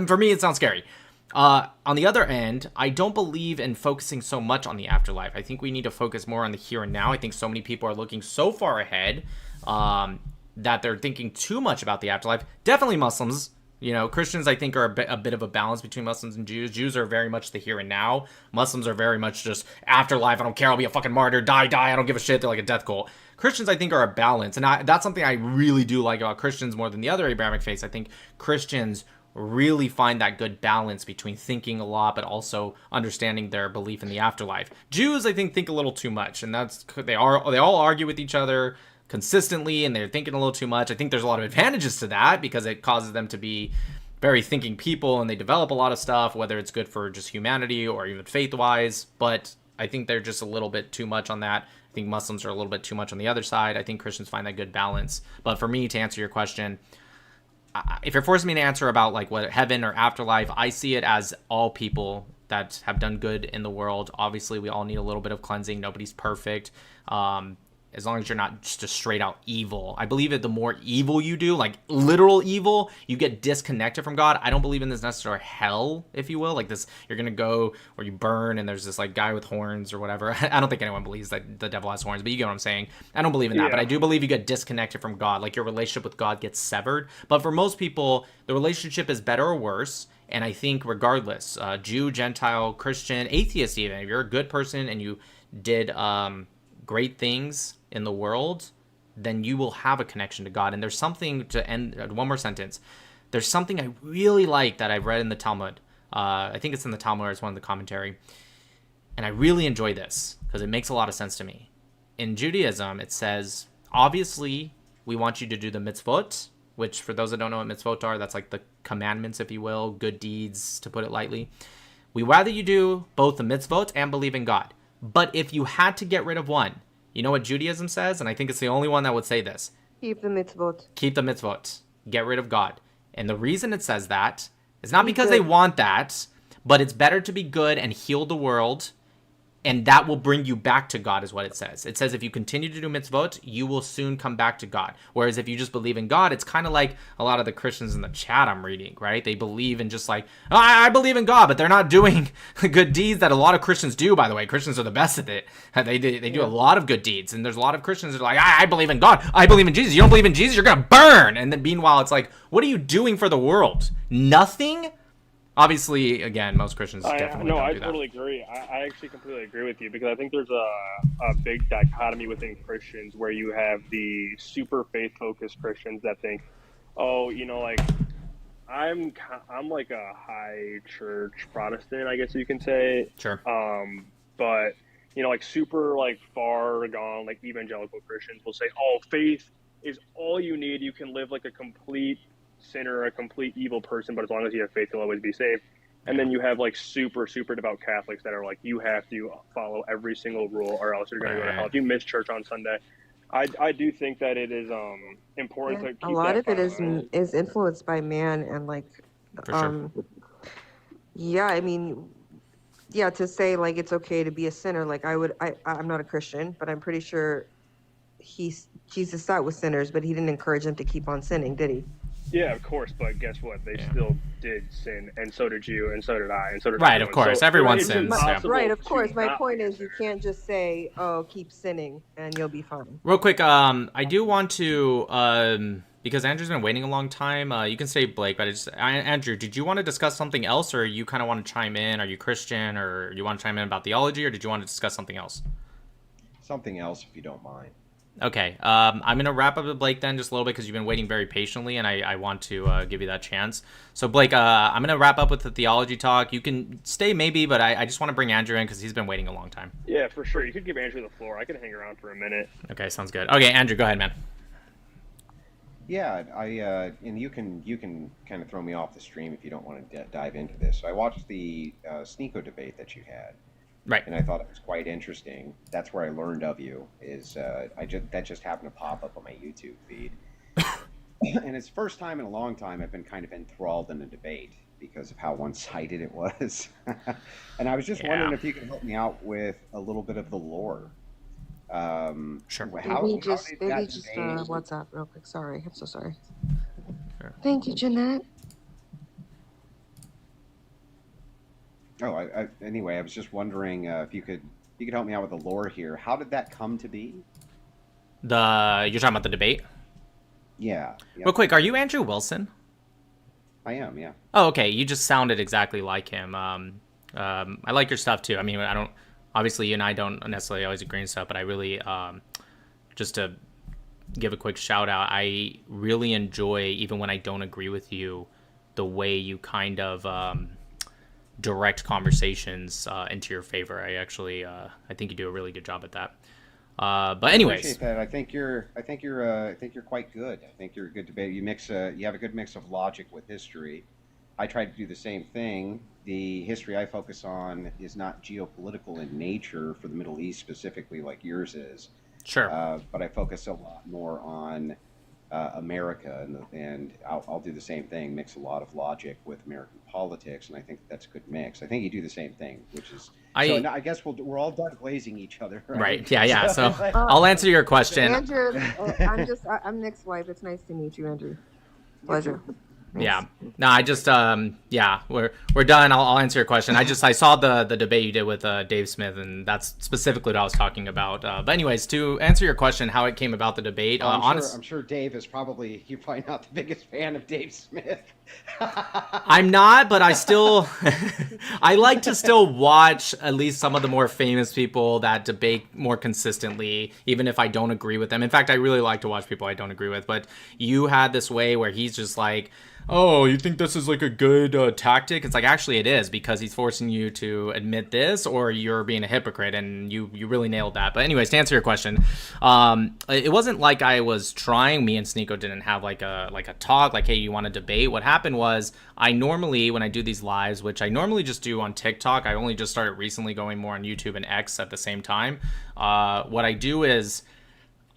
For me, it sounds scary. On the other end, I don't believe in focusing so much on the afterlife. I think we need to focus more on the here and now. I think so many people are looking so far ahead that they're thinking too much about the afterlife. Definitely Muslims. You know, Christians, I think, are a bit of a balance between Muslims and Jews. Jews are very much the here and now. Muslims are very much just afterlife. I don't care. I'll be a fucking martyr. Die. I don't give a shit. They're like a death cult. Christians, I think, are a balance. And that's something I really do like about Christians more than the other Abrahamic faiths. I think Christians really find that good balance between thinking a lot but also understanding their belief in the afterlife. Jews, I think a little too much, and they all argue with each other consistently, and they're thinking a little too much. I think there's a lot of advantages to that because it causes them to be very thinking people, and they develop a lot of stuff, whether it's good for just humanity or even faith-wise. But I think they're just a little bit too much on that. I think Muslims are a little bit too much on the other side. I think Christians find that good balance. But for me, to answer your question, if you're forcing me to answer about like what heaven or afterlife, I see it as all people that have done good in the world. Obviously, we all need a little bit of cleansing. Nobody's perfect. As long as you're not just straight out evil. I believe that the more evil you do, like literal evil, you get disconnected from God. I don't believe in this necessary hell, if you will. Like this, you're going to go where you burn and there's this like guy with horns or whatever. I don't think anyone believes that the devil has horns, but you get what I'm saying. I don't believe in that, but I do believe you get disconnected from God. Like your relationship with God gets severed. But for most people, the relationship is better or worse. And I think regardless, Jew, Gentile, Christian, atheist even, if you're a good person and you did great things in the world, then you will have a connection to God. And there's something to end, one more sentence. There's something I really like that I've read in the Talmud. I think it's in the Talmud or it's one of the commentary. And I really enjoy this. because it makes a lot of sense to me. In Judaism, it says, obviously, we want you to do the mitzvot, which for those that don't know what mitzvot are, that's like the commandments, if you will, good deeds, to put it lightly. We rather you do both the mitzvot and believe in God. But if you had to get rid of one, you know what Judaism says? And I think it's the only one that would say this. Keep the mitzvot. Keep the mitzvot. Get rid of God. And the reason it says that is not because they want that, but it's better to be good and heal the world, and that will bring you back to God, is what it says. It says if you continue to do mitzvot, you will soon come back to God. Whereas if you just believe in God, it's kind of like a lot of the Christians in the chat I'm reading, right? They believe in just like, oh, I believe in God, but they're not doing good deeds that a lot of Christians do, by the way. Christians are the best at it. They do a lot of good deeds. And there's a lot of Christians that are like, I believe in God. I believe in Jesus. You don't believe in Jesus, you're going to burn. And then meanwhile, it's like, what are you doing for the world? Nothing? Obviously, again, most Christians definitely don't do that. Totally agree. I actually completely agree with you, because I think there's a big dichotomy within Christians where you have the super faith-focused Christians that think, oh, you know, like, I'm like a high church Protestant, I guess you can say. Sure. But, you know, like super like far gone, like evangelical Christians will say, oh, faith is all you need. You can live like a complete sinner, a complete evil person, but as long as you have faith, you'll always be saved. And then you have like super devout Catholics that are like, you have to follow every single rule or else you're going to go to hell if you miss church on Sunday. I do think that it is important to keep a lot that of it balance. is influenced by man, and like yeah, I mean, yeah, to say like it's okay to be a sinner, like I'm not a Christian, but I'm pretty sure Jesus sat with sinners, but he didn't encourage them to keep on sinning, did he? Yeah, of course, but guess what? They still did sin, and so did you, and so did I, and so did right, everyone. Of course, so everyone sins. Right, of course. My point is, you can't just say, "Oh, keep sinning, and you'll be fine." Real quick, I do want to, because Andrew's been waiting a long time. You can say Blake, but Andrew, did you want to discuss something else, or you kind of want to chime in? Are you Christian, or you want to chime in about theology, or did you want to discuss something else? Something else, if you don't mind. Okay, I'm going to wrap up with Blake then just a little bit because you've been waiting very patiently, and I want to give you that chance. So, Blake, I'm going to wrap up with the theology talk. You can stay maybe, but I just want to bring Andrew in because he's been waiting a long time. Yeah, for sure. You could give Andrew the floor. I could hang around for a minute. Okay, sounds good. Okay, Andrew, go ahead, man. Yeah, and you can kind of throw me off the stream if you don't want to dive into this. So I watched the Sneako debate that you had. Right. And I thought it was quite interesting. That's where I learned of you. That just happened to pop up on my YouTube feed. And it's the first time in a long time I've been kind of enthralled in a debate because of how one-sided it was. And I was just wondering if you could help me out with a little bit of the lore. Sure. Maybe just WhatsApp real quick. Sorry, I'm so sorry. Sure. Thank you, Jeanette. Oh, anyway, I was just wondering if you could help me out with the lore here. How did that come to be? You're talking about the debate? Yeah. Real quick, are you Andrew Wilson? I am, yeah. Oh, okay. You just sounded exactly like him. I like your stuff too. I mean, obviously you and I don't necessarily always agree and stuff, but I really, just to give a quick shout out, I really enjoy, even when I don't agree with you, the way you kind of, direct conversations into your favor. I think you do a really good job at that. But anyways, I appreciate that. I think you're quite good. I think you're a good debate. You have a good mix of logic with history. I try to do the same thing. The history I focus on is not geopolitical in nature for the Middle East specifically, like yours is. Sure. But I focus a lot more on America, and I'll do the same thing, mix a lot of logic with American politics, and I think that's a good mix. I think you do the same thing, which is I guess we're all dark glazing each other, right? Yeah. So I'll answer your question. Andrew, I'm Nick's wife. It's nice to meet you, Andrew. Pleasure. Yeah. No, I just we're done. I'll answer your question. I saw the debate you did with Dave Smith, and that's specifically what I was talking about. But anyways, to answer your question, how it came about the debate, I'm sure Dave you're probably not the biggest fan of Dave Smith. I'm not, but I still I like to still watch at least some of the more famous people that debate more consistently, even if I don't agree with them. In fact, I really like to watch people I don't agree with, but you had this way where he's just like, oh, you think this is like a good tactic? It's like, actually it is, because he's forcing you to admit this or you're being a hypocrite, and you really nailed that. But anyways, to answer your question, it wasn't like I was trying. Me and Sneako didn't have like a talk, like, hey, you want to debate? What happened was, I normally, when I do these lives, which I normally just do on TikTok, I only just started recently going more on YouTube and X at the same time. What I do is,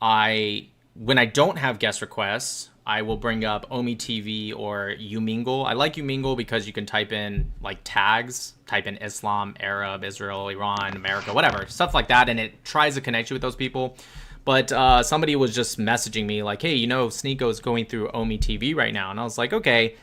when I don't have guest requests, I will bring up Omi TV or Umingle. I like Umingle because you can type in like tags, type in Islam, Arab, Israel, Iran, America, whatever, stuff like that, and it tries to connect you with those people. But somebody was just messaging me like, hey, Sneako is going through Omi TV right now. And I was like, okay.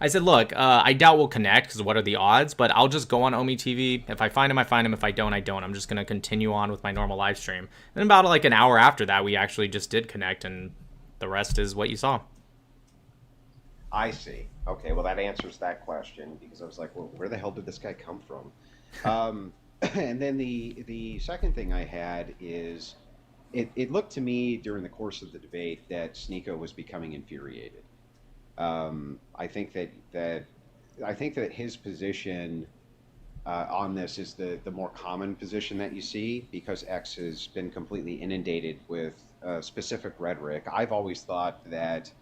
I said, look, I doubt we'll connect because what are the odds? But I'll just go on Omi TV. If I find him, I find him. If I don't, I don't. I'm just going to continue on with my normal live stream. And about like an hour after that, we actually just did connect, and the rest is what you saw. I see. Okay, well, that answers that question, because I was like, well, where the hell did this guy come from? And then the second thing I had is, it looked to me during the course of the debate that Sneako was becoming infuriated. I think that his position on this is the more common position that you see, because X has been completely inundated with specific rhetoric. I've always thought that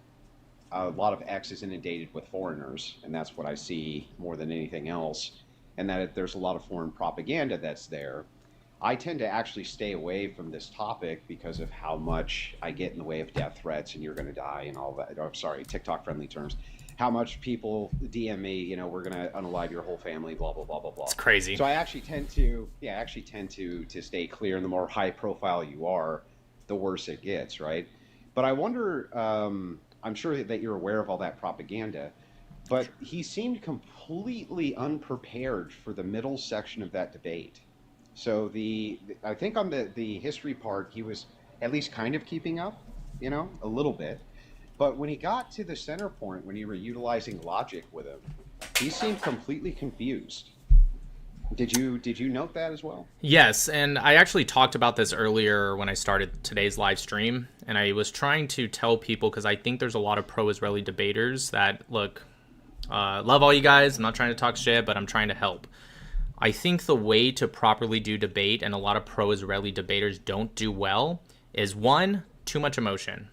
a lot of X is inundated with foreigners, and that's what I see more than anything else, and that there's a lot of foreign propaganda that's there. I tend to actually stay away from this topic because of how much I get in the way of death threats and you're going to die and all that. Oh, sorry, TikTok friendly terms. How much people DM me, we're going to unalive your whole family, blah, blah, blah, blah, blah. It's crazy. So I actually tend to stay clear, and the more high profile you are, the worse it gets, right? But I wonder, I'm sure that you're aware of all that propaganda, but he seemed completely unprepared for the middle section of that debate. So I think on the history part, he was at least kind of keeping up, a little bit. But when he got to the center point, when you were utilizing logic with him, he seemed completely confused. Did you note that as well? Yes, and I actually talked about this earlier when I started today's live stream, and I was trying to tell people, because I think there's a lot of pro-Israeli debaters that, look, love all you guys, I'm not trying to talk shit, but I'm trying to help. I think the way to properly do debate, and a lot of pro-Israeli debaters don't do well, is one, too much emotion.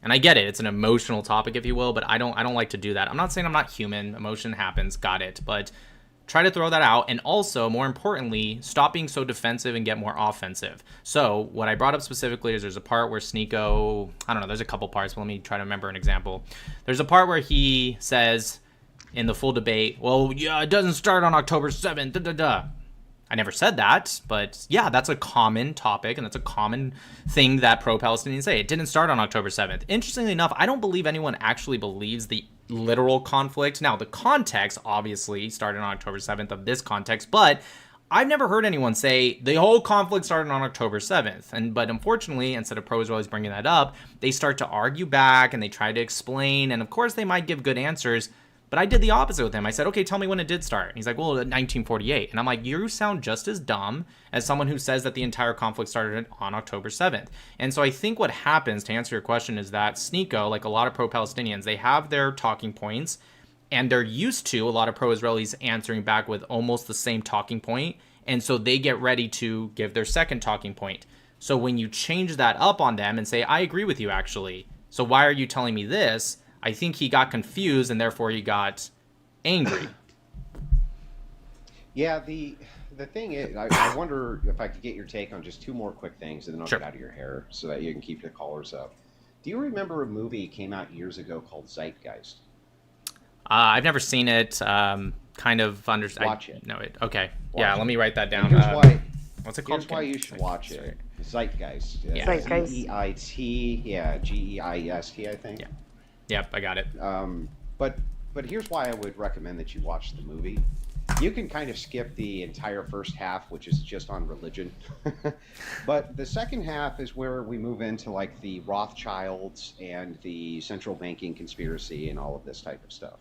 And I get it, it's an emotional topic, if you will, but I don't like to do that. I'm not saying I'm not human, emotion happens, got it, but try to throw that out, and also, more importantly, stop being so defensive and get more offensive. So what I brought up specifically is there's a part where Sneako, I don't know, there's a couple parts, but let me try to remember an example. There's a part where he says in the full debate, well, yeah, it doesn't start on October 7th, da-da-da. I never said that, but yeah, that's a common topic, and that's a common thing that pro-Palestinians say. It didn't start on October 7th. Interestingly enough, I don't believe anyone actually believes the literal conflict. Now, the context obviously started on October 7th of this context, but I've never heard anyone say the whole conflict started on October 7th. But unfortunately, instead of pro-Israelis bringing that up, they start to argue back and they try to explain, and of course they might give good answers. But I did the opposite with him. I said, okay, tell me when it did start. And he's like, well, 1948. And I'm like, you sound just as dumb as someone who says that the entire conflict started on October 7th. And so I think what happens, to answer your question, is that Sneako, like a lot of pro-Palestinians, they have their talking points, and they're used to a lot of pro-Israelis answering back with almost the same talking point. And so they get ready to give their second talking point. So when you change that up on them and say, I agree with you, actually, so why are you telling me this? I think he got confused, and therefore he got angry. Yeah, the thing is, I wonder if I could get your take on just two more quick things, and then I'll get out of your hair so that you can keep the callers up. Do you remember a movie came out years ago called Zeitgeist? I've never seen it. Kind of understand. Watch it. No, it. Okay. Watch yeah, it. let me write that down. Here's why. What's it called? Here's why you should watch it. Zeitgeist. Yeah. Zeitgeist. Zeitgeist. Yeah, Geist, I think. Yeah. Yep, I got it. But here's why I would recommend that you watch the movie. You can kind of skip the entire first half, which is just on religion. But the second half is where we move into like the Rothschilds and the central banking conspiracy and all of this type of stuff.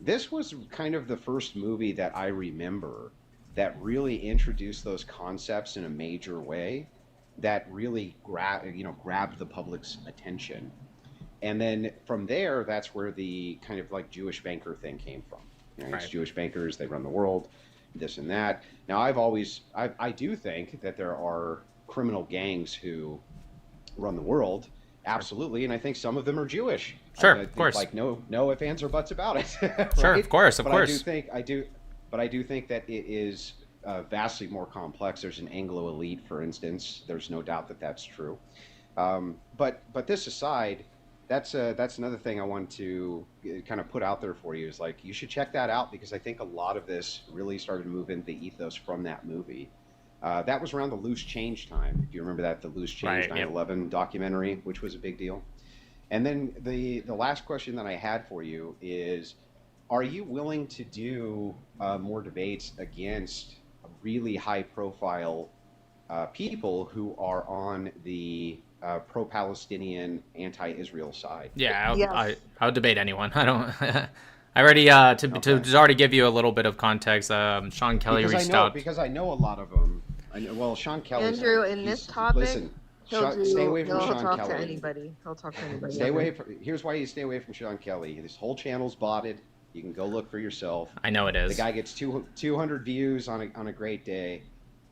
This was kind of the first movie that I remember that really introduced those concepts in a major way that really grabbed the public's attention. And then from there, that's where the kind of like Jewish banker thing came from. You know, it's Jewish bankers, they run the world, this and that. Now, I do think that there are criminal gangs who run the world, absolutely, and I think some of them are Jewish. Sure, I of course. Like no ifs, ands, or buts about it. Sure, right? of course, of but course. I do think that it is vastly more complex. There's an Anglo elite, for instance. There's no doubt that that's true. But this aside, that's another thing I want to kind of put out there for you is like you should check that out because I think a lot of this really started to move into the ethos from that movie. That was around the loose change time. If you remember that, the loose change 9/11 documentary, which was a big deal. And then the last question that I had for you is, are you willing to do more debates against really high-profile people who are on the pro-Palestinian, anti-Israel side? Yeah, I'll debate anyone. I don't. I already to already give you a little bit of context. Sean Kelly reached out because I know a lot of them. Well, Sean Kelly. Andrew, in this topic, listen. Stay away from Sean talk Kelly. to anybody. He'll talk to anybody. Stay away. Here's why you stay away from Sean Kelly. This whole channel's botted. You can go look for yourself. I know it is. The guy gets 200 views on a great day.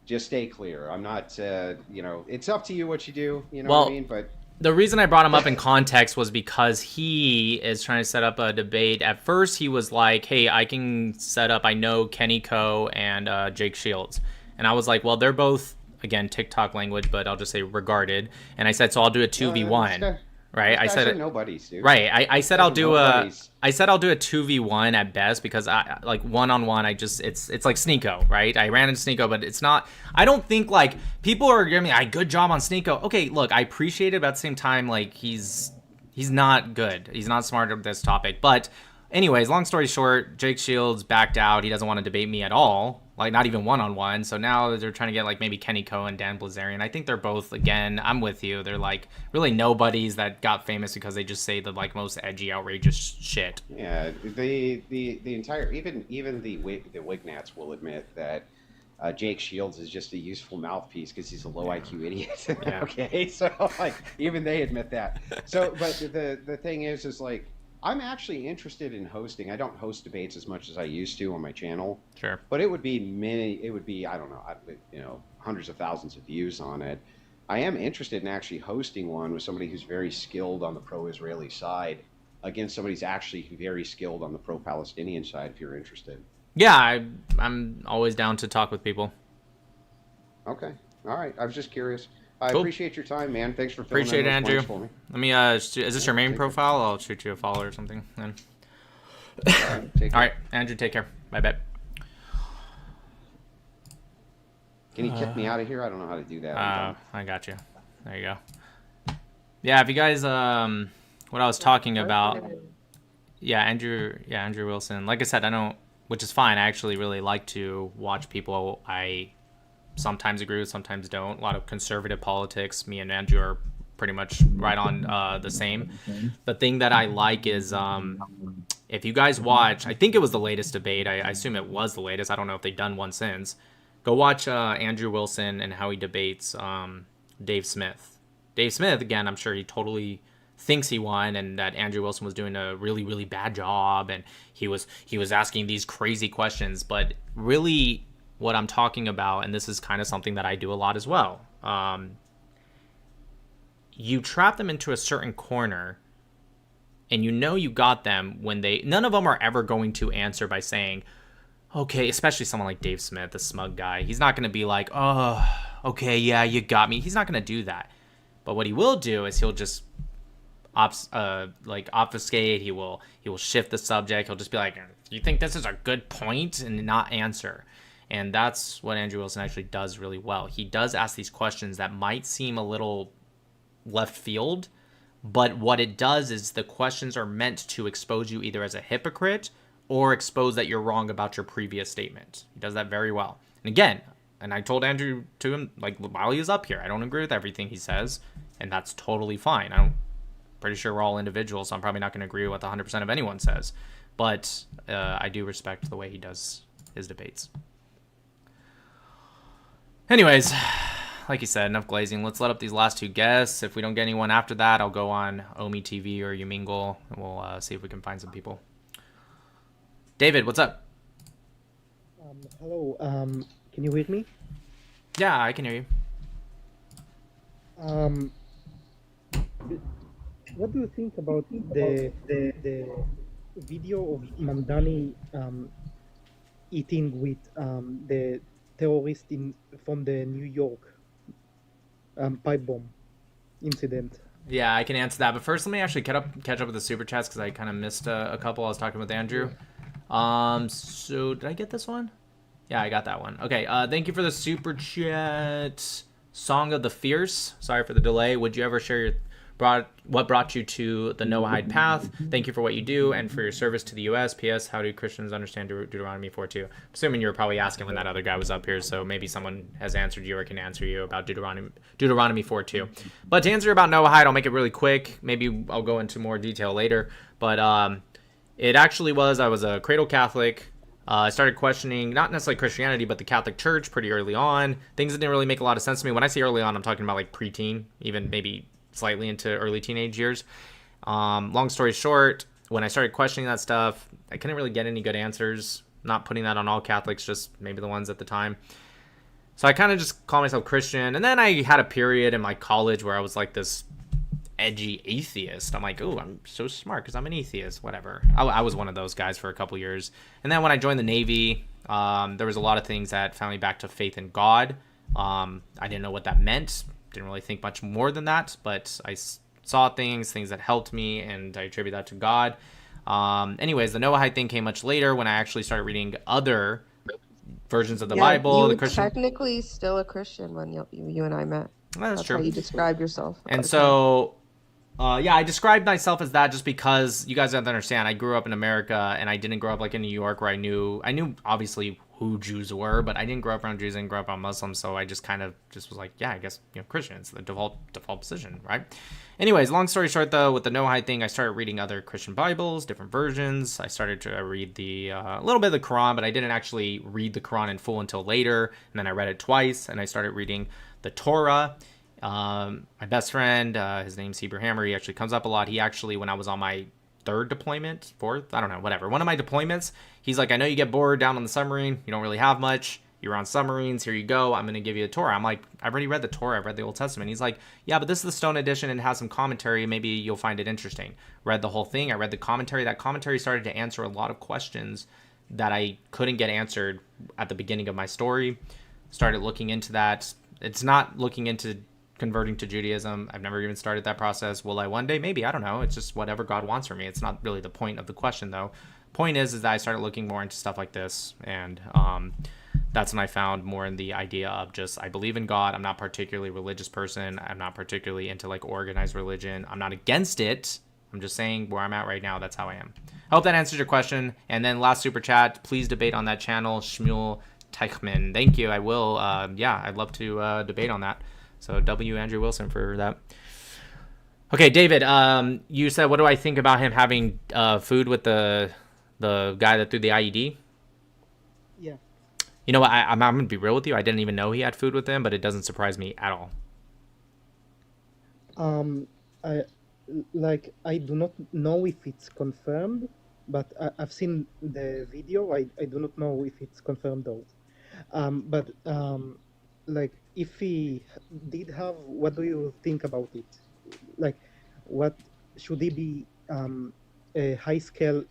Just stay clear. I'm not. It's up to you what you do. You know what I mean? But the reason I brought him up in context was because he is trying to set up a debate. At first, he was like, "Hey, I can set up. I know Kenny Ko and Jake Shields," and I was like, "Well, they're both." Again, TikTok language, but I'll just say regarded. And I said, so I'll do a 2v1, right? I said nobody's, dude. Right. I said I'll do a 2v1 at best because I like one-on-one. It's like Sneako, right? I ran into Sneako, but it's not. I don't think like people are giving me a good job on Sneako. Okay, look, I appreciate it, but at the same time, like he's not good. He's not smart at this topic. But anyways, long story short, Jake Shields backed out. He doesn't want to debate me at all. Like, not even one-on-one. So now they're trying to get, like, maybe Kenny Ko and Dan Blazarian. I think they're both, again, I'm with you. They're, like, really nobodies that got famous because they just say the, like, most edgy, outrageous shit. Yeah, the entire... Even the Wignats will admit that Jake Shields is just a useful mouthpiece because he's a low IQ idiot. Yeah. Okay, so, like, even they admit that. So, but the thing is, like... I'm actually interested in hosting. I don't host debates as much as I used to on my channel. Sure. But it would be I don't know, hundreds of thousands of views on it. I am interested in actually hosting one with somebody who's very skilled on the pro-Israeli side against somebody who's actually very skilled on the pro-Palestinian side, if you're interested. Yeah, I'm always down to talk with people. Okay. All right. I was just curious. I Cool. appreciate your time, man. Thanks for filling Appreciate it, in those Andrew. blanks for me. Let me, is this your main profile? I'll shoot you a follow or something then. All right, Andrew, take care. Bye-bye. Can you kick me out of here? I don't know how to do that. I got you. There you go. Yeah, if you guys, what I was talking about, Andrew Wilson. Like I said, I don't, which is fine. I actually really like to watch people I sometimes agree with, sometimes don't. A lot of conservative politics. Me and Andrew are pretty much right on the same. The thing that I like is if you guys watch, I think it was the latest debate. I assume it was the latest. I don't know if they've done one since. Go watch Andrew Wilson and how he debates Dave Smith. Dave Smith, again, I'm sure he totally thinks he won and that Andrew Wilson was doing a really, really bad job and he was asking these crazy questions. But really what I'm talking about, and this is kind of something that I do a lot as well, you trap them into a certain corner and you got them when none of them are ever going to answer by saying, okay, especially someone like Dave Smith, the smug guy. He's not going to be like, oh, okay, yeah, you got me. He's not going to do that. But what he will do is he'll just obfuscate. He will shift the subject. He'll just be like, you think this is a good point, and not answer. And that's what Andrew Wilson actually does really well. He does ask these questions that might seem a little left field, but what it does is the questions are meant to expose you either as a hypocrite or expose that you're wrong about your previous statement. He does that very well. And again, and I told Andrew to him, like, while he was up here, I don't agree with everything he says, and that's totally fine. I'm pretty sure we're all individuals, so I'm probably not going to agree with what 100% of anyone says. but I do respect the way he does his debates. Anyways, like you said, enough glazing. Let's let up these last two guests. If we don't get anyone after that, I'll go on Omi TV or Umingle, and we'll see if we can find some people. David, what's up? Hello. Can you hear me? Yeah, I can hear you. What do you think about the video of Mamdani eating with the terrorist from the New York pipe bomb incident? Yeah, I can answer that. But first, let me actually catch up with the super chats because I kind of missed a couple. I was talking with Andrew. So did I get this one? Yeah, I got that one. Okay. Thank you for the super chat. Song of the Fierce. Sorry for the delay. Would you ever share what brought you to the Noahide path? Thank you for what you do and for your service to the U.S. P.S. How do Christians understand Deuteronomy 4:2? Assuming you were probably asking when that other guy was up here, so maybe someone has answered you or can answer you about Deuteronomy 4:2. But to answer about Noahide, I'll make it really quick. Maybe I'll go into more detail later. But it actually was, I was a cradle Catholic. I started questioning not necessarily Christianity, but the Catholic Church pretty early on. Things that didn't really make a lot of sense to me. When I say early on, I'm talking about like preteen, even maybe slightly into early teenage years. Long story short, when I started questioning that stuff, I couldn't really get any good answers. Not putting that on all Catholics, just maybe the ones at the time. So I kind of just called myself Christian. And then I had a period in my college where I was like this edgy atheist. I'm like, oh, I'm so smart because I'm an atheist, whatever. I was one of those guys for a couple years. And then when I joined the Navy, there was a lot of things that found me back to faith in God. I didn't know what that meant. Didn't really think much more than that, but I saw things that helped me, and I attribute that to God. Anyways, the Noahide thing came much later when I actually started reading other versions of the Bible. You The were Christian. technically still a Christian when you and I met. That's true. How you described yourself. And so, yeah, I described myself as that just because you guys have to understand. I grew up in America, and I didn't grow up like in New York where I knew obviously who Jews were, but I didn't grow up around Jews. I didn't grow up around Muslims, so I just kind of was like, yeah, I guess Christians, the default position, right? Anyways, long story short, though, with the Noahide thing, I started reading other Christian Bibles, different versions. I started to read a little bit of the Quran, but I didn't actually read the Quran in full until later, and then I read it twice, and I started reading the Torah. My best friend, his name's Hebrew Hammer, he actually comes up a lot. He actually, when I was on my fourth, I don't know, whatever, one of my deployments, he's like, I know you get bored down on the submarine, you don't really have much, you're on submarines, here you go, I'm going to give you a Torah. I'm like, I've already read the Torah, I've read the Old Testament. He's like, yeah, but this is the Stone Edition and it has some commentary, maybe you'll find it interesting. Read the whole thing, I read the commentary. That commentary started to answer a lot of questions that I couldn't get answered at the beginning of my story. Started looking into that. It's not looking into converting to Judaism. I've never even started that process. Will I one day? Maybe. I don't know. It's just whatever God wants for me. It's not really the point of the question, though. Point is that I started looking more into stuff like this, and that's when I found more in the idea of just, I believe in God. I'm not particularly religious person. I'm not particularly into like organized religion. I'm not against it. I'm just saying where I'm at right now, that's how I am. I hope that answers your question. And then last super chat, please debate on that channel, Shmuel Teichman. Thank you. I will. Yeah, I'd love to debate on that. So W. Andrew Wilson for that. Okay, David, you said, what do I think about him having food with the guy that threw the IED? Yeah. You know what? I'm going to be real with you. I didn't even know he had food with him, but it doesn't surprise me at all. I do not know if it's confirmed, but I've seen the video. I do not know if it's confirmed though. Like, if he did have, what do you think about it? Like, what should he be a high-scale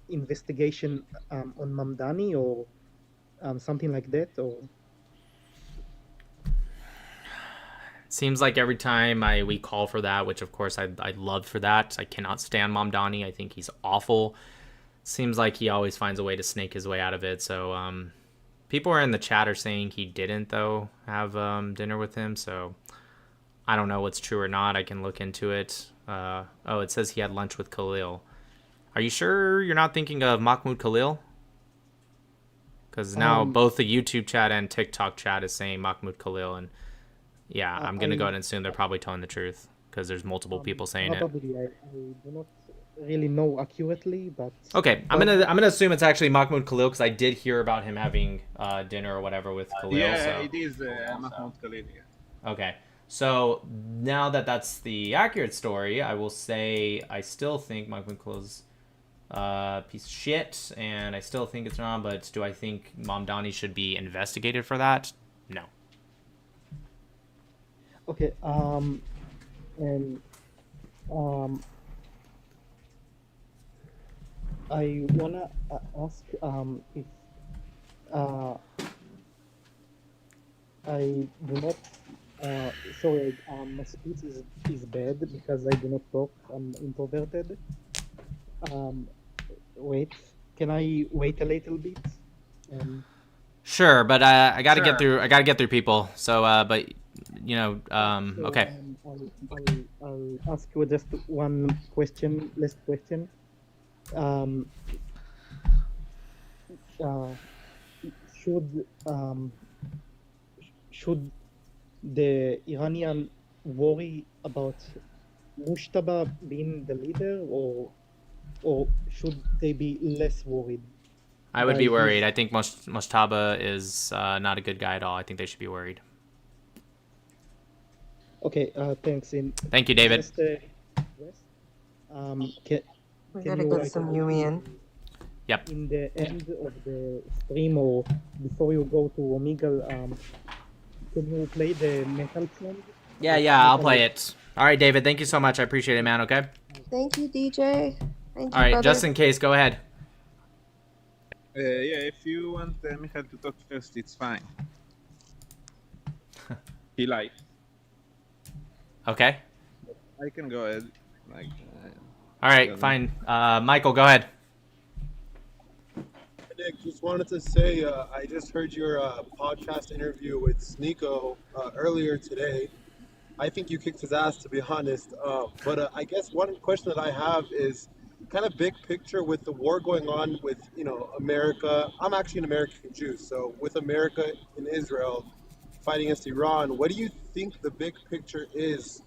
investigation on Mamdani or something like that? Or seems like every time we call for that, which of course I'd love for that. I cannot stand Mamdani. I think he's awful. Seems like he always finds a way to snake his way out of it. So people are in the chat are saying he didn't, though, have dinner with him. So I don't know what's true or not. I can look into it. Oh, it says he had lunch with Khalil. Are you sure you're not thinking of Mahmoud Khalil? Because now both the YouTube chat and TikTok chat is saying Mahmoud Khalil. And yeah, I'm going to go ahead and assume they're probably telling the truth because there's multiple people saying probably, it. I do not really know accurately, but Okay, I'm gonna assume it's actually Mahmoud Khalil because I did hear about him having dinner or whatever with Khalil. Yeah, so. it is Mahmoud Khalil. Yeah. Okay, so now that that's the accurate story, I will say I still think Mahmoud Khalil's piece of shit, and I still think it's wrong. But do I think Mamdani should be investigated for that? No. okay. And I wanna ask if I do not. Sorry, my speech is bad because I do not talk. I'm introverted. Wait, can I wait a little bit? Sure, but I gotta get through. I gotta get through people. So, but you know, okay. I'll ask you just one question, last question. Should the Iranian worry about Mushtaba being the leader, or should they be less worried? I would be worried. I think Moshtaba is not a good guy at all. I think they should be worried. Okay, thanks. Thank you, David. Just, We gotta get some Yumi in. Yep. In the end of the stream or before you go to Omegle, can you play the metal song? Yeah, I'll play it. All right, David, thank you so much. I appreciate it, man, okay? Thank you, DJ. Thank you, All right, brother. just in case, go ahead. Yeah, if you want Michael to talk first, it's fine. He lied. Okay. I can go ahead. All right, fine. Michael, go ahead. Nick, just wanted to say I just heard your podcast interview with Sneako earlier today. I think you kicked his ass, to be honest. But I guess one question that I have is kind of big picture with the war going on with, America. I'm actually an American Jew, so with America and Israel fighting against Iran, what do you think the big picture is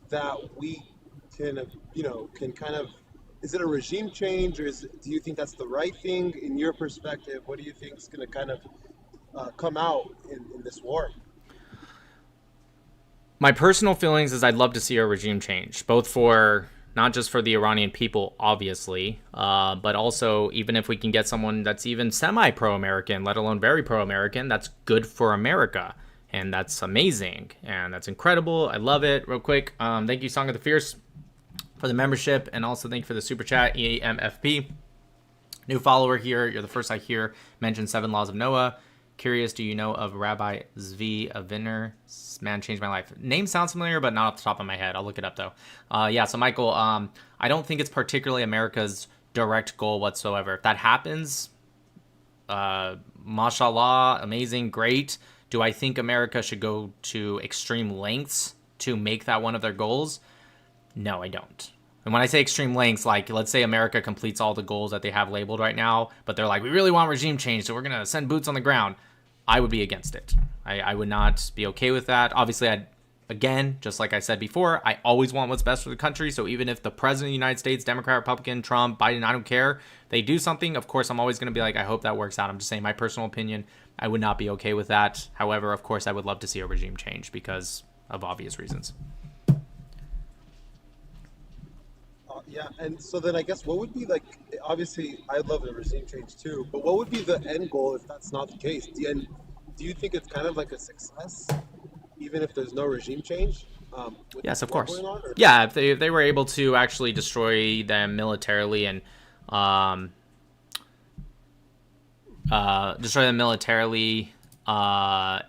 that we can, can kind of, is it a regime change, or do you think that's the right thing in your perspective? What do you think is going to kind of come out in this war? My personal feelings is I'd love to see a regime change, both for not just for the Iranian people, obviously, but also even if we can get someone that's even semi-pro-American, let alone very pro-American, that's good for America. And that's amazing. And that's incredible. I love it. Real quick, thank you, Song of the Fierce, for the membership. And also thank you for the super chat, EMFP. New follower here. You're the first I hear mention 7 Laws of Noah. Curious, do you know of Rabbi Zvi Aviner? Man changed my life. Name sounds familiar, but not off the top of my head. I'll look it up, though. Yeah, so Michael, I don't think it's particularly America's direct goal whatsoever. If that happens, mashallah, amazing, great. Do I think America should go to extreme lengths to make that one of their goals? No, I don't. And when I say extreme lengths, like, let's say America completes all the goals that they have labeled right now, but they're like, we really want regime change, so we're going to send boots on the ground. I would be against it. I would not be okay with that. Obviously, again, just like I said before, I always want what's best for the country. So even if the president of the United States, Democrat, Republican, Trump, Biden, I don't care, they do something, of course, I'm always going to be like, I hope that works out. I'm just saying my personal opinion, I would not be okay with that. However, of course, I would love to see a regime change because of obvious reasons. Yeah, and so then I guess what would be like, obviously I'd love a regime change too, but what would be the end goal if that's not the case? Do you think it's kind of like a success, even if there's no regime change? Yes, of course. Yeah, if they were able to actually destroy them militarily and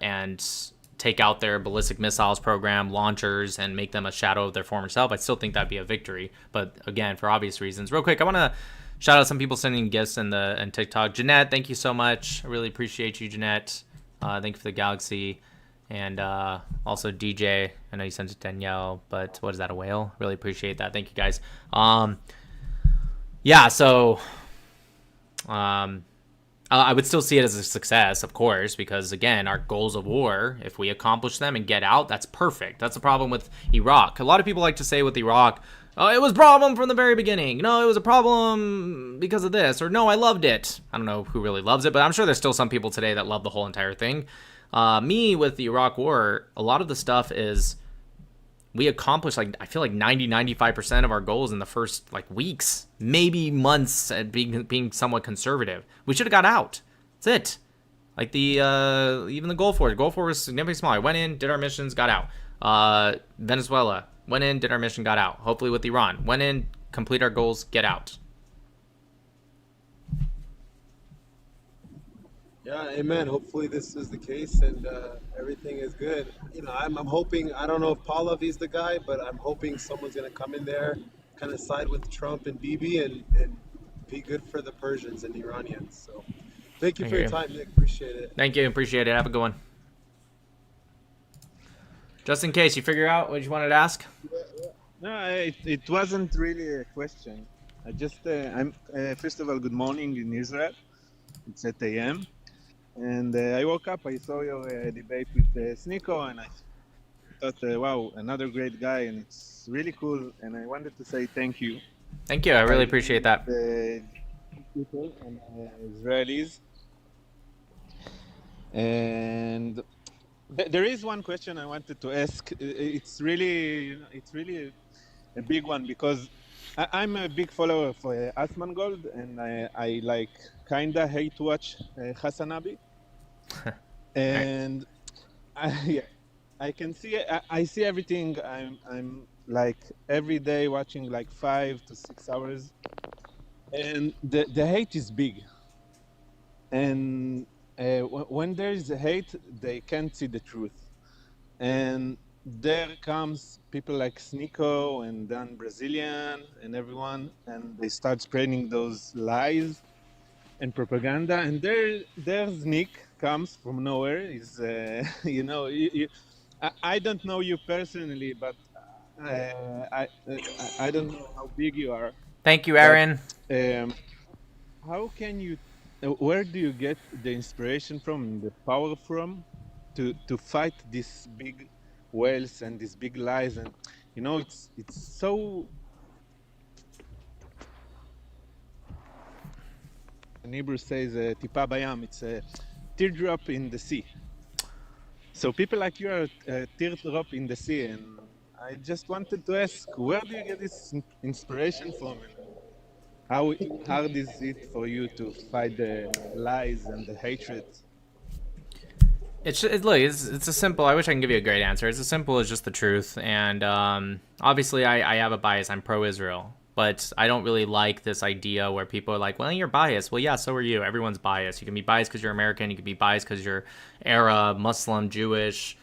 and take out their ballistic missiles program, launchers, and make them a shadow of their former self, I still think that'd be a victory. But again, for obvious reasons. Real quick, I want to shout out some people sending gifts in TikTok. Jeanette, thank you so much. I really appreciate you, Jeanette. Thank you for the galaxy. And also DJ, I know you sent it to Danielle, but what is that, a whale? Really appreciate that. Thank you, guys. Yeah, so I would still see it as a success, of course, because, again, our goals of war, if we accomplish them and get out, that's perfect. That's the problem with Iraq. A lot of people like to say with Iraq, Oh, it was a problem from the very beginning. No, it was a problem because of this. Or no, I loved it. I don't know who really loves it, but I'm sure there's still some people today that love the whole entire thing. Me, with the Iraq War, a lot of the stuff is we accomplished, like, I feel like 90-95% of our goals in the first, like, weeks, maybe months, at being somewhat conservative. We should have got out. That's it. Like even the Gulf War. The Gulf War was significantly smaller. Went in, did our missions, got out. Venezuela. Went in, did our mission, got out. Hopefully with Iran. Went in, complete our goals, get out. Yeah, amen. Hopefully this is the case and everything is good. You know, I'm hoping, I don't know if Pahlavi's the guy, but I'm hoping someone's going to come in there, kind of side with Trump and Bibi and be good for the Persians and Iranians. So thank you for your time, Nick. Appreciate it. Thank you. Appreciate it. Have a good one. Just in case you figure out what you wanted to ask. No, it wasn't really a question. I just, first of all, good morning in Israel. It's 8 a.m. And I woke up, I saw your debate with Sneako, and I thought, wow, another great guy, and it's really cool. And I wanted to say thank you. Thank you. I really appreciate that. People and Israelis. And there is one question I wanted to ask. It's really a big one because I'm a big follower for Asmongold, and I like kinda hate to watch Hassanabi. And I can see I see everything. I'm like every day watching like 5 to 6 hours, and the hate is big. And when there is a hate, they can't see the truth. And there comes people like Sneako and Dan Brazilian and everyone, and they start spreading those lies and propaganda. And there's Nick comes from nowhere. He's, you know, I don't know you personally, but I don't know how big you are. Thank you, Aaron. But, how can you? Where do you get the inspiration from and the power from to fight these big whales and these big lies? And you know, it's so. In Hebrew says "tipa bayam." It's a teardrop in the sea. So people like you are a teardrop in the sea, and I just wanted to ask, where do you get this inspiration from? How hard is it for you to fight the lies and the hatred? It's a simple. I wish I can give you a great answer. It's as simple as just the truth. And obviously, I have a bias. I'm pro-Israel, but I don't really like this idea where people are like, "Well, you're biased." Well, yeah, so are you. Everyone's biased. You can be biased because you're American. You can be biased because you're Arab, Muslim, Jewish,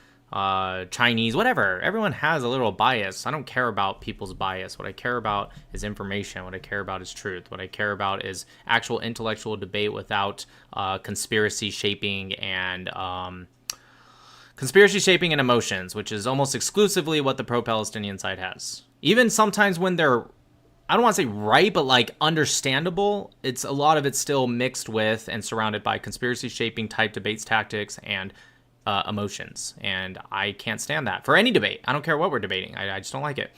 Chinese, whatever. Everyone has a little bias. I don't care about people's bias. What I care about is information. What I care about is truth. What I care about is actual intellectual debate without conspiracy shaping and emotions, which is almost exclusively what the pro-Palestinian side has. Even sometimes when they're, I don't want to say right, but like understandable, it's a lot of it's still mixed with and surrounded by conspiracy shaping type debates, tactics, and emotions. And I can't stand that for any debate. I don't care what we're debating. I just don't like it.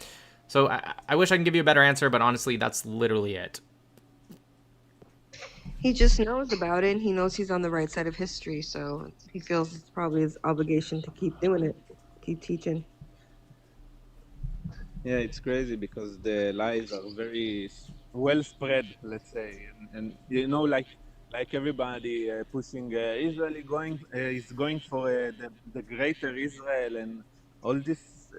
So I wish I can give you a better answer, but honestly, that's literally it. He just knows about it, and he knows he's on the right side of history, so he feels it's probably his obligation to keep doing it, keep teaching. Yeah, it's crazy because the lies are very well spread, let's say, and you know, like everybody pushing Israel is going for the greater Israel and all this.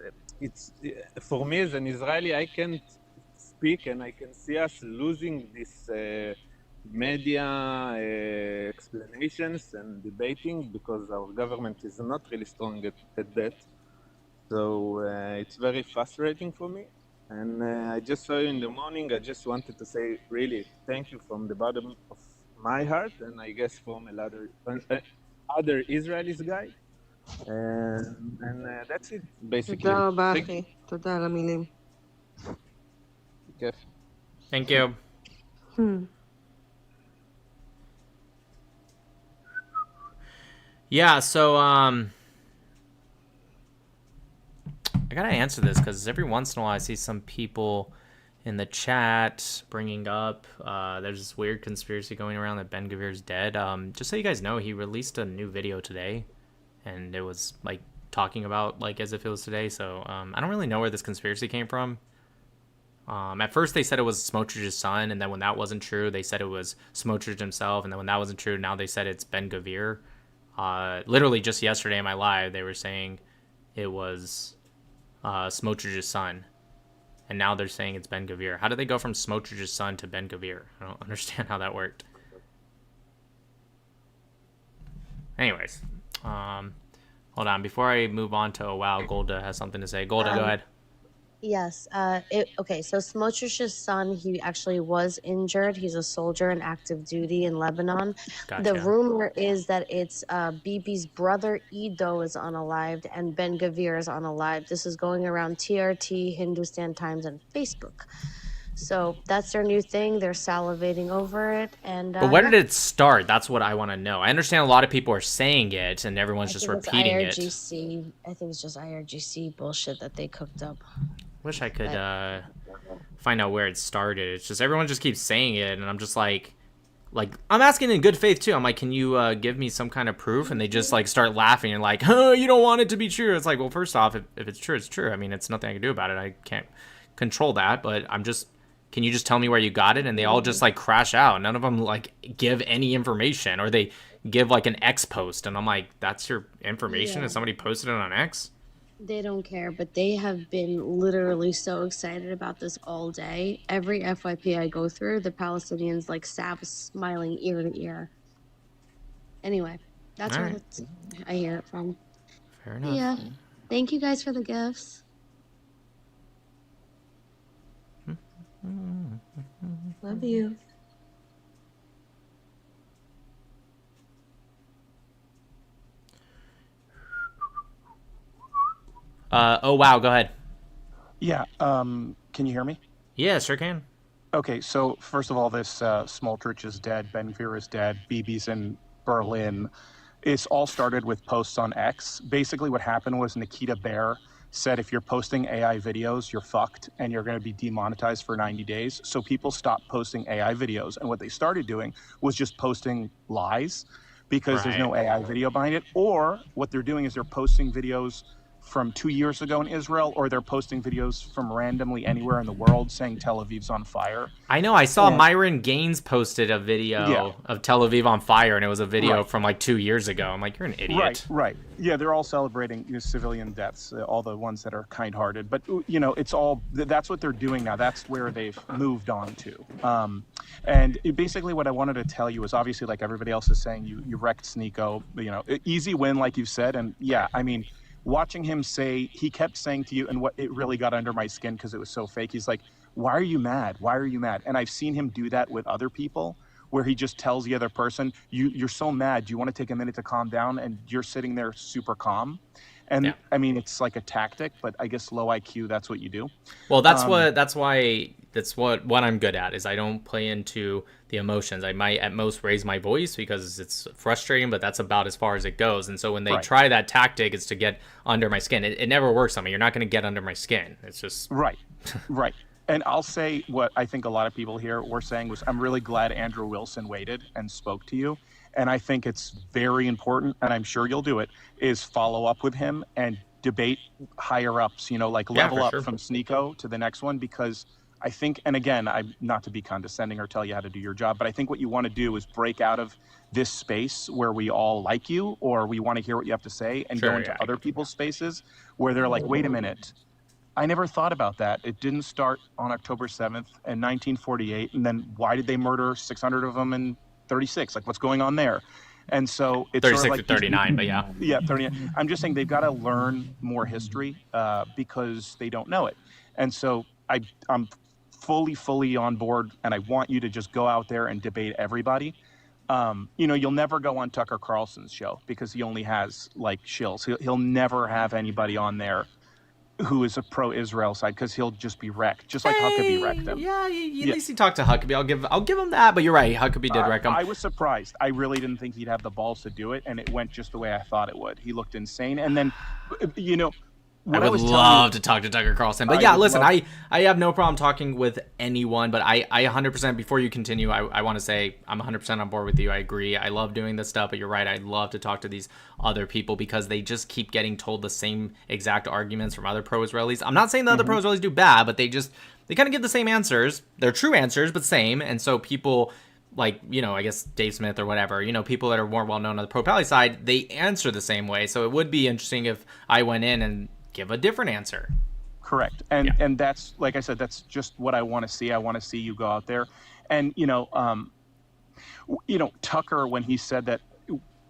It's for me as an Israeli, I can't speak and I can see us losing this media explanations and debating because our government is not really strong at that. So it's very frustrating for me. And I just saw you in the morning. I just wanted to say really thank you from the bottom of my heart, and I guess from other Israelis guy. And that's it, basically. תודה על המילים. כיף. Thank you. Yeah, so I gotta answer this because every once in a while I see some people in the chat bringing up there's this weird conspiracy going around that Ben Gavir's dead. Just so you guys know, he released a new video today, and it was like talking about like as if it was today. So I don't really know where this conspiracy came from. At first they said it was Smotrich's son, and then when that wasn't true, they said it was Smotrich himself, and then when that wasn't true, now they said it's Ben Gavir. Literally just yesterday in my live, they were saying it was Smotrich's son, and now they're saying it's Ben Gavir. How did they go from Smotrich's son to Ben Gavir? I don't understand how that worked. Anyways, hold on. Before I move on to wow, Golda has something to say. Golda, go ahead. Yes. Okay. So Smotrich's son, he actually was injured. He's a soldier in active duty in Lebanon. Gotcha. The rumor is that it's Bibi's brother Ido is unalived and Ben Gavir is unalived. This is going around TRT, Hindustan Times, and Facebook. So that's their new thing. They're salivating over it. And But where did it start? That's what I want to know. I understand a lot of people are saying it, and everyone's just repeating it. IRGC. I think it's just IRGC bullshit that they cooked up. Wish I could find out where it started. It's just everyone just keeps saying it, and I'm just like I'm asking in good faith too. I'm like, can you give me some kind of proof? And they just like start laughing and like, oh, you don't want it to be true. It's like, well, first off, if it's true, it's true. I mean, it's nothing I can do about it. I can't control that, but can you just tell me where you got it? And they all just like crash out. None of them like give any information, or they give like an X post, and I'm like, that's your information? Yeah. And somebody posted it on X? They don't care, but they have been literally so excited about this all day. Every FYP I go through, the Palestinians like smiling ear to ear. Anyway, that's All where right. I hear it from. Fair enough. Yeah. Thank you guys for the gifts. Love you. Oh wow, go ahead. Yeah. Can you hear me? Yeah, sure can. Okay, so first of all, this Smotrich is dead, Ben Gvir is dead, BB's in Berlin. It's all started with posts on X. Basically what happened was Nikita Bear said if you're posting AI videos, you're fucked and you're going to be demonetized for 90 days. So people stopped posting AI videos. And what they started doing was just posting lies because there's no AI video behind it. Or what they're doing is they're posting videos from 2 years ago in Israel, or they're posting videos from randomly anywhere in the world saying Tel Aviv's on fire. I know. I saw Myron Gaines posted a video of Tel Aviv on fire, and it was a video from like 2 years ago. I'm like, you're an idiot. Right. Yeah, they're all celebrating civilian deaths, all the ones that are kind-hearted. But, it's all, that's what they're doing now. That's where they've moved on to. And basically what I wanted to tell you is obviously like everybody else is saying, you wrecked Sneako, easy win, like you've said. And yeah, I mean, watching him say, he kept saying to you, and what it really got under my skin because it was so fake. He's like, why are you mad? Why are you mad? And I've seen him do that with other people where he just tells the other person, you're so mad. Do you want to take a minute to calm down? And you're sitting there super calm. And I mean, it's like a tactic, but I guess low IQ, that's what you do. Well, that's what I'm good at is I don't play into the emotions. I might at most raise my voice because it's frustrating, but that's about as far as it goes. And so when they try that tactic, it's to get under my skin. It never works on me. You're not going to get under my skin. It's just right. And I'll say what I think a lot of people here were saying was, I'm really glad Andrew Wilson waited and spoke to you. And I think it's very important, and I'm sure you'll do it, is follow up with him and debate higher ups, level up from Sneako to the next one, because I think, and again, I'm not to be condescending or tell you how to do your job, but I think what you want to do is break out of this space where we all like you or we want to hear what you have to say and go into other people's spaces where they're like, wait a minute, I never thought about that. It didn't start on October 7th in 1948, and then why did they murder 600 of them in 36? Like, what's going on there? And so it's 36 sort of like, to 39, but yeah. Yeah, 39. I'm just saying they've got to learn more history because they don't know it. And so I'm fully on board, and I want you to just go out there and debate everybody. You'll never go on Tucker Carlson's show because he only has like shills. He'll never have anybody on there who is a pro-Israel side because he'll just be wrecked, just like Huckabee wrecked him. Yeah, at least he talked to Huckabee. I'll give him that, but you're right. Huckabee did wreck him. I was surprised. I really didn't think he'd have the balls to do it, and it went just the way I thought it would. He looked insane. And then, I would love to talk to Tucker Carlson. But yeah, listen, I have no problem talking with anyone, but I 100%, before you continue, I want to say I'm 100% on board with you. I agree. I love doing this stuff, but you're right. I'd love to talk to these other people because they just keep getting told the same exact arguments from other pro-Israelis. I'm not saying the other pro-Israelis do bad, but they kind of give the same answers. They're true answers, but same. And so people like, I guess Dave Smith or whatever, people that are more well-known on the pro-Pally side, they answer the same way. So it would be interesting if I went in and give a different answer. Correct. And that's, like I said, that's just what I want to see. I want to see you go out there. And, Tucker, when he said that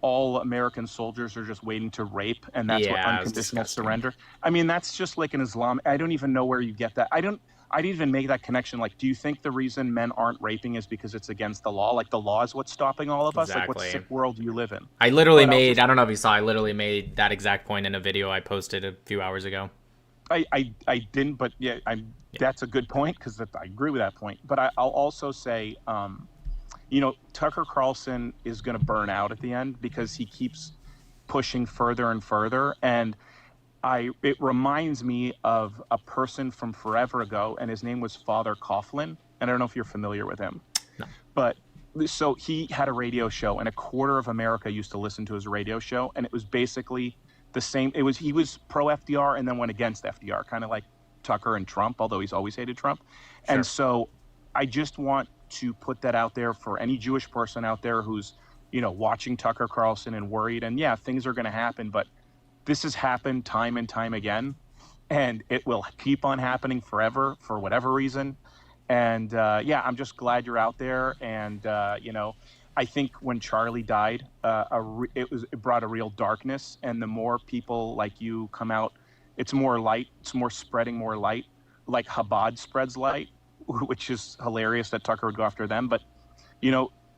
all American soldiers are just waiting to rape, and that's what unconditional surrender. I mean, that's just like an Islam. I don't even know where you get that. I didn't even make that connection. Like, do you think the reason men aren't raping is because it's against the law? Like, the law is what's stopping all of us? Like, what sick world do you live in? I literally made, I don't know if you saw, I literally made that exact point in a video I posted a few hours ago. I didn't, but yeah, that's a good point, because I agree with that point. But I'll also say, Tucker Carlson is going to burn out at the end because he keeps pushing further and further. And it reminds me of a person from forever ago, and his name was Father Coughlin. And I don't know if you're familiar with him. No. But so he had a radio show, and a quarter of America used to listen to his radio show, and it was basically the same. He was pro FDR and then went against FDR, kind of like Tucker and Trump, although he's always hated Trump. Sure. And so I just want to put that out there for any Jewish person out there who's, watching Tucker Carlson and worried. And yeah, things are going to happen, but this has happened time and time again, and it will keep on happening forever for whatever reason. And I'm just glad you're out there. And I think when Charlie died, it brought a real darkness. And the more people like you come out, it's more light. It's more spreading more light, like Chabad spreads light, which is hilarious that Tucker would go after them. But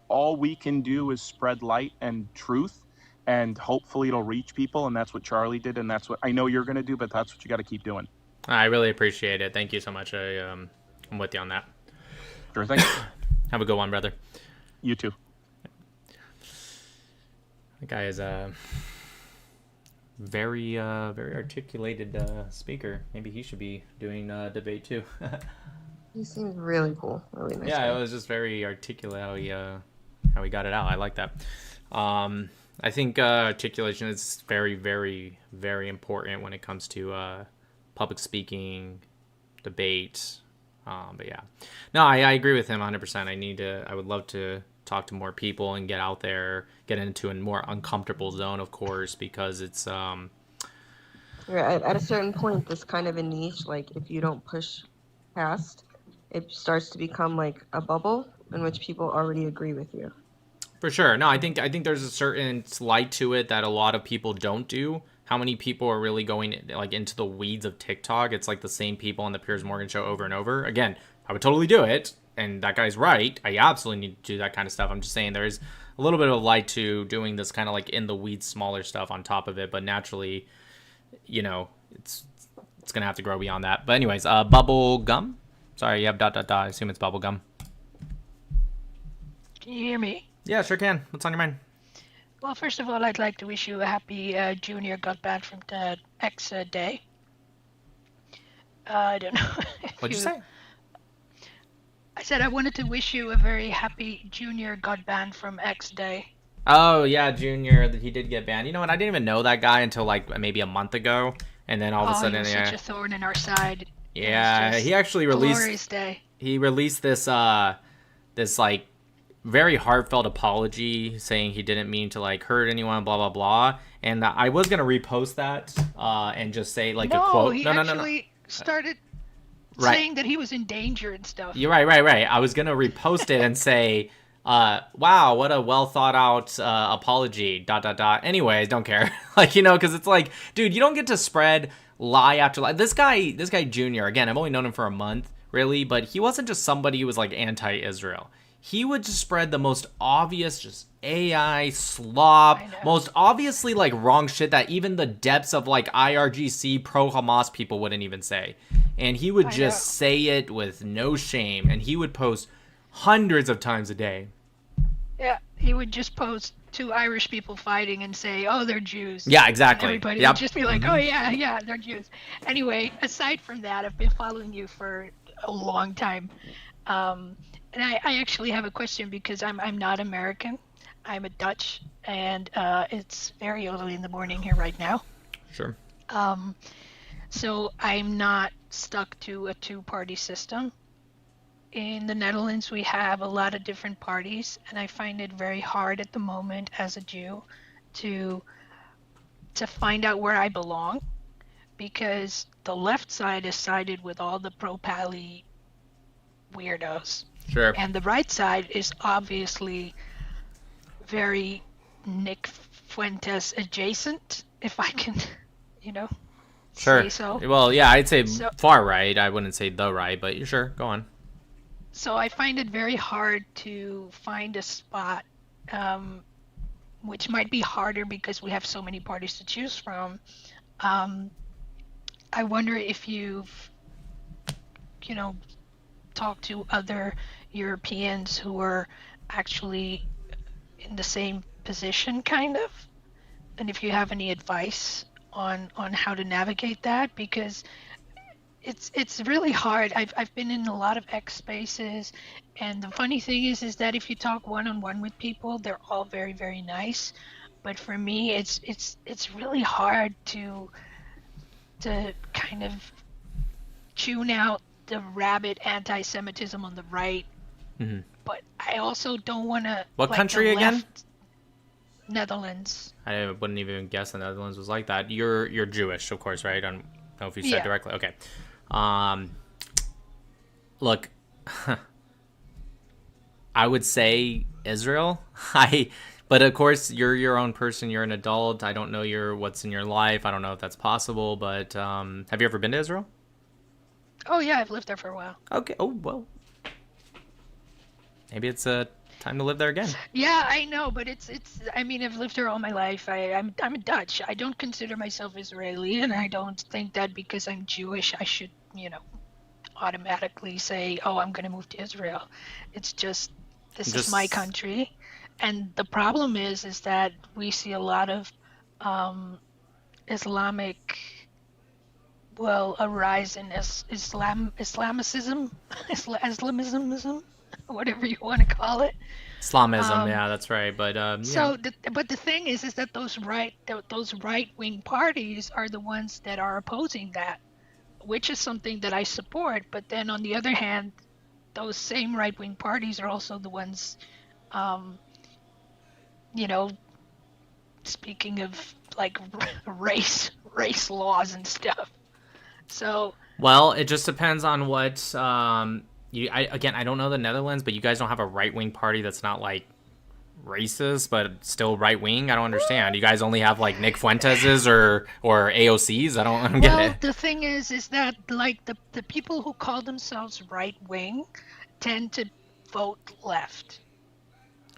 all we can do is spread light and truth. And hopefully it'll reach people, and that's what Charlie did, and that's what I know you're going to do, but that's what you got to keep doing. I really appreciate it. Thank you so much. I'm with you on that. Sure thing. Have a good one, brother. You too. The guy is a very, very articulated speaker. Maybe he should be doing debate too. He seems really cool. Really nice. Yeah, guy. it was just very articulate how he got it out. I like that. I think articulation is very, very, very important when it comes to public speaking, debate. But yeah, no, I agree with him 100%. I would love to talk to more people and get out there, get into a more uncomfortable zone, of course, because it's at a certain point, this kind of a niche, like if you don't push past, it starts to become like a bubble in which people already agree with you. For sure. No, I think there's a certain light to it that a lot of people don't do. How many people are really going like into the weeds of TikTok? It's like the same people on the Piers Morgan show over and over. Again, I would totally do it, and that guy's right. I absolutely need to do that kind of stuff. I'm just saying there's a little bit of light to doing this kind of like in the weeds, smaller stuff on top of it. But naturally, it's gonna have to grow beyond that. But anyways, bubble gum. Sorry, you have ... I assume it's bubble gum. Can you hear me? Yeah, sure can. What's on your mind? Well, first of all, I'd like to wish you a happy Junior got banned from X Day. I don't know. What'd you say? I said I wanted to wish you a very happy Junior got banned from X Day. Oh, yeah, Junior, he did get banned. You know what? I didn't even know that guy until like maybe a month ago. And then all of a sudden, he was such a thorn in our side. Yeah, he actually released. Glorious day. He released this like very heartfelt apology saying he didn't mean to like hurt anyone, blah blah blah. And I was gonna repost that and just say like a quote. He actually started saying that he was in danger and stuff. You're right. I was gonna repost it and say, wow, what a well thought out apology. ... Anyways, don't care. Because it's like, dude, you don't get to spread lie after lie. This guy Junior, again, I've only known him for a month, really, but he wasn't just somebody who was like anti-Israel. He would just spread the most obvious, just AI slop, most obviously like wrong shit that even the depths of like IRGC pro-Hamas people wouldn't even say. And he would just say it with no shame, and he would post hundreds of times a day. Yeah, he would just post two Irish people fighting and say, "Oh, they're Jews." Yeah, exactly. And everybody Yep. would just be like, Mhm. "Oh yeah, they're Jews." Anyway, aside from that, I've been following you for a long time, and I actually have a question because I'm not American. I'm a Dutch, and it's very early in the morning here right now. Sure. So I'm not stuck to a two-party system. In the Netherlands, we have a lot of different parties, and I find it very hard at the moment as a Jew to find out where I belong, because the left side is sided with all the pro-Pally weirdos, Sure. and the right side is obviously very Nick Fuentes adjacent, if I can, Sure. say so. Well, yeah, I'd say So- far right. I wouldn't say the right, but sure, go on. So I find it very hard to find a spot, which might be harder because we have so many parties to choose from. I wonder if you've, talked to other Europeans who are actually in the same position, kind of, and if you have any advice on how to navigate that, because it's really hard. I've been in a lot of X spaces, and the funny thing is that if you talk one-on-one with people, they're all very, very nice. But for me, it's really hard to kind of tune out the rabid anti-Semitism on the right. Mhm. But I also don't want to. What country again? Netherlands. I wouldn't even guess the Netherlands was like that. You're Jewish, of course, right? I don't know if you said Yeah. directly. Okay. Look, I would say Israel. But of course, you're your own person. You're an adult. I don't know what's in your life. I don't know if that's possible. But have you ever been to Israel? Oh yeah, I've lived there for a while. Okay. Oh well. Maybe it's time to live there again. Yeah, I know, but it's. I mean, I've lived here all my life. I'm a Dutch. I don't consider myself Israeli, and I don't think that because I'm Jewish, I should, automatically say, "Oh, I'm going to move to Israel." It's just this is my country, and the problem is that we see a lot of Islamic. Well, a rise in Islamicism, whatever you want to call it. Islamism, yeah, that's right. But So, but the thing is that those right wing parties are the ones that are opposing that, which is something that I support. But then on the other hand, those same right wing parties are also the ones, speaking of like race laws and stuff. So. Well, it just depends on what. I don't know the Netherlands, but you guys don't have a right wing party that's not like racist, but still right wing. I don't understand. You guys only have like Nick Fuentes's or AOC's. I don't get it. The thing is that like the people who call themselves right wing tend to vote left.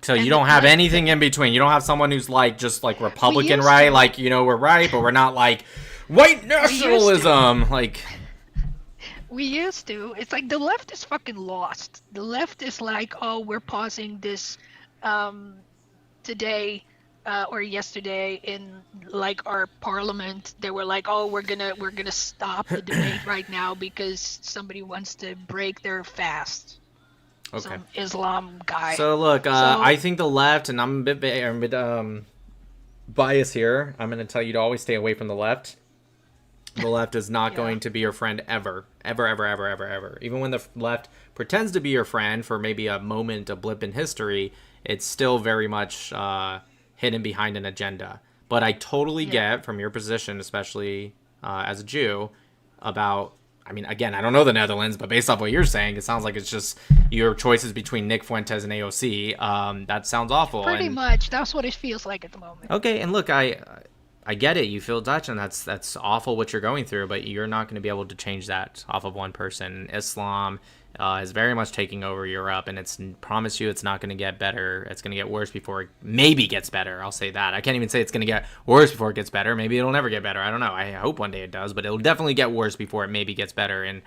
So you don't have anything in between. You don't have someone who's like just like Republican right, like we're right, but we're not like white nationalism, like. We used to. It's like the left is fucking lost. The left is like, oh, we're pausing this today or yesterday in like our parliament. They were like, oh, we're gonna stop the debate right now because somebody wants to break their fast. Okay. Some Islam guy. So look, I think the left, and I'm a bit biased here. I'm gonna tell you to always stay away from the left. The left is not going to be your friend ever. Ever, ever, ever, ever, ever. Even when the left pretends to be your friend for maybe a moment, a blip in history, it's still very much hidden behind an agenda. But I totally get from your position, especially as a Jew, about, I mean, again, I don't know the Netherlands, but based off what you're saying, it sounds like it's just your choices between Nick Fuentes and AOC. That sounds awful. Pretty much. That's what it feels like at the moment. Okay, and look, I get it. You feel Dutch, and that's awful what you're going through, but you're not going to be able to change that off of one person. Islam is very much taking over Europe, and promise you it's not going to get better. It's going to get worse before it maybe gets better. I'll say that. I can't even say it's going to get worse before it gets better. Maybe it'll never get better. I don't know. I hope one day it does, but it'll definitely get worse before it maybe gets better. And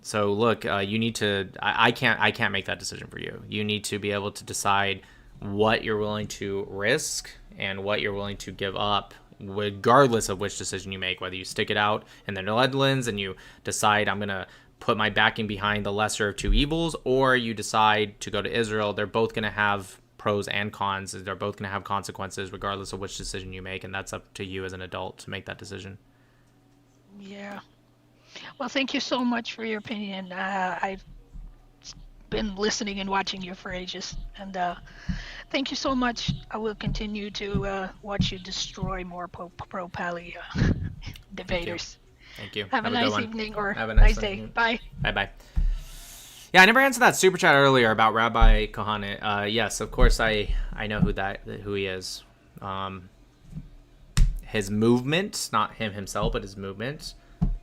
so look, you need to. I can't make that decision for you. You need to be able to decide what you're willing to risk and what you're willing to give up, regardless of which decision you make, whether you stick it out in the Netherlands and you decide I'm going to put my backing behind the lesser of two evils, or you decide to go to Israel. They're both going to have pros and cons. They're both going to have consequences regardless of which decision you make, and that's up to you as an adult to make that decision. Yeah. Well, thank you so much for your opinion. I've been listening and watching you for ages, and thank you so much. I will continue to watch you destroy more pro-Pali debaters. Thank you. Have a good nice one. evening or Have a nice day. evening. Bye. Bye-bye. Yeah, I never answered that super chat earlier about Rabbi Kahane. Yes, of course I know who he is. His movement, not him himself, but his movement.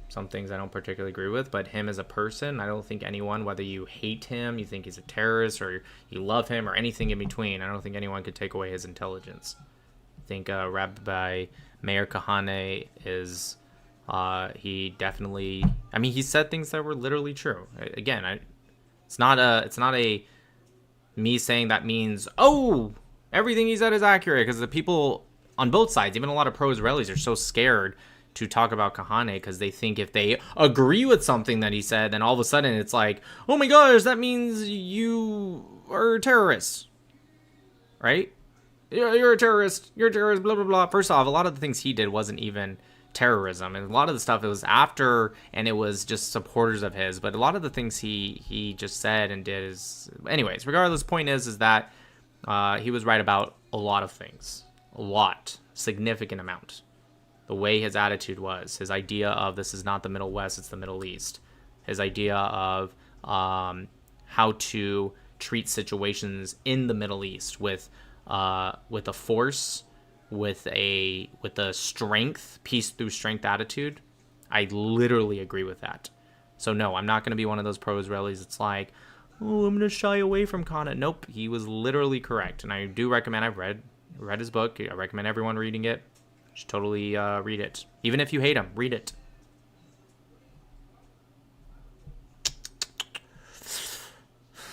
Some things I don't particularly agree with, but him as a person, I don't think anyone, whether you hate him, you think he's a terrorist, or you love him, or anything in between, I don't think anyone could take away his intelligence. I think Rabbi Meir Kahane is, he definitely, I mean, he said things that were literally true. Again, it's not a me saying that means, oh, everything he said is accurate, because the people on both sides, even a lot of pro-Israelis, are so scared to talk about Kahane because they think if they agree with something that he said, then all of a sudden it's like, oh my gosh, that means you are a terrorist, right? You're a terrorist, blah, blah, blah. First off, a lot of the things he did wasn't even terrorism, and a lot of the stuff it was after, and it was just supporters of his, but a lot of the things he just said and did is, anyways, regardless, point is that he was right about a lot of things. Significant amount. The way his attitude was, his idea of this is not the Middle West, it's the Middle East. His idea of how to treat situations in the Middle East with a force, with a strength, peace through strength attitude. I literally agree with that. So no, I'm not going to be one of those pro-Israelis. It's like, oh, I'm going to shy away from Kahane. Nope, he was literally correct, and I do recommend. I've read his book. I recommend everyone reading it. You should totally read it. Even if you hate him, read it.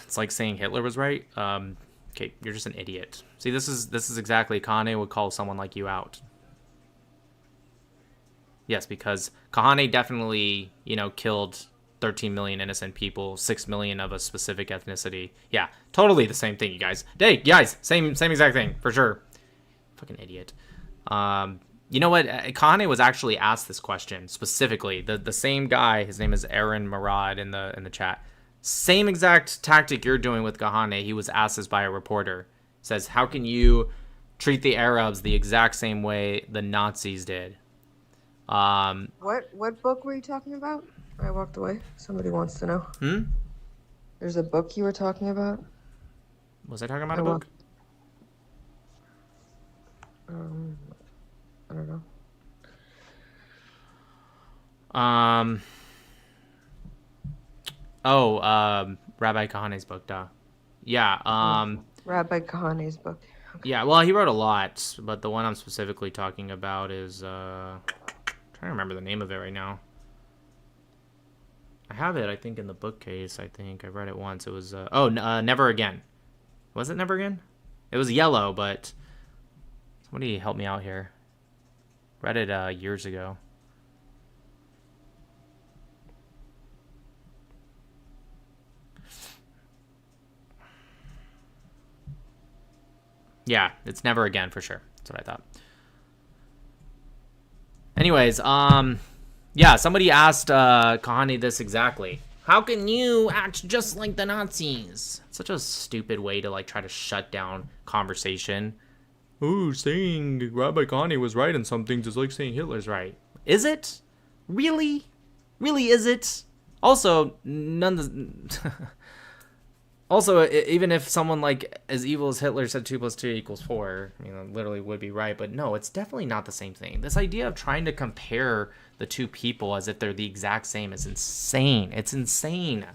It's like saying Hitler was right. Okay, you're just an idiot. See, this is exactly Kahane would call someone like you out. Yes, because Kahane definitely, killed 13 million innocent people, 6 million of a specific ethnicity. Yeah, totally the same thing, you guys. Hey, guys, same exact thing, for sure. Fucking idiot. You know what? Kahane was actually asked this question specifically. The same guy, his name is Aaron Murad in the chat. Same exact tactic you're doing with Kahane. He was asked this by a reporter. Says, how can you treat the Arabs the exact same way the Nazis did? What book were you talking about? I walked away. Somebody wants to know. There's a book you were talking about? Was I talking about a book? I don't know. Rabbi Kahane's book, duh. Yeah, Rabbi Kahane's book. Okay. Yeah, well, he wrote a lot, but the one I'm specifically talking about is, I'm trying to remember the name of it right now. I have it, I think, in the bookcase, I think. I read it once. It was, Never Again. Was it Never Again? It was yellow, but somebody help me out here. Read it years ago. Yeah, it's Never Again for sure. That's what I thought. Anyways, yeah, somebody asked Kahane this exactly. How can you act just like the Nazis? Such a stupid way to try to shut down conversation. Oh, saying Rabbi Kahane was right in some things is like saying Hitler's right. Is it? Really? Really, is it? Also, also, even if someone as evil as Hitler said 2 + 2 = 4, literally would be right, but no, it's definitely not the same thing. This idea of trying to compare the two people as if they're the exact same is insane. It's insane.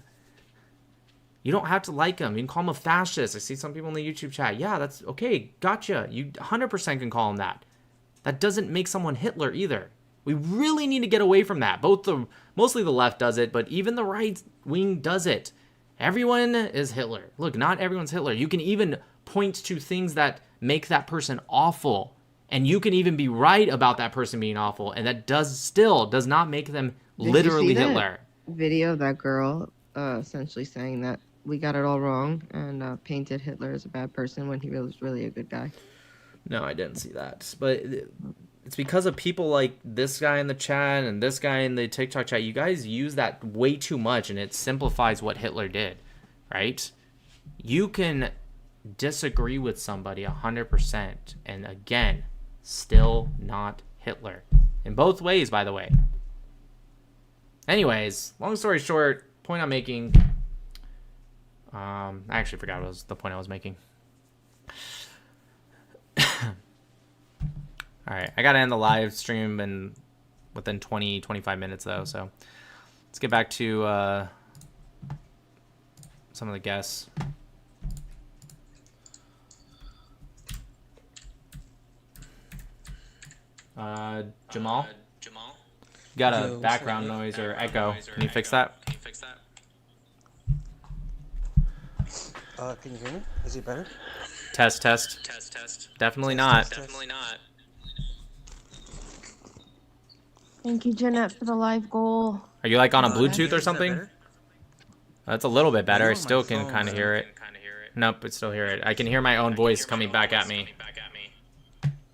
You don't have to like him. You can call him a fascist. I see some people in the YouTube chat. Yeah, that's okay. Gotcha. You 100% can call him that. That doesn't make someone Hitler either. We really need to get away from that. Mostly the left does it, but even the right wing does it. Everyone is Hitler. Look, not everyone's Hitler. You can even point to things that make that person awful. And you can even be right about that person being awful, and that does not make them literally Hitler. Video of that girl essentially saying that we got it all wrong and painted Hitler as a bad person when he was really a good guy. No, I didn't see that. But it's because of people like this guy in the chat and this guy in the TikTok chat. You guys use that way too much, and it simplifies what Hitler did, right? You can disagree with somebody 100%, and again, still not Hitler. In both ways, by the way. Anyways, long story short, point I'm making. I actually forgot what was the point I was making. All right, I gotta end the live stream within 20-25 minutes though, so let's get back to some of the guests. Jamal? You got a background noise or echo. Can you fix that? Can you hear me? Is it better? Test. Definitely not. Thank you, Jeanette, for the live goal. Are you like on a Bluetooth or something? That's a little bit better. I still can kind of hear it. Nope, I still hear it. I can hear my own voice coming back at me.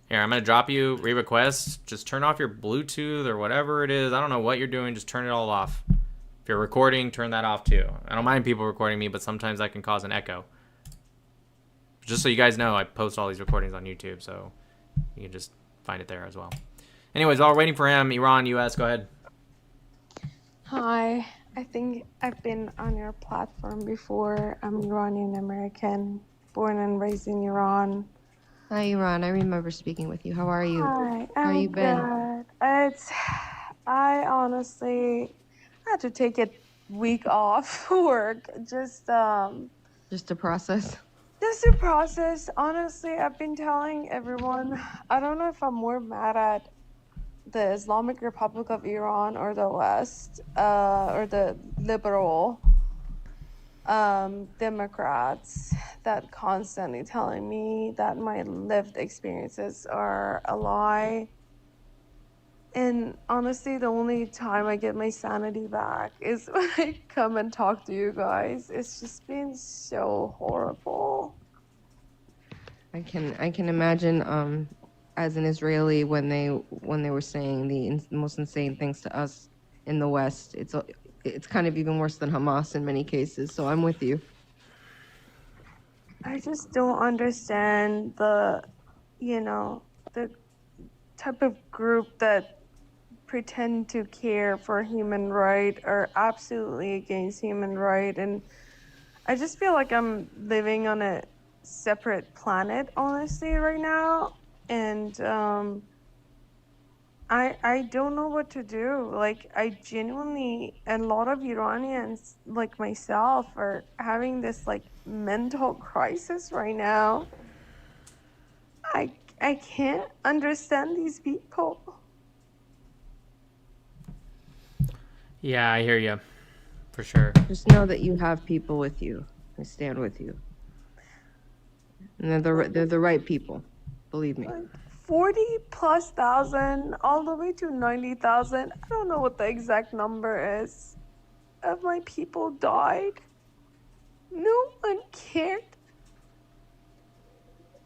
Here, I'm going to drop you re-request. Just turn off your Bluetooth or whatever it is. I don't know what you're doing. Just turn it all off. If you're recording, turn that off too. I don't mind people recording me, but sometimes that can cause an echo. Just so you guys know, I post all these recordings on YouTube, so you can just find it there as well. Anyways, while we're waiting for him, Iran, US, go ahead. Hi, I think I've been on your platform before. I'm Iranian American, born and raised in Iran. Hi, Iran. I remember speaking with you. How are you? Hi, How you been? good. I honestly had to take a week off work, just to process. Just to process. Honestly, I've been telling everyone, I don't know if I'm more mad at the Islamic Republic of Iran or the West, or the liberal Democrats that constantly telling me that my lived experiences are a lie. And honestly, the only time I get my sanity back is when I come and talk to you guys. It's just been so horrible. I can imagine as an Israeli when they were saying the most insane things to us in the West. It's kind of even worse than Hamas in many cases. So I'm with you. I just don't understand the type of group that pretend to care for human right are absolutely against human right. And I just feel like I'm living on a separate planet, honestly, right now. And I don't know what to do. Like, I genuinely, a lot of Iranians like myself are having this like mental crisis right now. I can't understand these people. Yeah, I hear you. For sure. Just know that you have people with you. They stand with you. And they're the right people. Believe me. 40,000+ all the way to 90,000. I don't know what the exact number is. Of my people died. No one cared.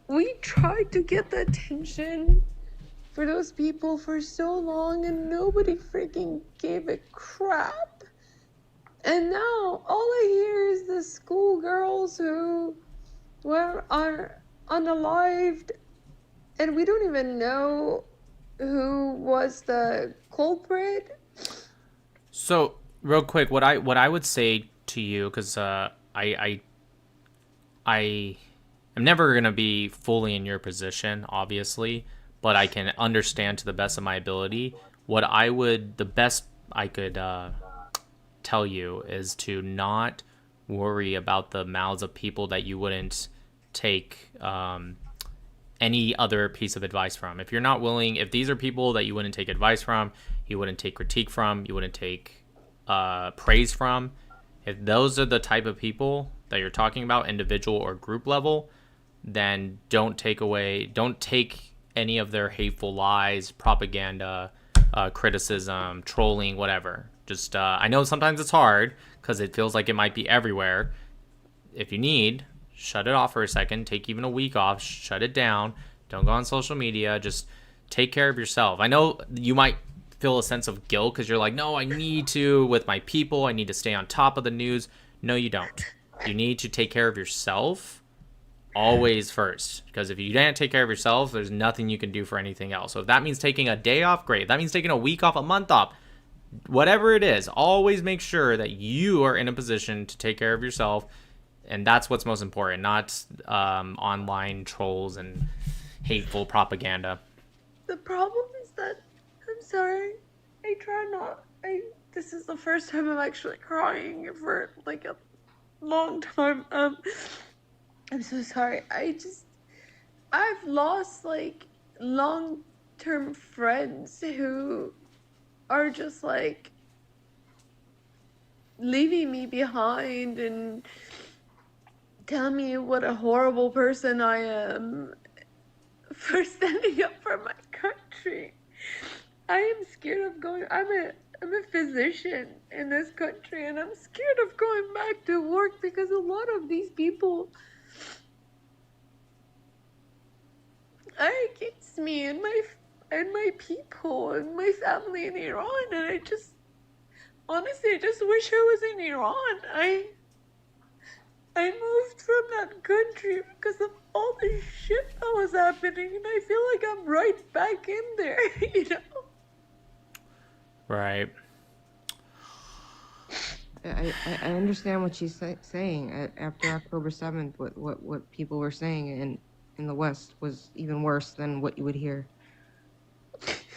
We tried to get the attention for those people for so long and nobody freaking gave a crap. And now all I hear is the schoolgirls who are unalived, and we don't even know who was the culprit. So, real quick, what I would say to you, because I am never gonna be fully in your position, obviously, but I can understand to the best of my ability. The best I could tell you is to not worry about the mouths of people that you wouldn't take any other piece of advice from. If you're not willing, if these are people that you wouldn't take advice from, you wouldn't take critique from, you wouldn't take praise from, if those are the type of people that you're talking about, individual or group level, then don't take any of their hateful lies, propaganda, criticism, trolling, whatever. Just I know sometimes it's hard because it feels like it might be everywhere. If you need, shut it off for a second, take even a week off, shut it down, don't go on social media, just take care of yourself. I know you might feel a sense of guilt because you're like, no, I need to, with my people, I need to stay on top of the news. No, you don't. You need to take care of yourself always first, because if you can't take care of yourself, there's nothing you can do for anything else. So if that means taking a day off, great. If that means taking a week off, a month off, whatever it is, always make sure that you are in a position to take care of yourself. And that's what's most important, not online trolls and hateful propaganda. The problem is that, I'm sorry, I try not, this is the first time I'm actually crying for like a long time. I'm so sorry. I've lost like long-term friends who are just like leaving me behind and telling me what a horrible person I am for standing up for my country. I am scared of going. I'm a physician in this country, and I'm scared of going back to work because a lot of these people are against me and my people and my family in Iran, and I just honestly just wish I was in Iran. I moved from that country because of all the shit that was happening, and I feel like I'm right back in there, you know? Right. I understand what she's saying. After October 7th, what people were saying in the West was even worse than what you would hear.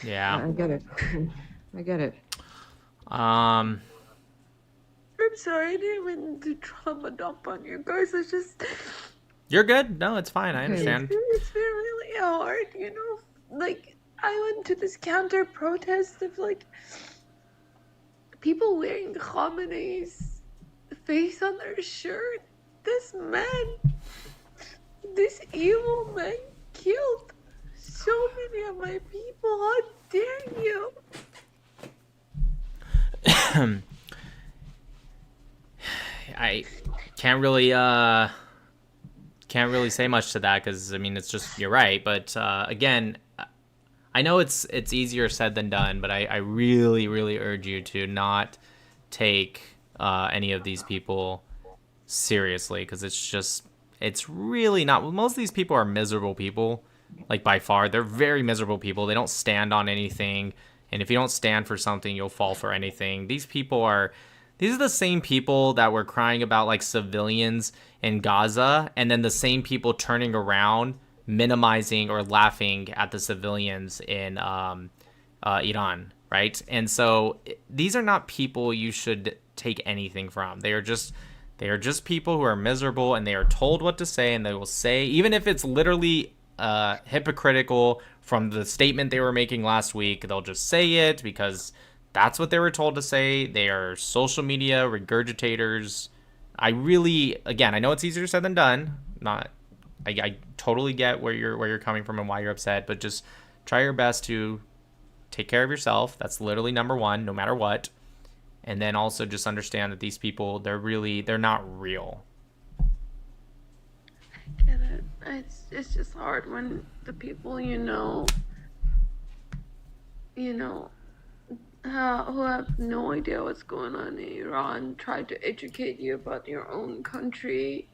Yeah. I get it. I get it. I'm sorry, I didn't mean to trauma dump on you guys. It's just... You're good. No, it's fine. I understand. It's been really hard, you know? Like, I went to this counter protest of, like, people wearing Khamenei's face on their shirt. This evil man killed so many of my people. How dare you? I can't really say much to that because I mean it's just you're right, but again, I know it's easier said than done, but I really urge you to not take any of these people seriously because it's really not. Most of these people are miserable people, like by far. They're very miserable people. They don't stand on anything, and if you don't stand for something, you'll fall for anything. These are the same people that were crying about like civilians in Gaza, and then the same people turning around, minimizing or laughing at the civilians in Iran, right? And so these are not people you should take anything from. They are just people who are miserable, and they are told what to say, and they will say, even if it's literally hypocritical from the statement they were making last week, they'll just say it because that's what they were told to say. They are social media regurgitators. I know it's easier said than done. I totally get where you're coming from and why you're upset, but just try your best to take care of yourself. That's literally number one, no matter what. And then also just understand that these people, they're not real. I get it. It's just hard when the people you know, who have no idea what's going on in Iran try to educate you about your own country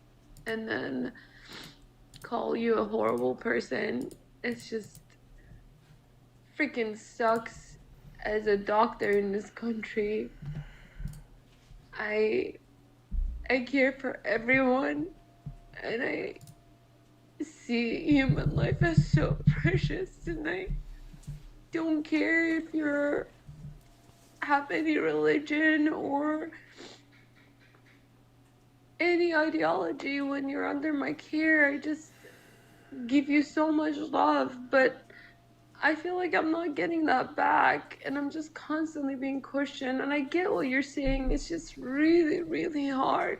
and then call you a horrible person. It's just freaking sucks. As a doctor in this country, I care for everyone, and I see human life as so precious, and I don't care if you have any religion or any ideology. When you're under my care, I just give you so much love, but I feel like I'm not getting that back, and I'm just constantly being questioned. And I get what you're saying. It's just really hard.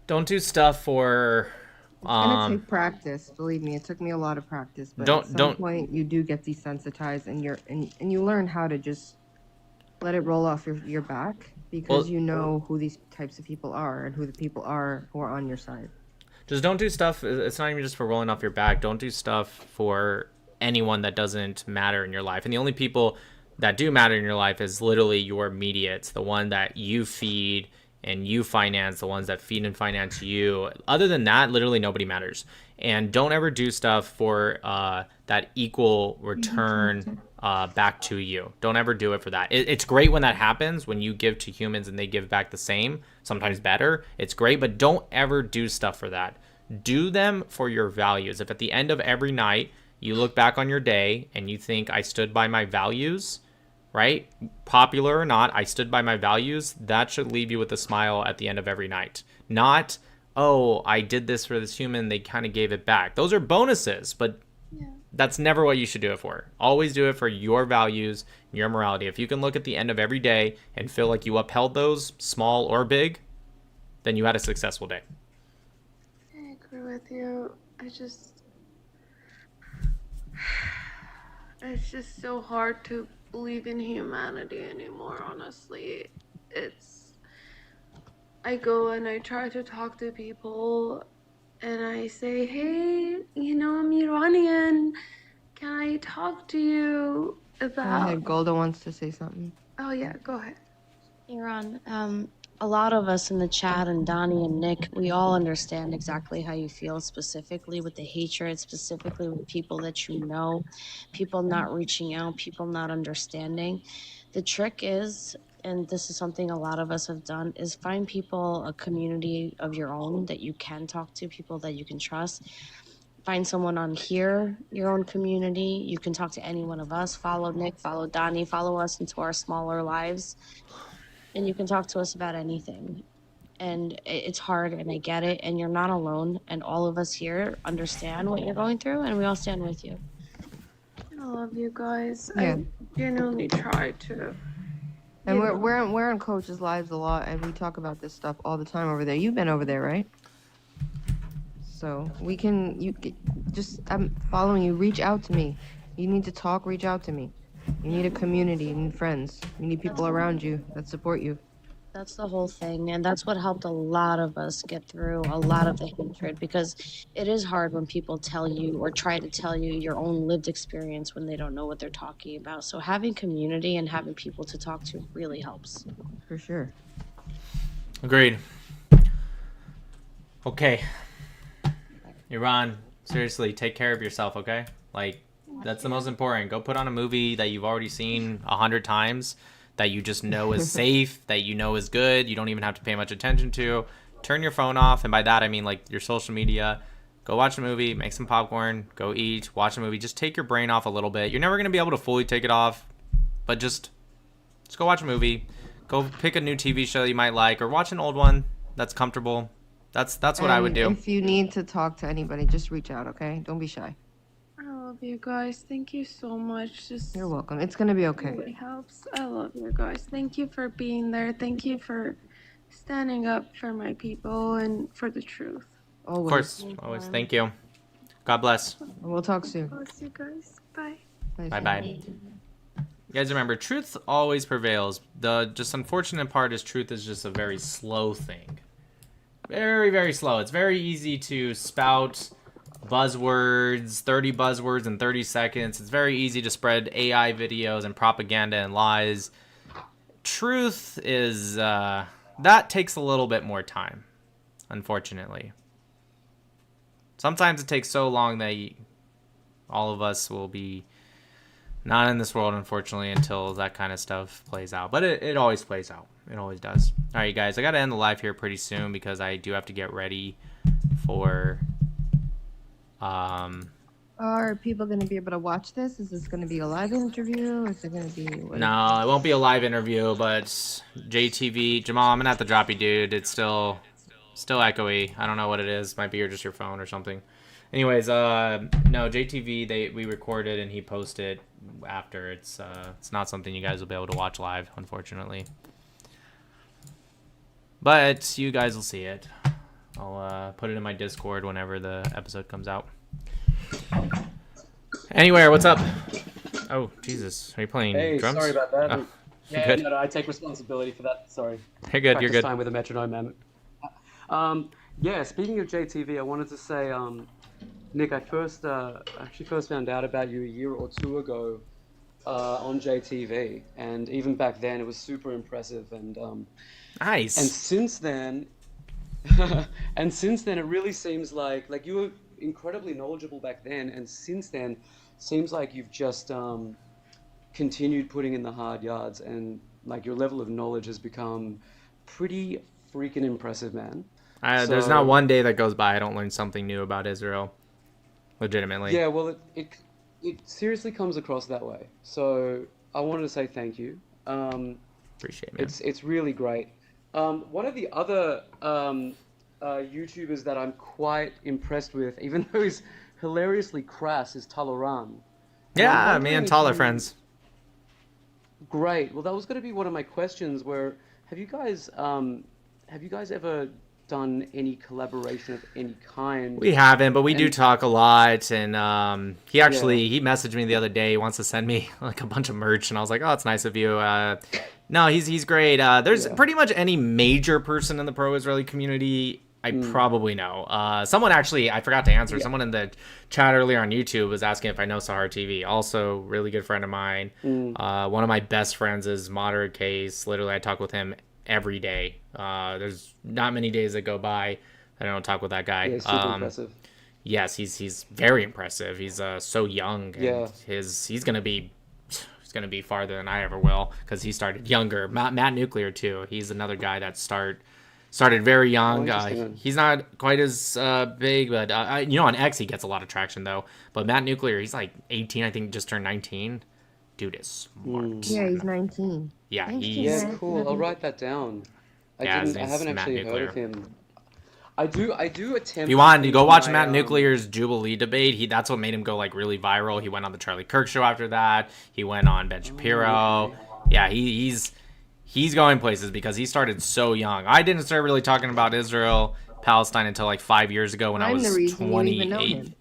Don't do stuff for It's gonna take practice. Believe me, it took me a lot of practice. But at some point, you do get desensitized, and you learn how to just let it roll off your back because you know who these types of people are and who the people are who are on your side. Just don't do stuff. It's not even just for rolling off your back. Don't do stuff for anyone that doesn't matter in your life. And the only people that do matter in your life is literally your immediates, the one that you feed and you finance, the ones that feed and finance you. Other than that, literally nobody matters. And don't ever do stuff for that equal return back to you. Don't ever do it for that. It's great when that happens, when you give to humans and they give back the same, sometimes better. It's great, but don't ever do stuff for that. Do them for your values. If at the end of every night you look back on your day and you think, I stood by my values, right? Popular or not, I stood by my values. That should leave you with a smile at the end of every night. Not, oh, I did this for this human, they kind of gave it back. Those are bonuses, but that's never what you should do it for. Always do it for your values, your morality. If you can look at the end of every day and feel like you upheld those, small or big, then you had a successful day. I agree with you. It's just so hard to believe in humanity anymore, honestly. I go and I try to talk to people and I say, hey, I'm Iranian. Can I talk to you Go about... ahead, Golda wants to say something. Oh, yeah, go ahead. Iran, a lot of us in the chat, and Donnie and Nick, we all understand exactly how you feel, specifically with the hatred, specifically with people that you know, people not reaching out, people not understanding. The trick is, and this is something a lot of us have done, is find people, a community of your own that you can talk to, people that you can trust. Find someone on here, your own community. You can talk to any one of us. Follow Nick, follow Donnie, follow us into our smaller lives. And you can talk to us about anything. And it's hard, and I get it, and you're not alone. And all of us here understand what you're going through, and we all stand with you. I love you guys. Yeah. I genuinely try to. And we're on Coach's lives a lot, and we talk about this stuff all the time over there. You've been over there, right? So I'm following you. Reach out to me. You need to talk. Reach out to me. You need a community. You need friends. You need people around you that support you. That's the whole thing, and that's what helped a lot of us get through a lot of the hatred, because it is hard when people tell you or try to tell you your own lived experience when they don't know what they're talking about. So having community and having people to talk to really helps. For sure. Agreed. Okay. Iran, seriously, take care of yourself, okay? Like, that's the most important. Go put on a movie that you've already seen 100 times, that you just know is safe, that you know is good, you don't even have to pay much attention to. Turn your phone off, and by that I mean like your social media. Go watch a movie, make some popcorn, go eat, watch a movie. Just take your brain off a little bit. You're never going to be able to fully take it off, but just go watch a movie. Go pick a new TV show you might like, or watch an old one that's comfortable. That's what I would do. If you need to talk to anybody, just reach out, okay? Don't be shy. I love you guys. Thank you so much. You're welcome. It's gonna be okay. It helps. I love you guys. Thank you for being there. Thank you for standing up for my people and for the truth. Always. Of course. Always. Thank you. God bless. We'll talk soon. Bless you guys. Bye. Bye-bye. You guys remember, truth always prevails. The just unfortunate part is truth is just a very slow thing. Very, very slow. It's very easy to spout buzzwords, 30 buzzwords in 30 seconds. It's very easy to spread AI videos and propaganda and lies. Truth is, that takes a little bit more time, unfortunately. Sometimes it takes so long that all of us will be not in this world, unfortunately, until that kind of stuff plays out. But it always plays out. It always does. All right, you guys, I got to end the live here pretty soon because I do have to get ready for... Are people going to be able to watch this? Is this going to be a live interview? Or is it going to be... No, it won't be a live interview, but JTV... Jamal, I'm going to have to drop you, dude. It's still echoey. I don't know what it is. Might be just your phone or something. Anyways, no, JTV, we recorded and he posted after. It's not something you guys will be able to watch live, unfortunately. But you guys will see it. I'll put it in my Discord whenever the episode comes out. Anywhere, what's up? Oh, Jesus. Are you playing Hey, drums? sorry about that. Oh, Yeah, good. no, I take responsibility for that. Sorry. You're good, you're Practice good. time with a metronome, man. Yeah, speaking of JTV, I wanted to say, Nick, I actually first found out about you a year or two ago on JTV, and even back then it was super impressive. And nice. And since then, it really seems like you were incredibly knowledgeable back then, and since then, seems like you've just continued putting in the hard yards, and like your level of knowledge has become pretty freaking impressive, man. There's not one day that goes by I don't learn something new about Israel. Legitimately. Yeah, well, it seriously comes across that way. So I wanted to say thank you. Appreciate it, man. It's really great. One of the other YouTubers that I'm quite impressed with, even though he's hilariously crass, is Talaran. Yeah, me and Tal are friends. Great. Well, that was going to be one of my questions. Where have you guys ever done any collaboration of any kind? We haven't, but we do talk a lot. And he messaged me the other day. He wants to send me like a bunch of merch, and I was like, "Oh, it's nice of you." No, he's great. There's pretty much any major person in the pro-Israeli community I probably know. Someone actually, I forgot to answer. Someone in the chat earlier on YouTube was asking if I know Sahar TV. Also, really good friend of mine. One of my best friends is Moderate Case. Literally, I talk with him every day. There's not many days that go by that I don't talk with that guy. Yeah, super impressive. Yes, he's very impressive. He's so young. And he's gonna be farther than I ever will because he started younger. Matt Nuclear too. He's another guy that started very young. He's not quite as big, but on X he gets a lot of traction though. But Matt Nuclear, he's like 18, I think, just turned 19. Dude is smart. Yeah, he's 19. Yeah, cool. I'll write that down. I haven't actually heard of him. I do attempt. If you want, you go watch Matt Nuclear's Jubilee debate. That's what made him go like really viral. He went on the Charlie Kirk show after that. He went on Ben Shapiro. Yeah, he's going places because he started so young. I didn't start really talking about Israel, Palestine until like 5 years ago when I was 28.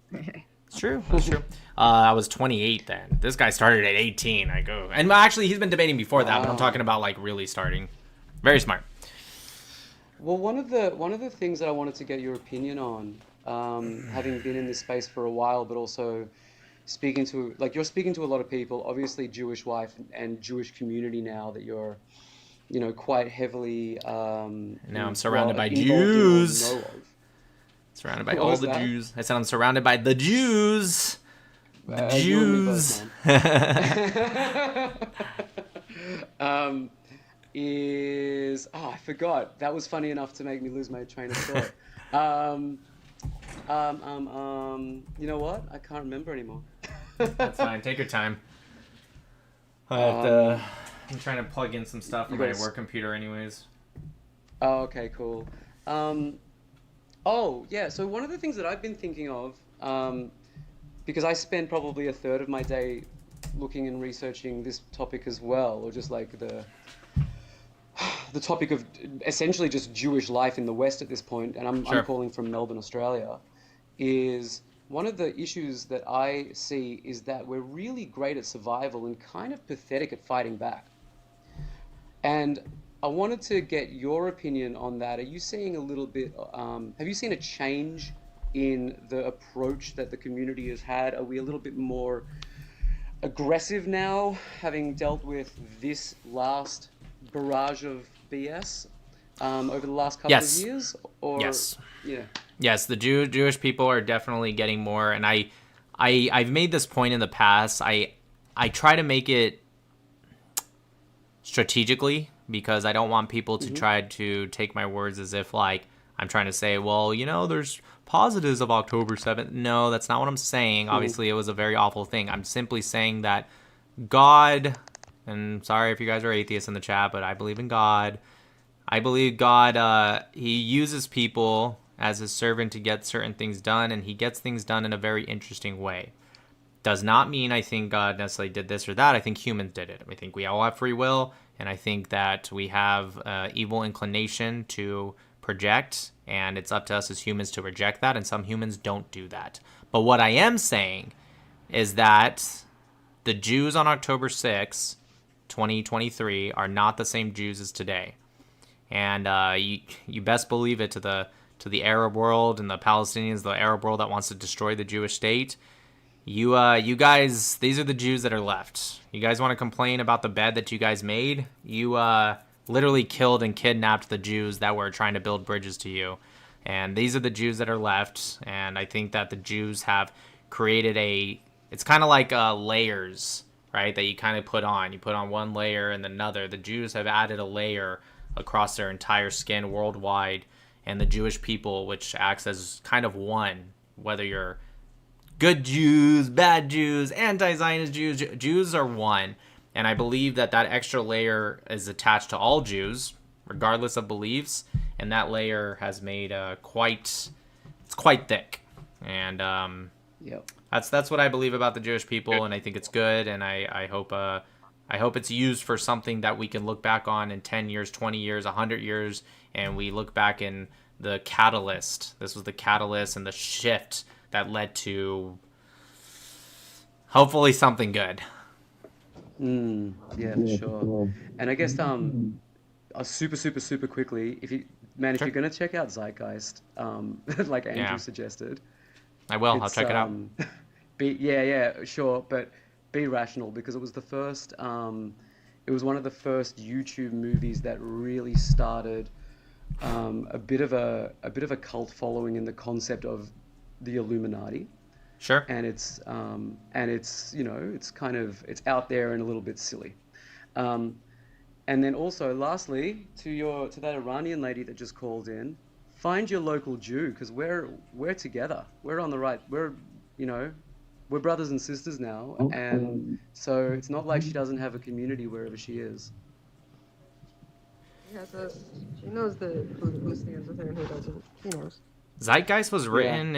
It's true. That's true. I was 28 then. This guy started at 18. And actually, he's been debating before that, but I'm talking about like really starting. Very smart. Well, one of the things that I wanted to get your opinion on, having been in this space for a while, but also speaking to you're speaking to a lot of people, obviously Jewish wife and Jewish community now that you're, quite heavily. Now I'm surrounded by Jews. Surrounded by all the Jews. I said I'm surrounded by the Jews. The Jews. I forgot. That was funny enough to make me lose my train of thought. You know what? I can't remember anymore. That's fine. Take your time. I'm trying to plug in some stuff from my work computer anyways. Oh, okay, cool. So one of the things that I've been thinking of, because I spend probably a third of my day looking and researching this topic as well, or just like the topic of essentially just Jewish life in the West at this point, and I'm calling from Melbourne, Australia, is one of the issues that I see is that we're really great at survival and kind of pathetic at fighting back. And I wanted to get your opinion on that. Are you seeing a little bit, have you seen a change in the approach that the community has had? Are we a little bit more aggressive now, having dealt with this last barrage of BS over the last couple of years? Or, Yes, the Jewish people are definitely getting more, and I've made this point in the past. I try to make it strategically because I don't want people to try to take my words as if like I'm trying to say, well, there's positives of October 7th. No, that's not what I'm saying. Obviously, it was a very awful thing. I'm simply saying that God, and sorry if you guys are atheists in the chat, but I believe in God. I believe God, he uses people as his servant to get certain things done, and he gets things done in a very interesting way. Does not mean I think God necessarily did this or that. I think humans did it. I think we all have free will, and I think that we have evil inclination to project, and it's up to us as humans to reject that, and some humans don't do that. But what I am saying is that the Jews on October 6th, 2023 are not the same Jews as today. And you best believe it to the Arab world and the Palestinians, the Arab world that wants to destroy the Jewish state. You guys, these are the Jews that are left. You guys want to complain about the bed that you guys made? You literally killed and kidnapped the Jews that were trying to build bridges to you. And these are the Jews that are left. And I think that the Jews have created it's kind of like layers, right, that you kind of put on. You put on one layer and another. The Jews have added a layer across their entire skin worldwide. And the Jewish people, which acts as kind of one, whether you're good Jews, bad Jews, anti-Zionist Jews, Jews are one. And I believe that extra layer is attached to all Jews, regardless of beliefs. And that layer has made it's quite thick. And yep. That's what I believe about the Jewish people, and I think it's good. And I hope it's used for something that we can look back on in 10 years, 20 years, 100 years, and we look back in the catalyst. This was the catalyst and the shift that led to hopefully something good. Yeah, for sure. And I guess super quickly, if you're gonna check out Zeitgeist, like Andrew suggested, I will. I'll check it out. Sure, but be rational, because it was the first. It was one of the first YouTube movies that really started a bit of a cult following in the concept of the Illuminati. Sure. And it's it's out there and a little bit silly. And then also, lastly, to that Iranian lady that just called in, find your local Jew, because we're together. We're on the right. We're brothers and sisters now, and so it's not like she doesn't have a community wherever she is. She knows who stands with her and who doesn't. She knows. Zeitgeist was written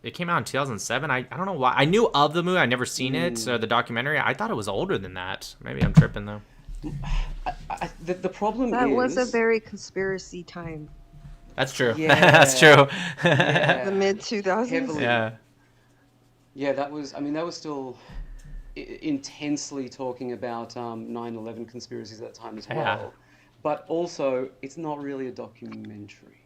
it came out in 2007. I don't know why. I knew of the movie. I never seen it, or the documentary. I thought it was older than that. Maybe I'm tripping, though. The problem that is... was a very conspiracy time. That's true. Yeah. That's true. Yeah. The mid-2000s? Heavily. Yeah. Yeah, that was still intensely talking about 9/11 conspiracies at that time as well. Yeah. But also, it's not really a documentary.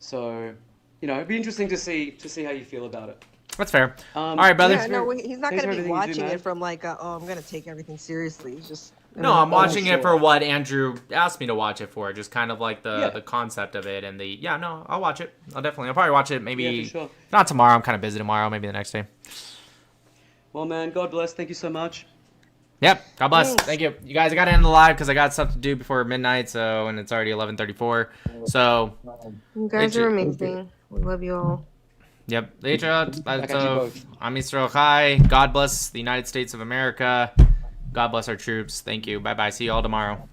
So, it'd be interesting to see how you feel about it. That's fair. All right, brother. Yeah, no, he's not Thanks going for to be everything you do, watching man. it from like, I'm going to take everything seriously. He's just... No, I'm watching it for what Andrew asked me to watch it for, just kind of like the concept of it and I'll watch it. I'll probably watch it maybe, for sure. Not tomorrow, I'm kind of busy tomorrow, maybe the next day. Well, man, God bless. Thank you so much. Yep, God bless. Thanks. Thank you. You guys, I got to end the live because I got stuff to do before midnight, and it's already 11:34. So, You guys are amazing. We love you all. Yep. I got you both. I'm Israel Chai. God bless the United States of America. God bless our troops. Thank you. Bye-bye. See you all tomorrow.